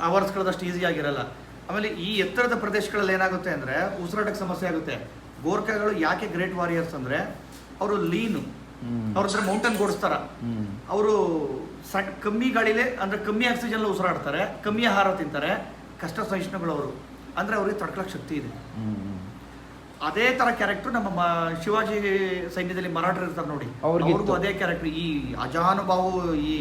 ಆವರಿಸ್ಕೊಳ್ಳೋದಷ್ಟು ಈಸಿ ಆಗಿರಲ್ಲ. ಆಮೇಲೆ ಈ ಎತ್ತರದ ಪ್ರದೇಶಗಳಲ್ಲಿ ಏನಾಗುತ್ತೆ ಅಂದ್ರೆ ಉಸಿರಾಟಕ್ಕೆ ಸಮಸ್ಯೆ ಆಗುತ್ತೆ. ಗೋರ್ಖಾಗಳು ಯಾಕೆ ಗ್ರೇಟ್ ವಾರಿಯರ್ಸ್ ಅಂದ್ರೆ ಅವರು ಲೀನು, ಅವ್ರ ಹತ್ರ ಮೌಂಟೇನ್ ಗೋಡ್ಸ್ತಾರ. ಅವರು ಕಮ್ಮಿ ಗಾಳಿಲೇ ಅಂದ್ರೆ ಕಮ್ಮಿ ಆಕ್ಸಿಜನ್ ಉಸಿರಾಡ್ತಾರೆ, ಕಮ್ಮಿ ಆಹಾರ ತಿಂತಾರೆ, ಕಷ್ಟ ಸಹಿಷ್ಣುಗಳು ಅವರು. ಅಂದ್ರೆ ಅವ್ರಿಗೆ ತಡ್ಕೊಳಕ್ ಶಕ್ತಿ ಇದೆ. ಅದೇ ತರ ಕ್ಯಾರೆಕ್ಟರ್ ನಮ್ಮ ಶಿವಾಜಿ ಸೈನ್ಯದಲ್ಲಿ ಮರಾಠರು ಇರ್ತಾರೆ ನೋಡಿ, ಅವ್ರಿಗೂ ಅದೇ ಕ್ಯಾರೆಕ್ಟರ್. ಈ ಅಜಾನುಭಾವು ಈ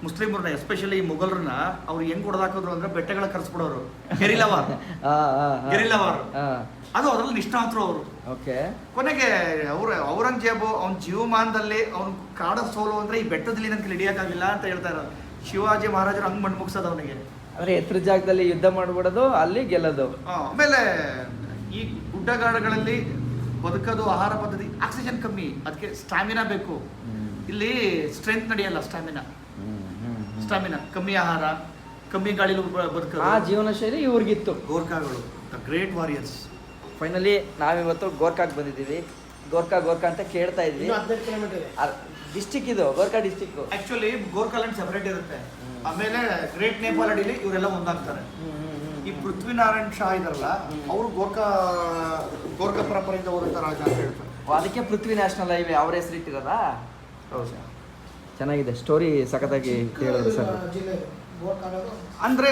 ಮುಸ್ಲಿಮರನ್ನ, ಎಸ್ಪೆಷಲಿ ಮುಘಲರನ್ನ ಅವ್ರು ಹೆಂಗ್ ಹೊಡೆದಾಕಿದ್ರು ಅಂದ್ರೆ ಬೆಟ್ಟಗಳ ಕರ್ಸ್ಬಿಡೋರು. ಗೆರಿಲ್ಲವಾರ್ ಅದು ಅದ್ರಲ್ಲಿ ನಿಷ್ಠಾತರು ಅವರು. ಕೊನೆಗೆ ಔರಂಗಜೇಬು ಅವನ ಜೀವಮಾನದಲ್ಲಿ ಅವ್ನು ಕಾಡ ಸೋಲು ಅಂದ್ರೆ ಈ ಬೆಟ್ಟದಲ್ಲಿ ನನ್ಗೆ ಹಿಡಿಯಕ್ಕಾಗಿಲ್ಲ ಅಂತ ಹೇಳ್ತಾ ಇರೋದು. ಶಿವಾಜಿ ಮಹಾರಾಜರು ಹಂಗ್ ಮಣ್ಣು ಮುಗಿಸೋದು ಅವನಿಗೆ. ಅಂದ್ರೆ ಎತ್ತರ ಜಾಗದಲ್ಲಿ ಯುದ್ಧ ಮಾಡ್ಬಿಡೋದು, ಅಲ್ಲಿ ಗೆಲ್ಲೋದು. ಆಮೇಲೆ ಈ ಗುಡ್ಡಗಾಡುಗಳಲ್ಲಿ ಬದುಕೋದು, ಆಹಾರ ಪದ್ಧತಿ, ಆಕ್ಸಿಜನ್ ಕಮ್ಮಿ, ಅದಕ್ಕೆ ಸ್ಟಾಮಿನಾ ಬೇಕು. ಇಲ್ಲಿ ಸ್ಟ್ರೆಂತ್ ನಡೆಯಲ್ಲ, ಸ್ಟಾಮಿನಾ ಕಮ್ಮಿ, ಆಹಾರ ಕಮ್ಮಿ, ಗಾಳಿಲಿ ಬದುಕೋದು. ಆ ಜೀವನ ಶೈಲಿ ಇವ್ರಿಗಿತ್ತು. ಗೋರ್ಖಾಗಳು ದ ಗ್ರೇಟ್ ವಾರಿಯರ್ಸ್. ಫೈನಲಿ ನಾವಿವತ್ತು ಗೋರ್ಖಾಗೆ ಬಂದಿದ್ದೀವಿ. ಗೋರ್ಖಾ ಅಂತ ಕೇಳ್ತಾ ಇದ್ವಿ. ಡಿಸ್ಟಿಕ್ ಇದು ಗೋರ್ಖಾ ಡಿಸ್ಟಿಕ್. ಆಕ್ಚುಲಿ ಗೋರ್ಖಾಲ್ಯಾಂಡ್ ಸೆಪರೇಟ್ ಇರುತ್ತೆ. ಆಮೇಲೆ ಗ್ರೇಟ್ ನೇಪಾಲ್ ಅಡಿಲಿ ಇವರೆಲ್ಲ ಒಂದಾಗ್ತಾರೆ. ಈ ಪೃಥ್ವಿನಾರಾಯಣ್ ಶಾ ಇದಾರಲ್ಲ, ಅವರು ಗೋರ್ಖಾ ಪರಂಪರೆಯಿಂದ ಹೋದಂತ ರಾಜ ಅಂತ ಹೇಳ್ತಾರೆ. ಅದಕ್ಕೆ ಪೃಥ್ವಿ ನ್ಯಾಷನಲ್ ಹೈವೇ ಅವ್ರ ಹೆಸರು ಇಟ್ಟಿರೋದಾ? ಹೌದು ಸರ್, ಚೆನ್ನಾಗಿದೆ ಸ್ಟೋರಿ, ಸಖತ್ತಾಗಿ ಹೇಳೋದು ಸರ್. ಅಂದ್ರೆ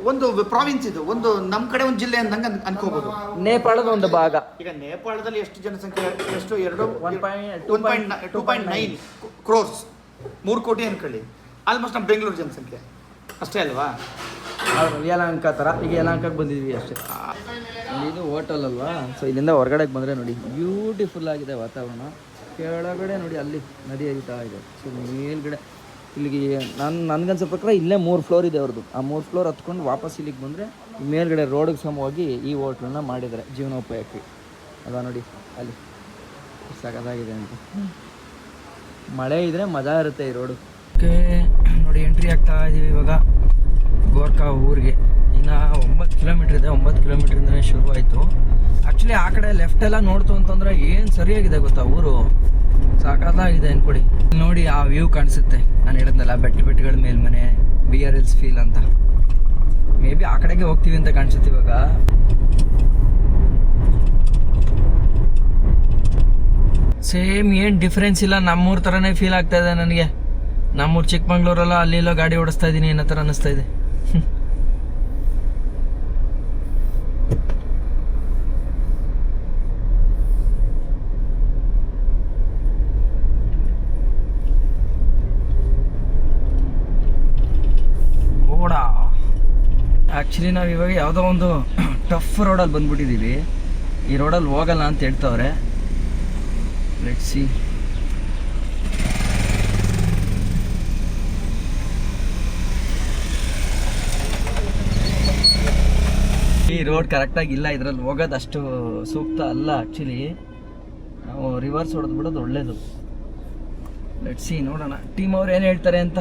ಒಂದು ಪ್ರಾವಿನ್ಸ್ ಇದು, ಒಂದು ನಮ್ ಕಡೆ ಒಂದು ಜಿಲ್ಲೆ ಅಂದಂಗೆ ಅನ್ಕೋಬಹುದು. ನೇಪಾಳದ ಒಂದು ಭಾಗ. ಈಗ ನೇಪಾಳದಲ್ಲಿ ಎಷ್ಟು ಜನಸಂಖ್ಯೆ, ಎಷ್ಟು 2.9 ಕ್ರೋರ್ಸ್, 3 ಕೋಟಿ ಅನ್ಕೊಳ್ಳಿ. ಆಲ್ಮೋಸ್ಟ್ ನಮ್ಮ ಬೆಂಗಳೂರು ಜನಸಂಖ್ಯೆ ಅಷ್ಟೇ ಅಲ್ವಾ? ಯಲಹಂಕ ಥರ. ಈಗ ಯಲಹಂಕಕ್ಕೆ ಬಂದಿದ್ವಿ ಅಷ್ಟೇ. ಇದು ಹೋಟೆಲ್ ಅಲ್ವಾ, ಸೊ ಇಲ್ಲಿಂದ ಹೊರಗಡೆಗೆ ಬಂದರೆ ನೋಡಿ ಬ್ಯೂಟಿಫುಲ್ ಆಗಿದೆ ವಾತಾವರಣ. ಕೆಳಗಡೆ ನೋಡಿ ಅಲ್ಲಿ ನದಿ ಹರಿತಾ ಇದೆ. ಸೊ ಮೇಲ್ಗಡೆ ಇಲ್ಲಿಗೆ ನನ್ಗನ್ಸೋ ಪ್ರಕಾರ ಇಲ್ಲೇ 3 ಫ್ಲೋರ್ ಇದೆ ಅವ್ರದ್ದು. ಆ 3 ಫ್ಲೋರ್ ಹತ್ಕೊಂಡು ವಾಪಸ್ ಇಲ್ಲಿಗೆ ಬಂದರೆ ಮೇಲ್ಗಡೆ ರೋಡಿಗೆ ಸಮವಾಗಿ ಈ ಹೋಟ್ಲನ್ನ ಮಾಡಿದ್ದಾರೆ ಜೀವನೋಪಾಯಕ್ಕೆ. ಅದ ನೋಡಿ ಅಲ್ಲಿ ಸಖತ್ತಾಗಿದೆ ಅಂತ. ಮಳೆ ಇದ್ದರೆ ಮಜಾ ಇರುತ್ತೆ ಈ ರೋಡು. ಓಕೆ ನೋಡಿ, ಎಂಟ್ರಿ ಆಗ್ತಾ ಇದ್ದೀವಿ ಇವಾಗ ಗೋರ್ಖಾ ಊರಿಗೆ. ಇನ್ನು 9 ಕಿಲೋಮೀಟ್ರ್ ಇದೆ. 9 ಕಿಲೋಮೀಟ್ರಿಂದನೇ ಶುರುವಾಯಿತು. ಆ್ಯಕ್ಚುಲಿ ಆ ಕಡೆ ಲೆಫ್ಟ್ ಎಲ್ಲ ನೋಡ್ತು ಅಂತಂದರೆ ಏನು ಸರಿಯಾಗಿದೆ ಗೊತ್ತಾ ಊರು, ಸಾಕಾಗಿದೆ ಅನ್ಕೊಡಿ. ನೋಡಿ ಆ ವ್ಯೂ ಕಾಣಿಸುತ್ತೆ, ನಾನು ಹೇಳಿದ್ನಲ್ಲ ಬೆಟ್ಟಗಳ ಮೇಲ್ಮನೆ, BR Hills ಫೀಲ್ ಅಂತ. ಮೇ ಬಿ ಆ ಕಡೆಗೆ ಹೋಗ್ತೀವಿ ಅಂತ ಕಾಣಿಸುತ್ತೆ ಇವಾಗ. ಸೇಮ್ ಏನು ಡಿಫ್ರೆನ್ಸ್ ಇಲ್ಲ, ನಮ್ಮೂರ ಥರನೇ ಫೀಲ್ ಆಗ್ತಾ ಇದೆ ನನಗೆ. ನಮ್ಮೂರು ಚಿಕ್ಕಮಂಗ್ಳೂರಲ್ಲ, ಅಲ್ಲಿಲ್ಲೋ ಗಾಡಿ ಓಡಿಸ್ತಾ ಇದ್ದೀನಿ ಅನ್ನೋ ಥರ ಅನ್ನಿಸ್ತಾ ಇದೆ. ಗೋಡ ಆ್ಯಕ್ಚುಲಿ ನಾವು ಇವಾಗ ಯಾವುದೋ ಒಂದು ಟಫ್ ರೋಡಲ್ಲಿ ಬಂದ್ಬಿಟ್ಟಿದ್ದೀವಿ. ಈ ರೋಡಲ್ಲಿ ಹೋಗಲ್ಲ ಅಂತ ಹೇಳ್ತವ್ರೆ. Let's see. ಈ ರೋಡ್ ಕರೆಕ್ಟಾಗಿ ಇಲ್ಲ, ಇದರಲ್ಲಿ ಹೋಗೋದು ಅಷ್ಟು ಸೂಕ್ತ ಅಲ್ಲ. ಆ್ಯಕ್ಚುಲಿ ನಾವು ರಿವರ್ಸ್ ಹೊಡೆದು ಬಿಡೋದು ಒಳ್ಳೇದು. ಲೆಟ್ಸ್ ಸಿ, ನೋಡೋಣ ಟೀಮ್ ಅವ್ರು ಏನು ಹೇಳ್ತಾರೆ ಅಂತ.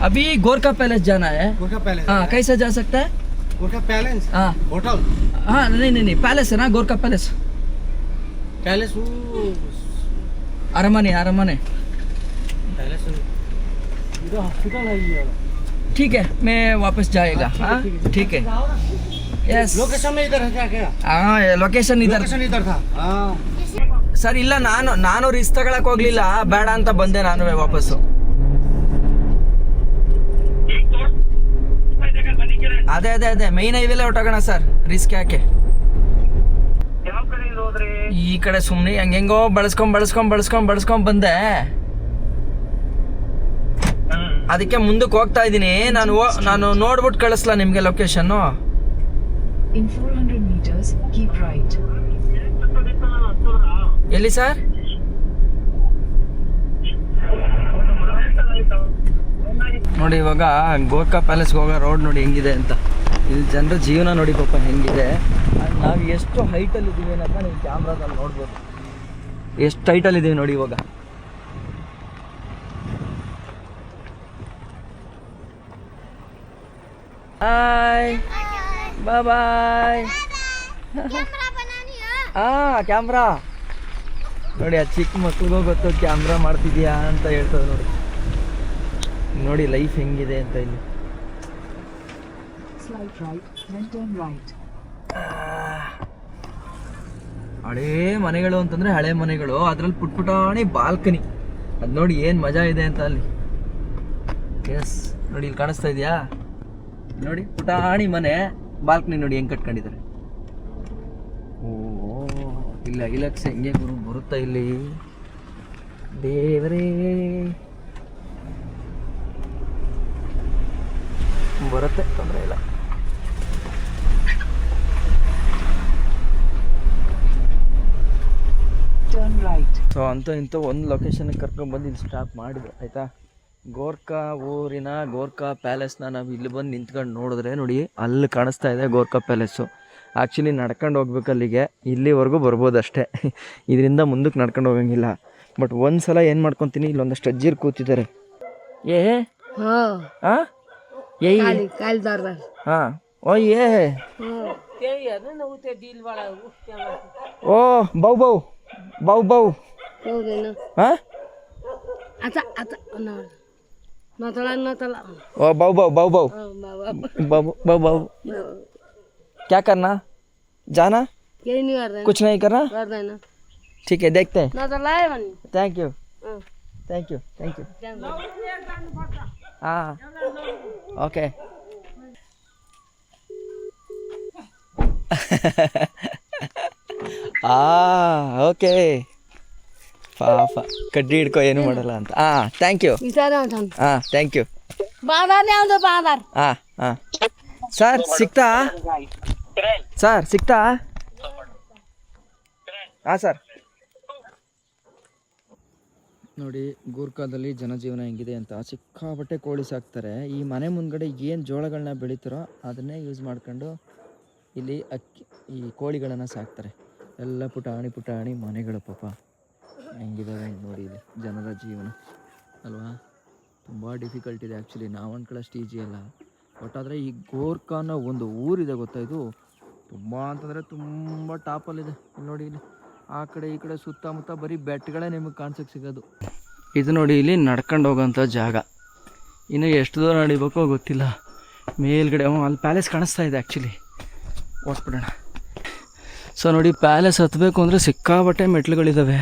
अभी गोरखा पैलेस जाना है. गोरखा पैलेस. हाँ, कैसे जा सकता है? गोरखा पैलेस. हाँ, होटल. हाँ, नहीं पैलेस है ना, गोरखा पैलेस. पैलेस अरमने पैलेस इधर हॉस्पिटल है ये. ठीक है, मैं वापस जाएगा. हाँ, ठीक है. यस, लोकेशन में इधर है क्या? हाँ, ಲೊಕೇಶನ್ इधर था. हाँ ಸರ್, ಇಲ್ಲ ನಾನು ರಿಸ್ಕ್ ತಗೊಳಕ್ ಹೋಗ್ಲಿಲ್ಲ, ಬೇಡ ಅಂತ ಬಂದೆ ನಾನು ವಾಪಸ್ಸು. ಅದೇ ಮೈನ್ ಹೈವೇಲೆ ಹೊಟ್ಟೋಗೋಣ ಸರ್, ರಿಸ್ಕ್ ಯಾಕೆ. ಈ ಕಡೆ ಸುಮ್ಮನೆ ಹೆಂಗೆಂಗೋ ಬಳಸ್ಕೊಂಡ್ ಬಂದೆ, ಅದಕ್ಕೆ ಮುಂದಕ್ಕೆ ಹೋಗ್ತಾ ಇದ್ದೀನಿ. ನಾನು ನೋಡ್ಬಿಟ್ಟು ಕಳಿಸ್ಲಾ ನಿಮ್ಗೆ location. In 400 meters, keep right. ಎಲ್ಲಿ ಸರ್? ನೋಡಿ ಇವಾಗ ಗೋರ್ಖಾ ಪ್ಯಾಲೇಸ್ಗೆ ಹೋಗೋ ರೋಡ್ ನೋಡಿ ಹೆಂಗಿದೆ ಅಂತ. ಇಲ್ಲಿ ಜನರ ಜೀವನ ನೋಡಿ ಪಾಪ ಹೆಂಗಿದೆ. ನಾವು ಎಷ್ಟು ಹೈಟಲ್ಲಿ ಇದ್ದೀವಿ ಅಂತ ನೀವು ಕ್ಯಾಮ್ರಾದಲ್ಲಿ ನೋಡ್ಬೋದು. ಎಷ್ಟು ಹೈಟಲ್ಲಿ ಇದ್ದೀವಿ ನೋಡಿ ಇವಾಗ. ಹಾಯ್, ಬಾಯ್. ಕ್ಯಾಮ್ರಾ ನೋಡಿ, ಆ ಚಿಕ್ಕ ಮಕ್ಳಿಗೂ ಗೊತ್ತು ಕ್ಯಾಮ್ರಾ ಮಾಡ್ತಿದ್ಯಾ ಅಂತ ಹೇಳ್ತದೆ ನೋಡಿ. ನೋಡಿ ಲೈಫ್ ಹೆಂಗಿದೆ ಅಂತ ಇಲ್ಲಿ. ಹಳೇ ಮನೆಗಳು ಅಂತಂದ್ರೆ ಹಳೆ ಮನೆಗಳು, ಅದ್ರಲ್ಲಿ ಪುಟ್ಪುಟಾಣಿ ಬಾಲ್ಕನಿ. ಅದು ನೋಡಿ ಏನು ಮಜಾ ಇದೆ ಅಂತ ಅಲ್ಲಿ. ಎಸ್, ನೋಡಿ ಇಲ್ಲಿ ಕಾಣಿಸ್ತಾ ಇದೆಯಾ? ನೋಡಿ ಪುಟಾಣಿ ಮನೆ, ಬಾಲ್ಕನಿ ನೋಡಿ ಹೆಂಗೆ ಕಟ್ಕೊಂಡಿದ್ದಾರೆ. ಓ ಇಲ್ಲ ಇಲಕ್ಸ್ ಹೆಂಗೆ ಬರುತ್ತಾ ಇಲ್ಲಿ, ದೇವರೇ ಬರುತ್ತೆ, ತೊಂದರೆ ಇಲ್ಲ. ಸೊ ಅಂತೂ ಇಂತೂ ಒಂದು ಲೊಕೇಶನ್ಗೆ ಕರ್ಕೊಂಡ್ಬಂದು ಇಲ್ಲಿ ಸ್ಟಾಪ್ ಮಾಡಿದೆ ಆಯಿತಾ. ಗೋರ್ಖಾ ಊರಿನ ಗೋರ್ಖಾ ಪ್ಯಾಲೇಸ್ನ ನಾವು ಇಲ್ಲಿ ಬಂದು ನಿಂತ್ಕೊಂಡು ನೋಡಿದ್ರೆ ನೋಡಿ ಅಲ್ಲಿ ಕಾಣಿಸ್ತಾ ಇದೆ ಗೋರ್ಖಾ ಪ್ಯಾಲೇಸು. ಆ್ಯಕ್ಚುಲಿ ನಡ್ಕೊಂಡು ಹೋಗ್ಬೇಕು ಅಲ್ಲಿಗೆ, ಇಲ್ಲಿವರೆಗೂ ಬರ್ಬೋದು ಅಷ್ಟೇ, ಇದರಿಂದ ಮುಂದಕ್ಕೆ ನಡ್ಕೊಂಡು ಹೋಗಂಗಿಲ್ಲ. ಬಟ್ ಒಂದು ಸಲ ಏನು ಮಾಡ್ಕೊತೀನಿ, ಇಲ್ಲೊಂದಷ್ಟು ಅಜ್ಜಿರು ಕೂತಿದ್ದಾರೆ. ಹಾಂ ओ ये है ओ बाऊ हाँ ओ बाऊ क्या करना, जाना, कुछ नहीं करना, ठीक है देखते हैं. Thank you. हाँ ओके. ಓಕೆ ಪಾಪ ಕಡ್ಡಿ ಹಿಡ್ಕೊ ಏನು ಮಾಡಲ್ಲ ಅಂತ. Thank you. Thank you. Sir ಸಿಗ್ತಾ ಸರ್ ನೋಡಿ ಗೋರ್ಖಾದಲ್ಲಿ ಜನಜೀವನ ಹೆಂಗಿದೆ ಅಂತ. ಸಿಕ್ಕಾಪಟ್ಟೆ ಕೋಳಿ ಸಾಕ್ತಾರೆ. ಈ ಮನೆ ಮುಂದ್ಗಡೆ ಏನು ಜೋಳಗಳನ್ನ ಬೆಳೀತಾರೋ ಅದನ್ನೇ ಯೂಸ್ ಮಾಡ್ಕೊಂಡು ಇಲ್ಲಿ ಈ ಕೋಳಿಗಳನ್ನು ಸಾಕ್ತಾರೆ. ಎಲ್ಲ ಪುಟಾಣಿ ಮನೆಗಳು ಪಾಪ ಹೆಂಗಿದಾವೆ ನೋಡಿ. ಇಲ್ಲಿ ಜನರ ಜೀವನ ಅಲ್ವಾ, ತುಂಬ ಡಿಫಿಕಲ್ಟ್ ಇದೆ ಆ್ಯಕ್ಚುಲಿ. ನಾವು ಅಂದ್ಕೊಳ್ಳೋಷ್ಟು ಈಜಿ ಅಲ್ಲ. ಬಟ್ ಆದರೆ ಈ ಗೋರ್ಖಾ ಅನ್ನೋ ಒಂದು ಊರಿದೆ ಗೊತ್ತಾ, ಇದು ತುಂಬ ಅಂತಂದರೆ ತುಂಬ ಟಾಪಲ್ಲಿದೆ. ಇಲ್ಲಿ ನೋಡಿ, ಇಲ್ಲಿ ಆ ಕಡೆ ಈ ಕಡೆ ಸುತ್ತಮುತ್ತ ಬರೀ ಬೆಟ್ಟಗಳೇ ನಿಮಗೆ ಕಾಣಿಸೋಕ್ಕೆ ಸಿಗೋದು. ಇದು ನೋಡಿ, ಇಲ್ಲಿ ನಡ್ಕೊಂಡು ಹೋಗೋಂಥ ಜಾಗ. ಇನ್ನು ಎಷ್ಟು ದೂರ ನಡಿಬೇಕೋ ಗೊತ್ತಿಲ್ಲ. ಮೇಲ್ಗಡೆ ಅಲ್ಲಿ ಪ್ಯಾಲೇಸ್ ಕಾಣಿಸ್ತಾ ಇದೆ ಆ್ಯಕ್ಚುಲಿ. ಓಡ್ಬಿಡೋಣ. ಸೊ ನೋಡಿ, ಪ್ಯಾಲೇಸ್ ಹತ್ತಬೇಕು ಅಂದರೆ ಸಿಕ್ಕಾಬಟ್ಟೆ ಮೆಟ್ಲುಗಳಿದ್ದಾವೆ.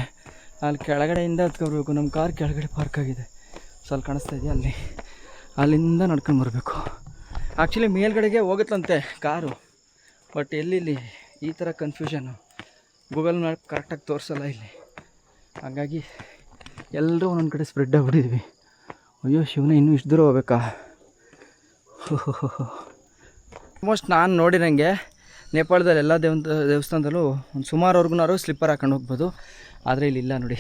ಅಲ್ಲಿ ಕೆಳಗಡೆಯಿಂದ ಹತ್ಕೊಬೇಕು. ನಮ್ಮ ಕಾರ್ ಕೆಳಗಡೆ ಪಾರ್ಕ್ ಆಗಿದೆ. ಸೊ ಅಲ್ಲಿ ಕಾಣಿಸ್ತಾ ಇದೆಯಾ, ಅಲ್ಲಿಂದ ನಡ್ಕೊಂಡು ಬರಬೇಕು. ಆ್ಯಕ್ಚುಲಿ ಮೇಲ್ಗಡೆಗೆ ಹೋಗುತ್ತಂತೆ ಕಾರು, ಬಟ್ ಎಲ್ಲಿ ಈ ಥರ ಕನ್ಫ್ಯೂಷನ್ನು. ಗೂಗಲ್ ಮ್ಯಾಪ್ ಕರೆಕ್ಟಾಗಿ ತೋರಿಸಲ್ಲ ಇಲ್ಲಿ. ಹಾಗಾಗಿ ಎಲ್ಲರೂ ಒಂದೊಂದು ಕಡೆ ಸ್ಪ್ರೆಡ್ ಆಗಿಬಿಟ್ಟಿದ್ವಿ. ಅಯ್ಯೋ ಶಿವನೇ, ಇನ್ನೂ ಇಷ್ಟು ದೂರ ಹೋಗ್ಬೇಕಾ? ಆಲ್ಮೋಸ್ಟ್ ನಾನು ನೋಡಿರಂಗೆ ನೇಪಾಳದಲ್ಲಿ ಎಲ್ಲ ದೇವಸ್ಥಾನದಲ್ಲೂ ಒಂದು ಸುಮಾರುವರೆಗೂ ಸ್ಲಿಪ್ಪರ್ ಹಾಕೊಂಡು ಹೋಗ್ಬೋದು. ಆದರೆ ಇಲ್ಲಿಲ್ಲ ನೋಡಿ,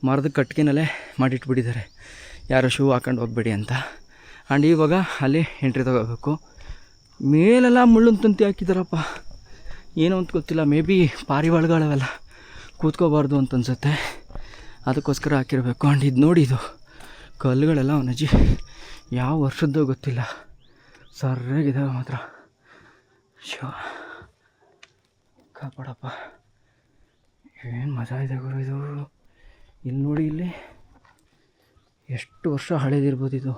ಮರದ ಕಟ್ಕಿನಲ್ಲೇ ಮಾಡಿಟ್ಬಿಟ್ಟಿದ್ದಾರೆ, ಯಾರು ಶೂ ಹಾಕೊಂಡು ಹೋಗ್ಬೇಡಿ ಅಂತ. ಆ್ಯಂಡ್ ಇವಾಗ ಅಲ್ಲಿ ಎಂಟ್ರಿ ತಗೋಬೇಕು. ಮೇಲೆಲ್ಲ ಮುಳ್ಳಿನ ತಂತಿ ಹಾಕಿದ್ದಾರಪ್ಪ, ಏನೋ ಅಂತ ಗೊತ್ತಿಲ್ಲ. ಮೇ ಬಿ ಪಾರಿವಾಳಗಳವೆಲ್ಲ ಕೂತ್ಕೋಬಾರ್ದು ಅಂತ ಅನ್ಸುತ್ತೆ, ಅದಕ್ಕೋಸ್ಕರ ಹಾಕಿರಬೇಕು. ಆ್ಯಂಡ್ ಇದು ನೋಡಿ, ಇದು ಕಲ್ಲುಗಳೆಲ್ಲ ಅವನಜ್ಜಿ ಯಾವ ವರ್ಷದ್ದು ಗೊತ್ತಿಲ್ಲ, ಸರಿಯಾಗಿದ್ದಾವೆ ಮಾತ್ರ. ಶಿವ ಕಾಪಾಡಪ್ಪ, ಏನು ಮಜಾ ಇದೆ ಗುರು ಇದು. ಇಲ್ಲಿ ನೋಡಿ, ಇಲ್ಲಿ ಎಷ್ಟು ವರ್ಷ ಹಳೇದಿರ್ಬೋದು ಇದು.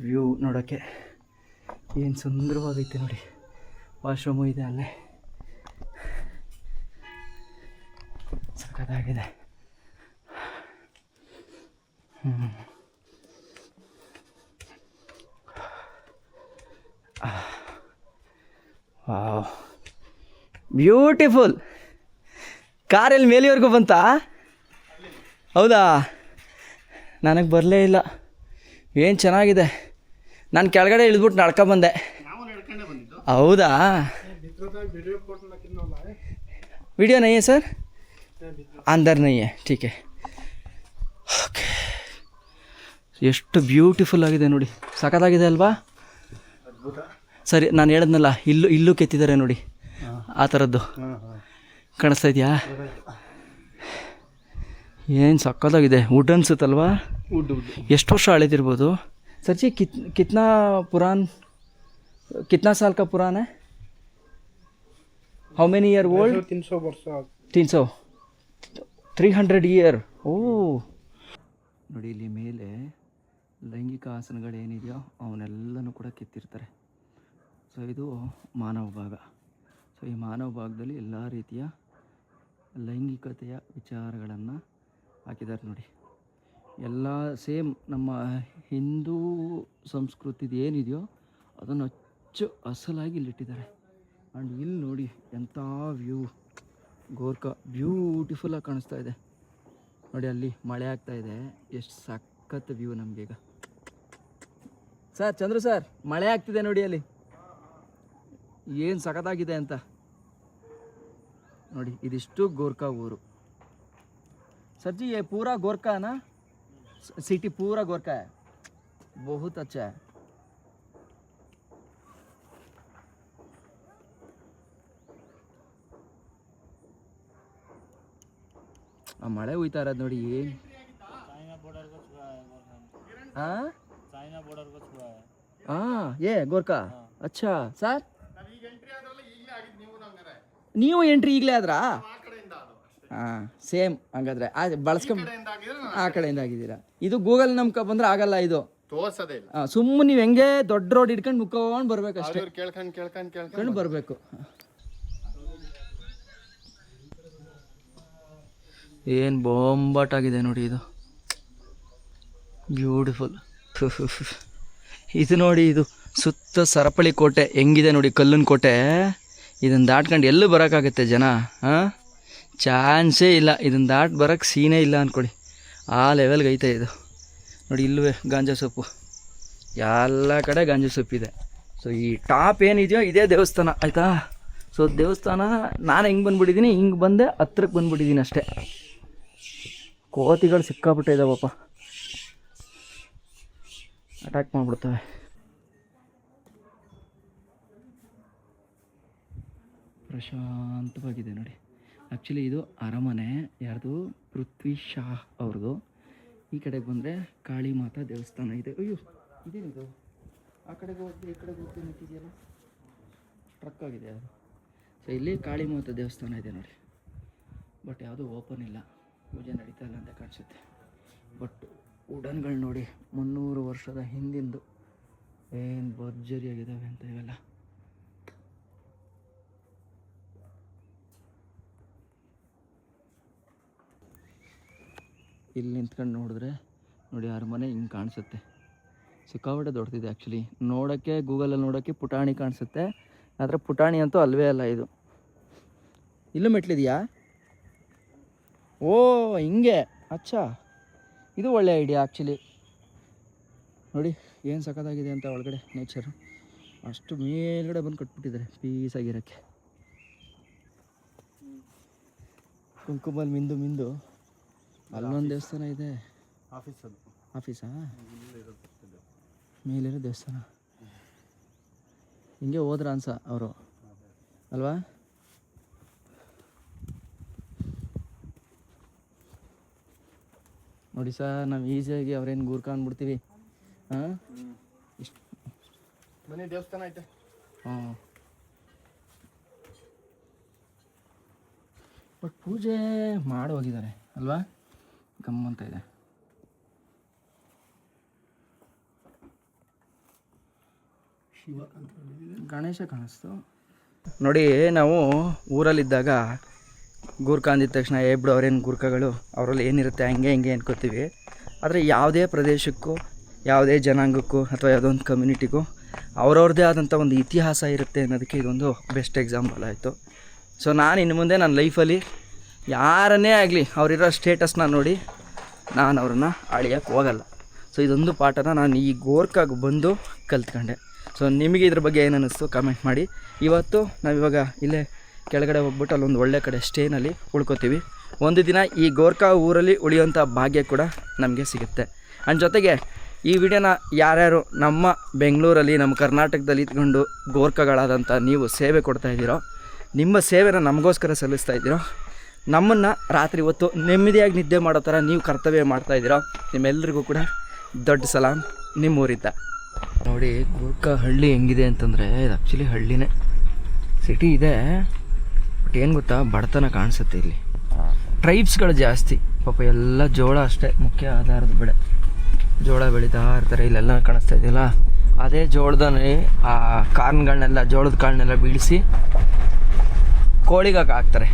ವ್ಯೂ ನೋಡೋಕ್ಕೆ ಏನು ಸುಂದರವಾಗೈತೆ ನೋಡಿ. ವಾಶ್ರೂಮು ಇದೆ ಅಲ್ಲೇ, ಸಖತ್ತಾಗಿದೆ. Wow, beautiful. ಕಾರಲ್ಲಿ ಮೇಲೆವರೆಗೂ ಬಂತಾ? ಹೌದಾ? ನನಗೆ ಬರಲೇ ಇಲ್ಲ. ಏನು ಚೆನ್ನಾಗಿದೆ. ನಾನು ಕೆಳಗಡೆ ಇಳಿದ್ಬಿಟ್ಟು ನಡ್ಕೊಂಬಂದೆ. ಹೌದಾ? वीडियो नहीं है सर, अंदर नहीं है, ठीक है. ಓಕೆ, ಎಷ್ಟು ಬ್ಯೂಟಿಫುಲ್ ಆಗಿದೆ ನೋಡಿ, ಸಖತ್ತಾಗಿದೆ ಅಲ್ವಾ? ಸರಿ, ನಾನು ಹೇಳಿದ್ನಲ್ಲ, ಇಲ್ಲೂ ಕೆತ್ತಿದ್ದಾರೆ ನೋಡಿ, ಆ ಥರದ್ದು ಕಾಣಿಸ್ತಾ ಇದೆಯಾ? ಏನು ಸಖತ್ತಾಗಿದೆ. ವುಡ್ ಅನ್ಸುತ್ತಲ್ವಾ? ಎಷ್ಟು ವರ್ಷ ಹಳೇದಿರ್ಬೋದು ಸರ್ಜಿ? कितना साल का पुराना है? How many year old? 300 ವರ್ಷ. 300 ईयर. ಓ ನೋಡಿ, ಇಲ್ಲಿ ಮೇಲೆ ಲೈಂಗಿಕ ಆಸನಗಳೇನಿದೆಯೋ ಅವನ್ನೆಲ್ಲನೂ ಕೂಡ ಕೆತ್ತಿರ್ತಾರೆ. ಸೊ ಇದು ಮಾನವ ಭಾಗ. ಸೊ ಈ ಮಾನವ ಭಾಗದಲ್ಲಿ ಎಲ್ಲ ರೀತಿಯ ಲೈಂಗಿಕತೆಯ ವಿಚಾರಗಳನ್ನು ಹಾಕಿದ್ದಾರೆ ನೋಡಿ. ಎಲ್ಲ ಸೇಮ್ ನಮ್ಮ ಹಿಂದೂ ಸಂಸ್ಕೃತಿದು ಏನಿದೆಯೋ ಅದನ್ನು ಅಸಲಾಗಿ ಇಲ್ಲಿಟ್ಟಿದ್ದಾರೆ. ಆ್ಯಂಡ್ ಇಲ್ಲಿ ನೋಡಿ ಎಂಥ ವ್ಯೂ. ಗೋರ್ಖಾ ಬ್ಯೂಟಿಫುಲ್ಲಾಗಿ ಕಾಣಿಸ್ತಾ ಇದೆ ನೋಡಿ. ಅಲ್ಲಿ ಮಳೆ ಆಗ್ತಾ ಇದೆ, ಎಷ್ಟು ಸಖತ್ ವ್ಯೂ ನಮಗೀಗ. ಸರ್, ಚಂದ್ರು ಸರ್, ಮಳೆ ಆಗ್ತಿದೆ ನೋಡಿ ಅಲ್ಲಿ, ಏನು ಸಖತ್ತಾಗಿದೆ ಅಂತ ನೋಡಿ. ಇದಿಷ್ಟು ಗೋರ್ಖಾ ಊರು. ಸರ್ಜಿ ये पूरा गोरखा है ना? सिटी पूरा गोरखा है, बहुत अच्छा है. ಆ ಮಳೆ ಹೋಯ್ತಾ ಇರೋದು ನೋಡಿ. ಏನು ಹಾಂ ಹಾಂ ಏ ಗೋರ್ಖಾ ಅಚ್ಚಾ ಸರ್, ನೀವು ಎಂಟ್ರಿ ಈಗಲೇ ಆದ್ರಾ? ಹಾಂ, ಸೇಮ್ ಹಂಗಾದ್ರೆ ಬಳಸ್ಕೊಂಡ್ ಆ ಕಡೆಯಿಂದ ಆಗಿದ್ದೀರಾ. ಇದು ಗೂಗಲ್ ನಂಬ್ಕೊ ಬಂದ್ರೆ ಆಗಲ್ಲ, ಇದು ತೋರ್ಸೋದೇ ಇಲ್ಲ. ಸುಮ್ಮನೆ ನೀವು ಹೆಂಗೆ ದೊಡ್ಡ ರೋಡ್ ಹಿಡ್ಕೊಂಡು ಮುಕ್ಕೊಂಡು ಬರ್ಬೇಕು ಅಷ್ಟೇ, ಕೇಳ್ಕೊಂಡು ಬರಬೇಕು. ಏನು ಬೊಂಬಾಟಾಗಿದೆ ನೋಡಿ, ಇದು ಬ್ಯೂಟಿಫುಲ್. ಇದು ನೋಡಿ, ಇದು ಸುತ್ತ ಸರಪಳಿ ಕೋಟೆ ಹೆಂಗಿದೆ ನೋಡಿ, ಕಲ್ಲಿನ ಕೋಟೆ. ಇದನ್ನು ದಾಟ್ಕೊಂಡು ಎಲ್ಲೂ ಬರೋಕ್ಕಾಗತ್ತೆ ಜನ? ಹಾಂ, ಚಾನ್ಸೇ ಇಲ್ಲ. ಇದನ್ನು ದಾಟ್ ಬರೋಕ್ಕೆ ಸೀನೇ ಇಲ್ಲ ಅಂದ್ಕೊಳ್ಳಿ, ಆ ಲೆವೆಲ್ಗೆ ಐತೆ ಇದು ನೋಡಿ. ಇಲ್ಲೂ ಗಾಂಜಾ ಸೊಪ್ಪು, ಎಲ್ಲ ಕಡೆ ಗಾಂಜಾ ಸೊಪ್ಪಿದೆ. ಸೊ ಈ ಟಾಪ್ ಏನಿದೆಯೋ ಇದೇ ದೇವಸ್ಥಾನ, ಆಯಿತಾ? ಸೊ ದೇವಸ್ಥಾನ ನಾನು ಹೆಂಗೆ ಬಂದುಬಿಟ್ಟಿದ್ದೀನಿ, ಹಿಂಗೆ ಬಂದೆ ಹತ್ರಕ್ಕೆ ಬಂದುಬಿಟ್ಟಿದ್ದೀನಿ ಅಷ್ಟೇ. ಕೋತಿಗಳು ಸಿಕ್ಕಾಬಿಟ್ಟೆ ಇದ್ದಾವಪ್ಪ, ಅಟ್ಯಾಕ್ ಮಾಡಿಬಿಡ್ತವೆ. ಪ್ರಶಾಂತವಾಗಿದೆ ನೋಡಿ. ಆ್ಯಕ್ಚುಲಿ ಇದು ಅರಮನೆ, ಯಾರ್ದು? ಪೃಥ್ವಿ ಶಾ ಅವ್ರದ್ದು. ಈ ಕಡೆಗೆ ಬಂದರೆ ಕಾಳಿ ಮಾತಾ ದೇವಸ್ಥಾನ ಇದೆ. ಅಯ್ಯೋ ಇದೇನಿದು, ಆ ಕಡೆಗೆ ಹೋಗಿ ಈ ಕಡೆಗೆ ಹೋಗಿ ನಿಂತಿದೆಯಲ್ಲ, ಟ್ರಕ್ ಆಗಿದೆ ಅದು. ಸೊ ಇಲ್ಲಿ ಕಾಳಿ ಮಾತಾ ದೇವಸ್ಥಾನ ಇದೆ ನೋಡಿ, ಬಟ್ ಯಾವುದೂ ಓಪನ್ ಇಲ್ಲ, ಪೂಜೆ ನಡೀತಾ ಇಲ್ಲ ಅಂತ ಕಾಣಿಸುತ್ತೆ. ಬಟ್ ವುಡನ್ಗಳು ನೋಡಿ 300 ವರ್ಷದ ಹಿಂದಿಂದು ಏನು ಭರ್ಜರಿಯಾಗಿದ್ದಾವೆ ಅಂತ ಇವೆಲ್ಲ. ಇಲ್ಲಿ ನಿಂತ್ಕೊಂಡು ನೋಡಿದ್ರೆ ನೋಡಿ ಅರಮನೆ ಹಿಂಗೆ ಕಾಣಿಸುತ್ತೆ. ಸಿಕ್ಕಾಪಟ್ಟೆ ದೊಡ್ಡದಿದೆ ಆ್ಯಕ್ಚುಲಿ. ನೋಡೋಕ್ಕೆ ಗೂಗಲಲ್ಲಿ ನೋಡೋಕ್ಕೆ ಪುಟಾಣಿ ಕಾಣಿಸುತ್ತೆ, ಆದರೆ ಪುಟಾಣಿ ಅಂತೂ ಅಲ್ವೇ ಅಲ್ಲ ಇದು. ಇಲ್ಲೂ ಮೆಟ್ಲಿದೆಯಾ? ಓ ಹಿಂಗೆ, ಅಚ್ಚಾ ಇದು ಒಳ್ಳೆ ಐಡಿಯಾ ಆ್ಯಕ್ಚುಲಿ. ನೋಡಿ ಏನು ಸಖತ್ತಾಗಿದೆ ಅಂತ ಒಳಗಡೆ ನೇಚರು. ಅಷ್ಟು ಮೇಲ್ಗಡೆ ಬಂದು ಕಟ್ಬಿಟ್ಟಿದ್ದಾರೆ ಪೀಸಾಗಿರೋಕ್ಕೆ. ಕುಂಕುಮಲ್ಲಿ ಮಿಂದು ಅಲ್ಲೊಂದು ದೇವಸ್ಥಾನ ಇದೆ. ಆಫೀಸಾ? ಮೇಲಿರೋ ದೇವಸ್ಥಾನ. ಹಿಂಗೆ ಹೋದ್ರ ಅನ್ಸ ಅವರು ಅಲ್ವಾ? ನೋಡಿ ಸರ್, ನಾವು ಈಸಿಯಾಗಿ ಅವ್ರೇನು ಗೂರ್ಕ ಅಂದ್ಬಿಡ್ತೀವಿ. ಹಾಂ, ಇಷ್ಟು ಮನೆ ದೇವಸ್ಥಾನ ಐತೆ. ಹಾಂ, ಬಟ್ ಪೂಜೆ ಮಾಡಿ ಹೋಗಿದ್ದಾರೆ ಅಲ್ವಾ? ಗಮ್ಮಂತ ಇದೆ. ಗಣೇಶ ಕಾಣಿಸ್ತು ನೋಡಿ. ನಾವು ಊರಲ್ಲಿದ್ದಾಗ ಗೂರ್ಖಾ ಅಂದಿದ ತಕ್ಷಣ ಬಿಡು ಅವ್ರೇನು ಗೂರ್ಖಾಗಳು, ಅವರಲ್ಲಿ ಏನಿರುತ್ತೆ ಹಂಗೆ ಹಿಂಗೆ ಅನ್ಕೋತೀವಿ. ಆದರೆ ಯಾವುದೇ ಪ್ರದೇಶಕ್ಕೂ, ಯಾವುದೇ ಜನಾಂಗಕ್ಕೂ ಅಥವಾ ಯಾವುದೋ ಒಂದು ಕಮ್ಯುನಿಟಿಗೂ ಅವ್ರವ್ರದ್ದೇ ಆದಂಥ ಒಂದು ಇತಿಹಾಸ ಇರುತ್ತೆ ಅನ್ನೋದಕ್ಕೆ ಇದೊಂದು ಬೆಸ್ಟ್ ಎಕ್ಸಾಂಪಲ್ ಆಯಿತು. ಸೊ ನಾನು ಇನ್ನು ಮುಂದೆ ನನ್ನ ಲೈಫಲ್ಲಿ ಯಾರನ್ನೇ ಆಗಲಿ ಅವರಿರೋ ಸ್ಟೇಟಸ್ನ ನೋಡಿ ನಾನು ಅವ್ರನ್ನ ಅಳಿಯೋಕ್ಕೆ ಹೋಗಲ್ಲ. ಸೊ ಇದೊಂದು ಪಾಠನ ನಾನು ಈ ಗೋರ್ಖಾಗೆ ಬಂದು ಕಲ್ತ್ಕೊಂಡೆ. ಸೊ ನಿಮಗೆ ಇದ್ರ ಬಗ್ಗೆ ಏನು ಅನ್ನಿಸ್ತು ಕಾಮೆಂಟ್ ಮಾಡಿ. ಇವತ್ತು ನಾವಿವಾಗ ಇಲ್ಲೇ ಕೆಳಗಡೆ ಹೋಗ್ಬಿಟ್ಟು ಅಲ್ಲೊಂದು ಒಳ್ಳೆ ಕಡೆ ಸ್ಟೇನಲ್ಲಿ ಉಳ್ಕೋತೀವಿ. ಒಂದು ದಿನ ಈ ಗೋರ್ಖಾ ಊರಲ್ಲಿ ಉಳಿಯೋಂಥ ಭಾಗ್ಯ ಕೂಡ ನಮಗೆ ಸಿಗುತ್ತೆ. ಆ್ಯಂಡ್ ಜೊತೆಗೆ ಈ ವಿಡಿಯೋನ ಯಾರ್ಯಾರು ನಮ್ಮ ಬೆಂಗಳೂರಲ್ಲಿ, ನಮ್ಮ ಕರ್ನಾಟಕದಲ್ಲಿ ಇದ್ಕೊಂಡು ಗೋರ್ಖಾಗಳಾದಂಥ ನೀವು ಸೇವೆ ಕೊಡ್ತಾಯಿದ್ದೀರೋ, ನಿಮ್ಮ ಸೇವೆನ ನಮಗೋಸ್ಕರ ಸಲ್ಲಿಸ್ತಾ ಇದ್ದೀರೋ, ನಮ್ಮನ್ನು ರಾತ್ರಿ ಹೊತ್ತು ನೆಮ್ಮದಿಯಾಗಿ ನಿದ್ದೆ ಮಾಡೋ ಥರ ನೀವು ಕರ್ತವ್ಯ ಮಾಡ್ತಾಯಿದ್ದೀರೋ, ನಿಮ್ಮೆಲ್ಲರಿಗೂ ಕೂಡ ದೊಡ್ಡ ಸಲಾಮ್ ನಿಮ್ಮೂರಿದ್ದ. ನೋಡಿ ಗೋರ್ಖಾ ಹಳ್ಳಿ ಹೆಂಗಿದೆ ಅಂತಂದರೆ, ಇದು ಆ್ಯಕ್ಚುಲಿ ಹಳ್ಳಿನೇ, ಸಿಟಿ ಇದೆ. ಬಟ್ ಏನು ಗೊತ್ತಾ, ಬಡತನ ಕಾಣಿಸುತ್ತೆ ಇಲ್ಲಿ. ಟ್ರೈಬ್ಸ್ಗಳು ಜಾಸ್ತಿ ಪಾಪ. ಎಲ್ಲ ಜೋಳ ಅಷ್ಟೇ ಮುಖ್ಯ ಆಧಾರದ ಬೆಳೆ. ಜೋಳ ಬೆಳೀತಾ ಇರ್ತಾರೆ. ಇಲ್ಲೆಲ್ಲ ಕಾಣಿಸ್ತಾ ಇದೆಯಲ್ಲ, ಅದೇ ಜೋಳದಲ್ಲಿ ಆ ಕಾರ್ನ್ಗಳನ್ನೆಲ್ಲ, ಜೋಳದ ಕಾಳನ್ನೆಲ್ಲ ಬೀಳಿಸಿ ಕೋಳಿಗೆ ಹಾಕ್ತಾರೆ.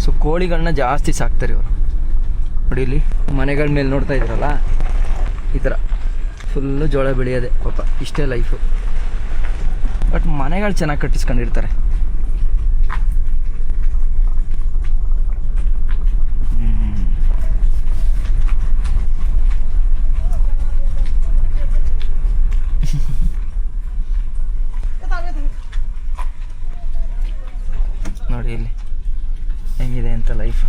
ಸೊ ಕೋಳಿಗಳನ್ನ ಜಾಸ್ತಿ ಸಾಕ್ತಾರೆ ಇವರು. ನೋಡಿ ಇಲ್ಲಿ ಮನೆಗಳ ಮೇಲೆ ನೋಡ್ತಾ ಇದ್ದೀರಲ್ಲ, ಈ ಥರ ಫುಲ್ಲು ಜೋಳ ಬೆಳೆಯೋದೆ ಪಾಪ. ಇಷ್ಟೇ ಲೈಫು. ಬಟ್ ಮನೆಗಳು ಚೆನ್ನಾಗಿ ಕಟ್ಟಿಸ್ಕೊಂಡಿರ್ತಾರೆ. ನೋಡಿ ಇಲ್ಲಿ ಹೆಂಗಿದೆ ಅಂತ ಲೈಫ್.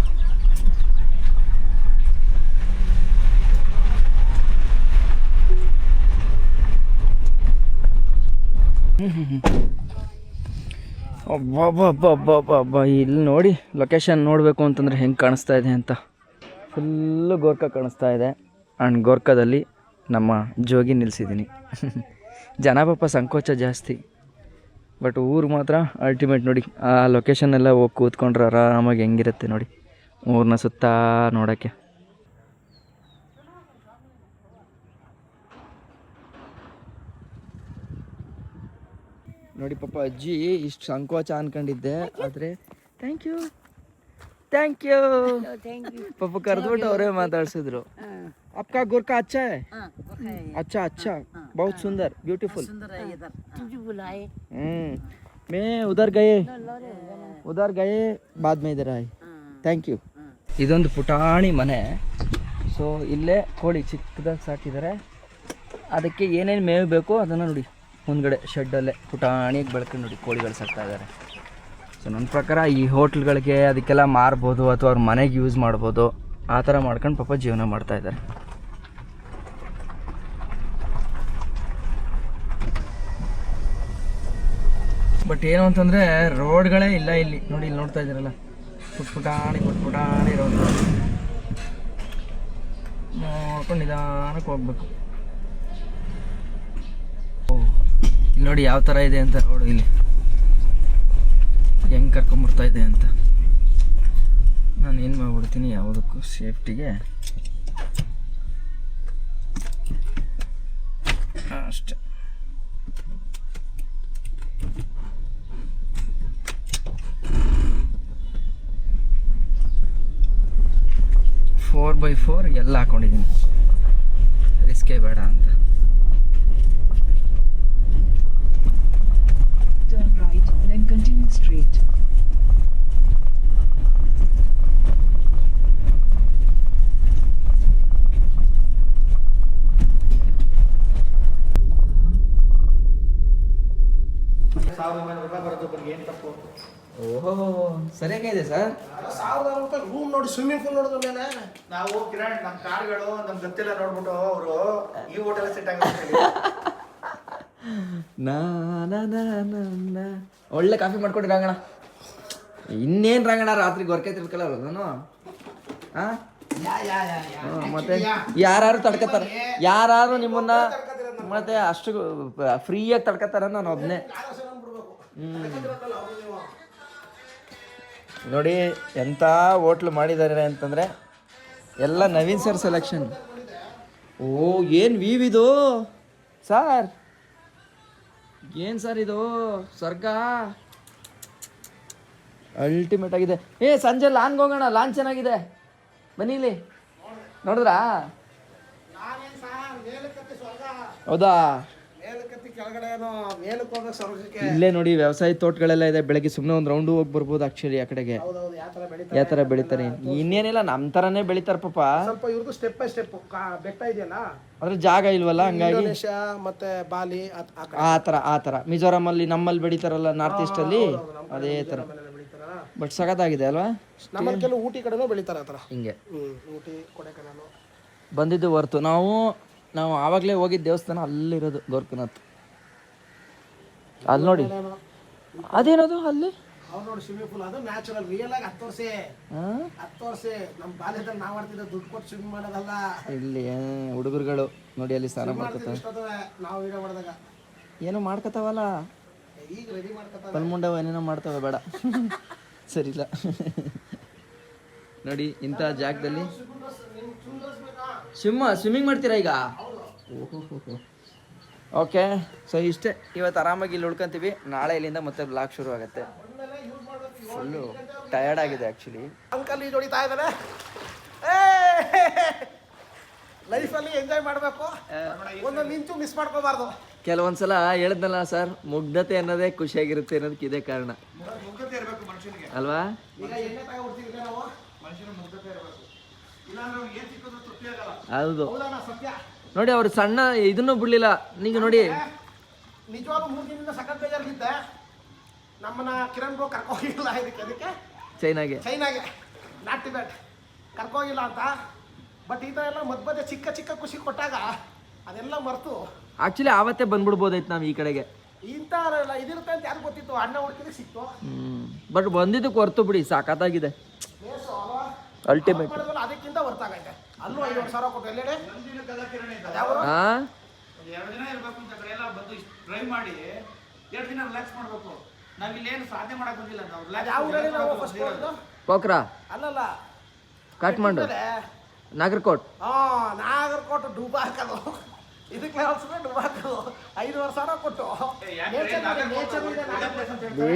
ಅಬ್ಬಬ್ಬಬ್ಬಬ್ಬಬ್ಬ, ಇಲ್ಲಿ ನೋಡಿ ಲೊಕೇಶನ್ ನೋಡಬೇಕು ಅಂತಂದರೆ ಹೆಂಗೆ ಕಾಣಿಸ್ತಾ ಇದೆ ಅಂತ. ಫುಲ್ಲು ಗೋರ್ಖಾ ಕಾಣಿಸ್ತಾ ಇದೆ. ಆ್ಯಂಡ್ ಗೋರ್ಖಾದಲ್ಲಿ ನಮ್ಮ ಜೋಗಿ ನಿಲ್ಲಿಸಿದ್ದೀನಿ. ಜನ ಪಾಪ ಸಂಕೋಚ ಜಾಸ್ತಿ, ಬಟ್ ಊರು ಮಾತ್ರ ಅಲ್ಟಿಮೇಟ್. ನೋಡಿ ಆ ಲೊಕೇಶನ್ನೆಲ್ಲ ಹೋಗಿ ಕೂತ್ಕೊಂಡ್ರೆ ಆರಾಮಾಗಿ ಹೆಂಗಿರುತ್ತೆ ನೋಡಿ ಊರನ್ನ ಸುತ್ತ ನೋಡೋಕ್ಕೆ. ನೋಡಿ ಪಾಪ ಅಜ್ಜಿ ಇಷ್ಟು ಸಂಕೋಚ ಅನ್ಕೊಂಡಿದ್ದೆ, ಆದರೆ ಥ್ಯಾಂಕ್ ಯು ಪಾಪ ಕರೆದ್ಬಿಟ್ಟು ಅವರೇ ಮಾತಾಡ್ಸಿದ್ರು. आपका गोरखा अच्छा है? अच्छा अच्छा, बहुत सुंदर, ब्यूटीफुल. मैं उधर गए बाद में इधर आए. Thank you. ಇದೊಂದು ಪುಟಾಣಿ ಮನೆ. ಸೊ ಇಲ್ಲೇ ಕೋಳಿ ಚಿಕ್ಕದಾಗಿ ಸಾಕಿದ್ದಾರೆ. ಅದಕ್ಕೆ ಏನೇನು ಮೇವು ಬೇಕೋ ಅದನ್ನು ನೋಡಿ ಮುಂದ್ಗಡೆ ಶೆಡ್ಡಲ್ಲೇ ಪುಟಾಣಿಗೆ ಬೆಳ್ಕೊಂಡು ನೋಡಿ ಕೋಳಿಗಳು ಸಾಕ್ತಾ ಇದ್ದಾರೆ. ಸೊ ನನ್ನ ಪ್ರಕಾರ ಈ ಹೋಟ್ಲ್ಗಳಿಗೆ ಅದಕ್ಕೆಲ್ಲ ಮಾರ್ಬೋದು ಅಥವಾ ಅವ್ರ ಮನೆಗೆ ಯೂಸ್ ಮಾಡ್ಬೋದು. ಆ ಥರ ಮಾಡ್ಕೊಂಡು ಪಾಪ ಜೀವನ ಮಾಡ್ತಾಯಿದ್ದಾರೆ. ಬಟ್ ಏನು ಅಂತಂದರೆ ರೋಡ್ಗಳೇ ಇಲ್ಲ ಇಲ್ಲಿ. ನೋಡಿ ಇಲ್ಲಿ ನೋಡ್ತಾ ಇದ್ದೀರಲ್ಲ, ಪುಟ್ಪುಟಾಣಿ ರೋಡ್. ನೋಡ್ಕೊಂಡು ನಿಧಾನಕ್ಕೆ ಹೋಗ್ಬೇಕು. ಇಲ್ಲಿ ನೋಡಿ ಯಾವ ಥರ ಇದೆ ಅಂತ ರೋಡು, ಇಲ್ಲಿ ಹೆಂಗೆ ಕರ್ಕೊಂಬರ್ತಾ ಇದೆ ಅಂತ. ನಾನು ಏನು ಮಾಡ್ಬಿಡ್ತೀನಿ, ಯಾವುದಕ್ಕೂ ಸೇಫ್ಟಿಗೆ ಅಷ್ಟೆ. ಫೋರ್ ಬೈ 4 ಎಲ್ಲ ಹಾಕೊಂಡಿದ್ದೀನಿ, ರಿಸ್ಕೇ ಬೇಡ ಅಂತ. Turn right, then continue straight. ಓಹೋ ಸರಿಯಾಗಿದೆ ಸರ್. 1000 ರೂಪಾಯಿ ರೂಮ್ ನೋಡಿ, ಸ್ವಿಮ್ಮಿಂಗ್ ಪೂಲ್ ನೋಡಿದ ಮೇಲೆ ನಾವು ಕಿರಣ್ ನಮ್ಮ ಕಾರ್ಗಳು ನಮ್ಮ ಗತ್ತೆಲ್ಲ ನೋಡ್ಬಿಟ್ಟು ಅವರು ಈ ಹೋಟೆಲ್ ಸೆಟ್ ಆಗುತ್ತೆ. ಒಳ್ಳೆ ಕಾಫಿ ಮಾಡ್ಕೊಡಿ ರಂಗಣ. ಇನ್ನೇನು ರಂಗಣ, ರಾತ್ರಿ ಗೊರಕೆ ತಿಳ್ಕೊಳ್ಳಲ್ಲ ನಾನು. ಹಾಂ ಮತ್ತೆ ಯಾರು ತಡ್ಕೊತಾರೆ, ಯಾರು ನಿಮ್ಮನ್ನ ಮತ್ತೆ ಅಷ್ಟು ಫ್ರೀಯಾಗಿ ತಡ್ಕೊತಾರ, ನಾನು ಒಬ್ಬನೇ. ನೋಡಿ ಎಂಥ ಹೋಟ್ಲು ಮಾಡಿದ್ದಾರೆ ಅಂತಂದರೆ ಎಲ್ಲ ನವೀನ್ ಸರ್ ಸೆಲೆಕ್ಷನ್. ಓ ಏನು ವೀವ್ ಇದು ಸರ್, ಏನು ಸರ್ ಇದು ಸ್ವರ್ಗ, ಅಲ್ಟಿಮೇಟ್ ಆಗಿದೆ. ಸಂಜೆ ಲಾನ್ಗೆ ಹೋಗೋಣ, ಲಾನ್ ಚೆನ್ನಾಗಿದೆ, ಬನ್ನಿ ಇಲ್ಲಿ. ನೋಡಿದ್ರಾ? ಹೌದಾ? ಇಲ್ಲೇ ನೋಡಿ ವ್ಯವಸಾಯ ತೋಟಗಳೆಲ್ಲ ಇದೆ. ಬೆಳಗ್ಗೆ ಸುಮ್ಮನೆ ಒಂದು ರೌಂಡು ಹೋಗಿ ಬರ್ಬೋದು ಆಕ್ಚುಲಿ ಆ ಕಡೆಗೆ. ಯಾವ ಥರ ಬೆಳಿತಾರೆ, ಇನ್ನೇನಿಲ್ಲ ನಮ್ಮ ಥರನೇ ಬೆಳಿತಾರೆ ಪಾಪ. ಸ್ವಲ್ಪ ಇವ್ರದ್ದು ಸ್ಟೆಪ್ ಬೈ ಸ್ಟೆಪ್ ಬೆಟ್ಟ ಇದೆಯಲ್ಲ, ಅಂದ್ರೆ ಜಾಗ ಇಲ್ವಲ್ಲ, ಹಂಗಾಗಿ ಇಂಡೋನೇಷ್ಯಾ ಮತ್ತೆ ಬಾಲಿ ಆ ಥರ ಮಿಜೋರಾಮಲ್ಲಿ ನಮ್ಮಲ್ಲಿ ಬೆಳಿತಾರಲ್ಲ ನಾರ್ತ್ ಈಸ್ಟಲ್ಲಿ, ಅದೇ ಥರ. ಬಟ್ ಸಖತ್ತಾಗಿದೆ ಅಲ್ವಾ? ನಮ್ಮಲ್ಲಿ ಕೆಲವು ಊಟಿ ಕಡೆನೂ ಬೆಳಿತಾರೆ ಆ ಥರ. ಹಿಂಗೆ ಊಟಿ, ಕೊಡೆಕೆನಾಲು ಬಂದಿದ್ದು ಹೊರ್ತು ನಾವು ಆವಾಗಲೇ ಹೋಗಿದ್ದ ದೇವಸ್ಥಾನ ಅಲ್ಲಿರೋದು ಗೋರ್ಖನಾಥ್. ಅಲ್ಲಿ ನೋಡಿ ಅದೇನದು ಅಲ್ಲಿ ಅವ್ರು ನೋಡಿ ಸ್ವಿಮ್ಮಿಂಗ್ ಪೂಲ್, ಅದು ನ್ಯಾಚುರಲ್ ರಿಯಲ್ ಆಗಿ 10 ವರ್ಷ ನಮ್ಮ ಬಾಲ್ಯದಲ್ಲಿ ನಾವು ಮಾಡ್ತಿದ್ದ ದುಡ್ಡು ಕೊಟ್ಟು ಸ್ವಿಮ್ ಮಾಡೋದಲ್ಲ. ಇಲ್ಲಿ ಹುಡುಗರುಗಳು ನೋಡಿ ಅಲ್ಲಿ ಸ್ನಾನ ಮಾಡ್ಕೊತಾವೆ. ನಾವು ವಿಡಿಯೋ ಮಾಡಿದಾಗ ಏನೋ ಮಾಡ್ಕೊತಾವಲ್ಲ, ಈಗ ರೆಡಿ ಮಾಡ್ಕೊತಾವೆ, ಕಲ್ಮುಂಡವ ಏನೇನೋ ಮಾಡ್ತವೆ, ಬೇಡ ಸರಿಲ್ಲ. ನೋಡಿ ಇಂಥ ಜಾಗದಲ್ಲಿ ಸ್ವಿಮ್ಮಿಂಗ್ ಮಾಡ್ತೀರಾ ಈಗ? ಓಹೋ ಓಕೆ. ಸೊ ಇಷ್ಟೇ ಇವತ್ತು, ಆರಾಮಾಗಿ ಇಲ್ಲಿ ಉಳ್ಕೊಂತೀವಿ. ನಾಳೆ ಇಲ್ಲಿಂದ ಮತ್ತೆ ಬ್ಲಾಗ್ ಶುರು ಆಗುತ್ತೆ. ಫುಲ್ಲು ಟಯರ್ಡ್ ಆಗಿದೆ ಆ್ಯಕ್ಚುಲಿ. ಅಂಕಲ್ ಈಗ ಹೊಡಿತಾ ಇದ್ದಾರೆ. ಲೈಫಲ್ಲಿ ಎಂಜಾಯ್ ಮಾಡಬೇಕು, ಒಂದೊಂದು ಇಂಚು ಮಿಸ್ ಮಾಡ್ಕೋಬಾರ್ದು. ಕೆಲವೊಂದ್ಸಲ ಹೇಳಿದ್ನಲ್ಲ ಸರ್, ಮುಗ್ಧತೆ ಅನ್ನೋದೇ ಖುಷಿಯಾಗಿರುತ್ತೆ ಅನ್ನೋದಕ್ಕೆ ಇದೇ ಕಾರಣ ಅಲ್ವಾ? ಈಗ ಎಣ್ಣೆ ತಗೊಬಿಡ್ತೀವಿ ನಾವು, ಮನುಷ್ಯನ ಮುಗ್ಧತೆ ಇರಬೇಕು, ಇಲ್ಲಾಂದ್ರೆ ಏನು ಸಿಕ್ಕಿದ್ರು ತೃಪ್ತಿ ಆಗಲ್ಲ. ಹೌದು ಸತ್ಯ. ನೋಡಿ ಅವ್ರು ಸಣ್ಣ ಇದನ್ನು ಬಿಡ್ಲಿಲ್ಲ. ನೀವು ನೋಡಿ ನಿಜವಾಗ್ಲೂ 3 ದಿನದಿಂದ ಸಖತ್ ಬೇಜಾರಿದ್ದೆ. ನಮ್ಮನ್ನ ಕಿರಣ್ ಬ್ರೋ ಕರ್ಕೋಗಿಲ್ಲ ಅದಕ್ಕೆ ಚೈನಾಗೆ ನಾಟ್ ಟಿಬೆಟ್ ಕರ್ಕೋಗಿಲ್ಲ ಅಂತ. ಬಟ್ ಈ ಥರ ಎಲ್ಲ ಮಧ್ಯ ಚಿಕ್ಕ ಚಿಕ್ಕ ಖುಷಿ ಕೊಟ್ಟಾಗ ಅದೆಲ್ಲ ಮರೆತು ಆಕ್ಚುಲಿ ಆವತ್ತೇ ಬಂದ್ಬಿಡ್ಬೋದಾಯ್ತು ನಾವು ಈ ಕಡೆಗೆ. ಇಂಥ ಇದಿರುತ್ತೆ ಅಂತ ಯಾರು ಗೊತ್ತಿತ್ತು, ಅಣ್ಣ ಹುಡುಕಿದ್ರೆ ಸಿಕ್ತು. ಬಟ್ ಬಂದಿದ್ದಕ್ಕೆ ಹೊರ್ತು ಬಿಡಿ, ಸಾಕಾಗಿದೆ, ಅಲ್ಟಿಮೇಟ್. ಅದಕ್ಕಿಂತ ಹೊರ್ತಾಗೈತೆ. ಅಲ್ಲೂ 5,000 ಕೊಟ್ಟು ಎಲ್ಲೆಡೆ 2 ದಿನ ಇರಬೇಕು ಅಂತ ಕಡೆ ಎಲ್ಲ ಬಂದು ಡ್ರೈವ್ ಮಾಡಿ 2 ದಿನ ರಿಲ್ಯಾಕ್ಸ್ ಮಾಡಬೇಕು. ನಾವು ಇಲ್ಲೇನು ಸಾಧನೆ ಮಾಡಕ್ ಬಂದಿಲ್ಲ. ನಾವು ಪೋಖ್ರಾ ಅಲ್ಲಲ್ಲ, ಕಾಠ್ಮಂಡು, ನಾಗರ್ಕೋಟ್. ನಾಗರ್ಕೋಟ್ ಡೂಬ ಹಾಕೋದು, ಇದಕ್ಕೆ ಡುಬ ಹಾಕೋದು 5,000 ಕೊಟ್ಟು.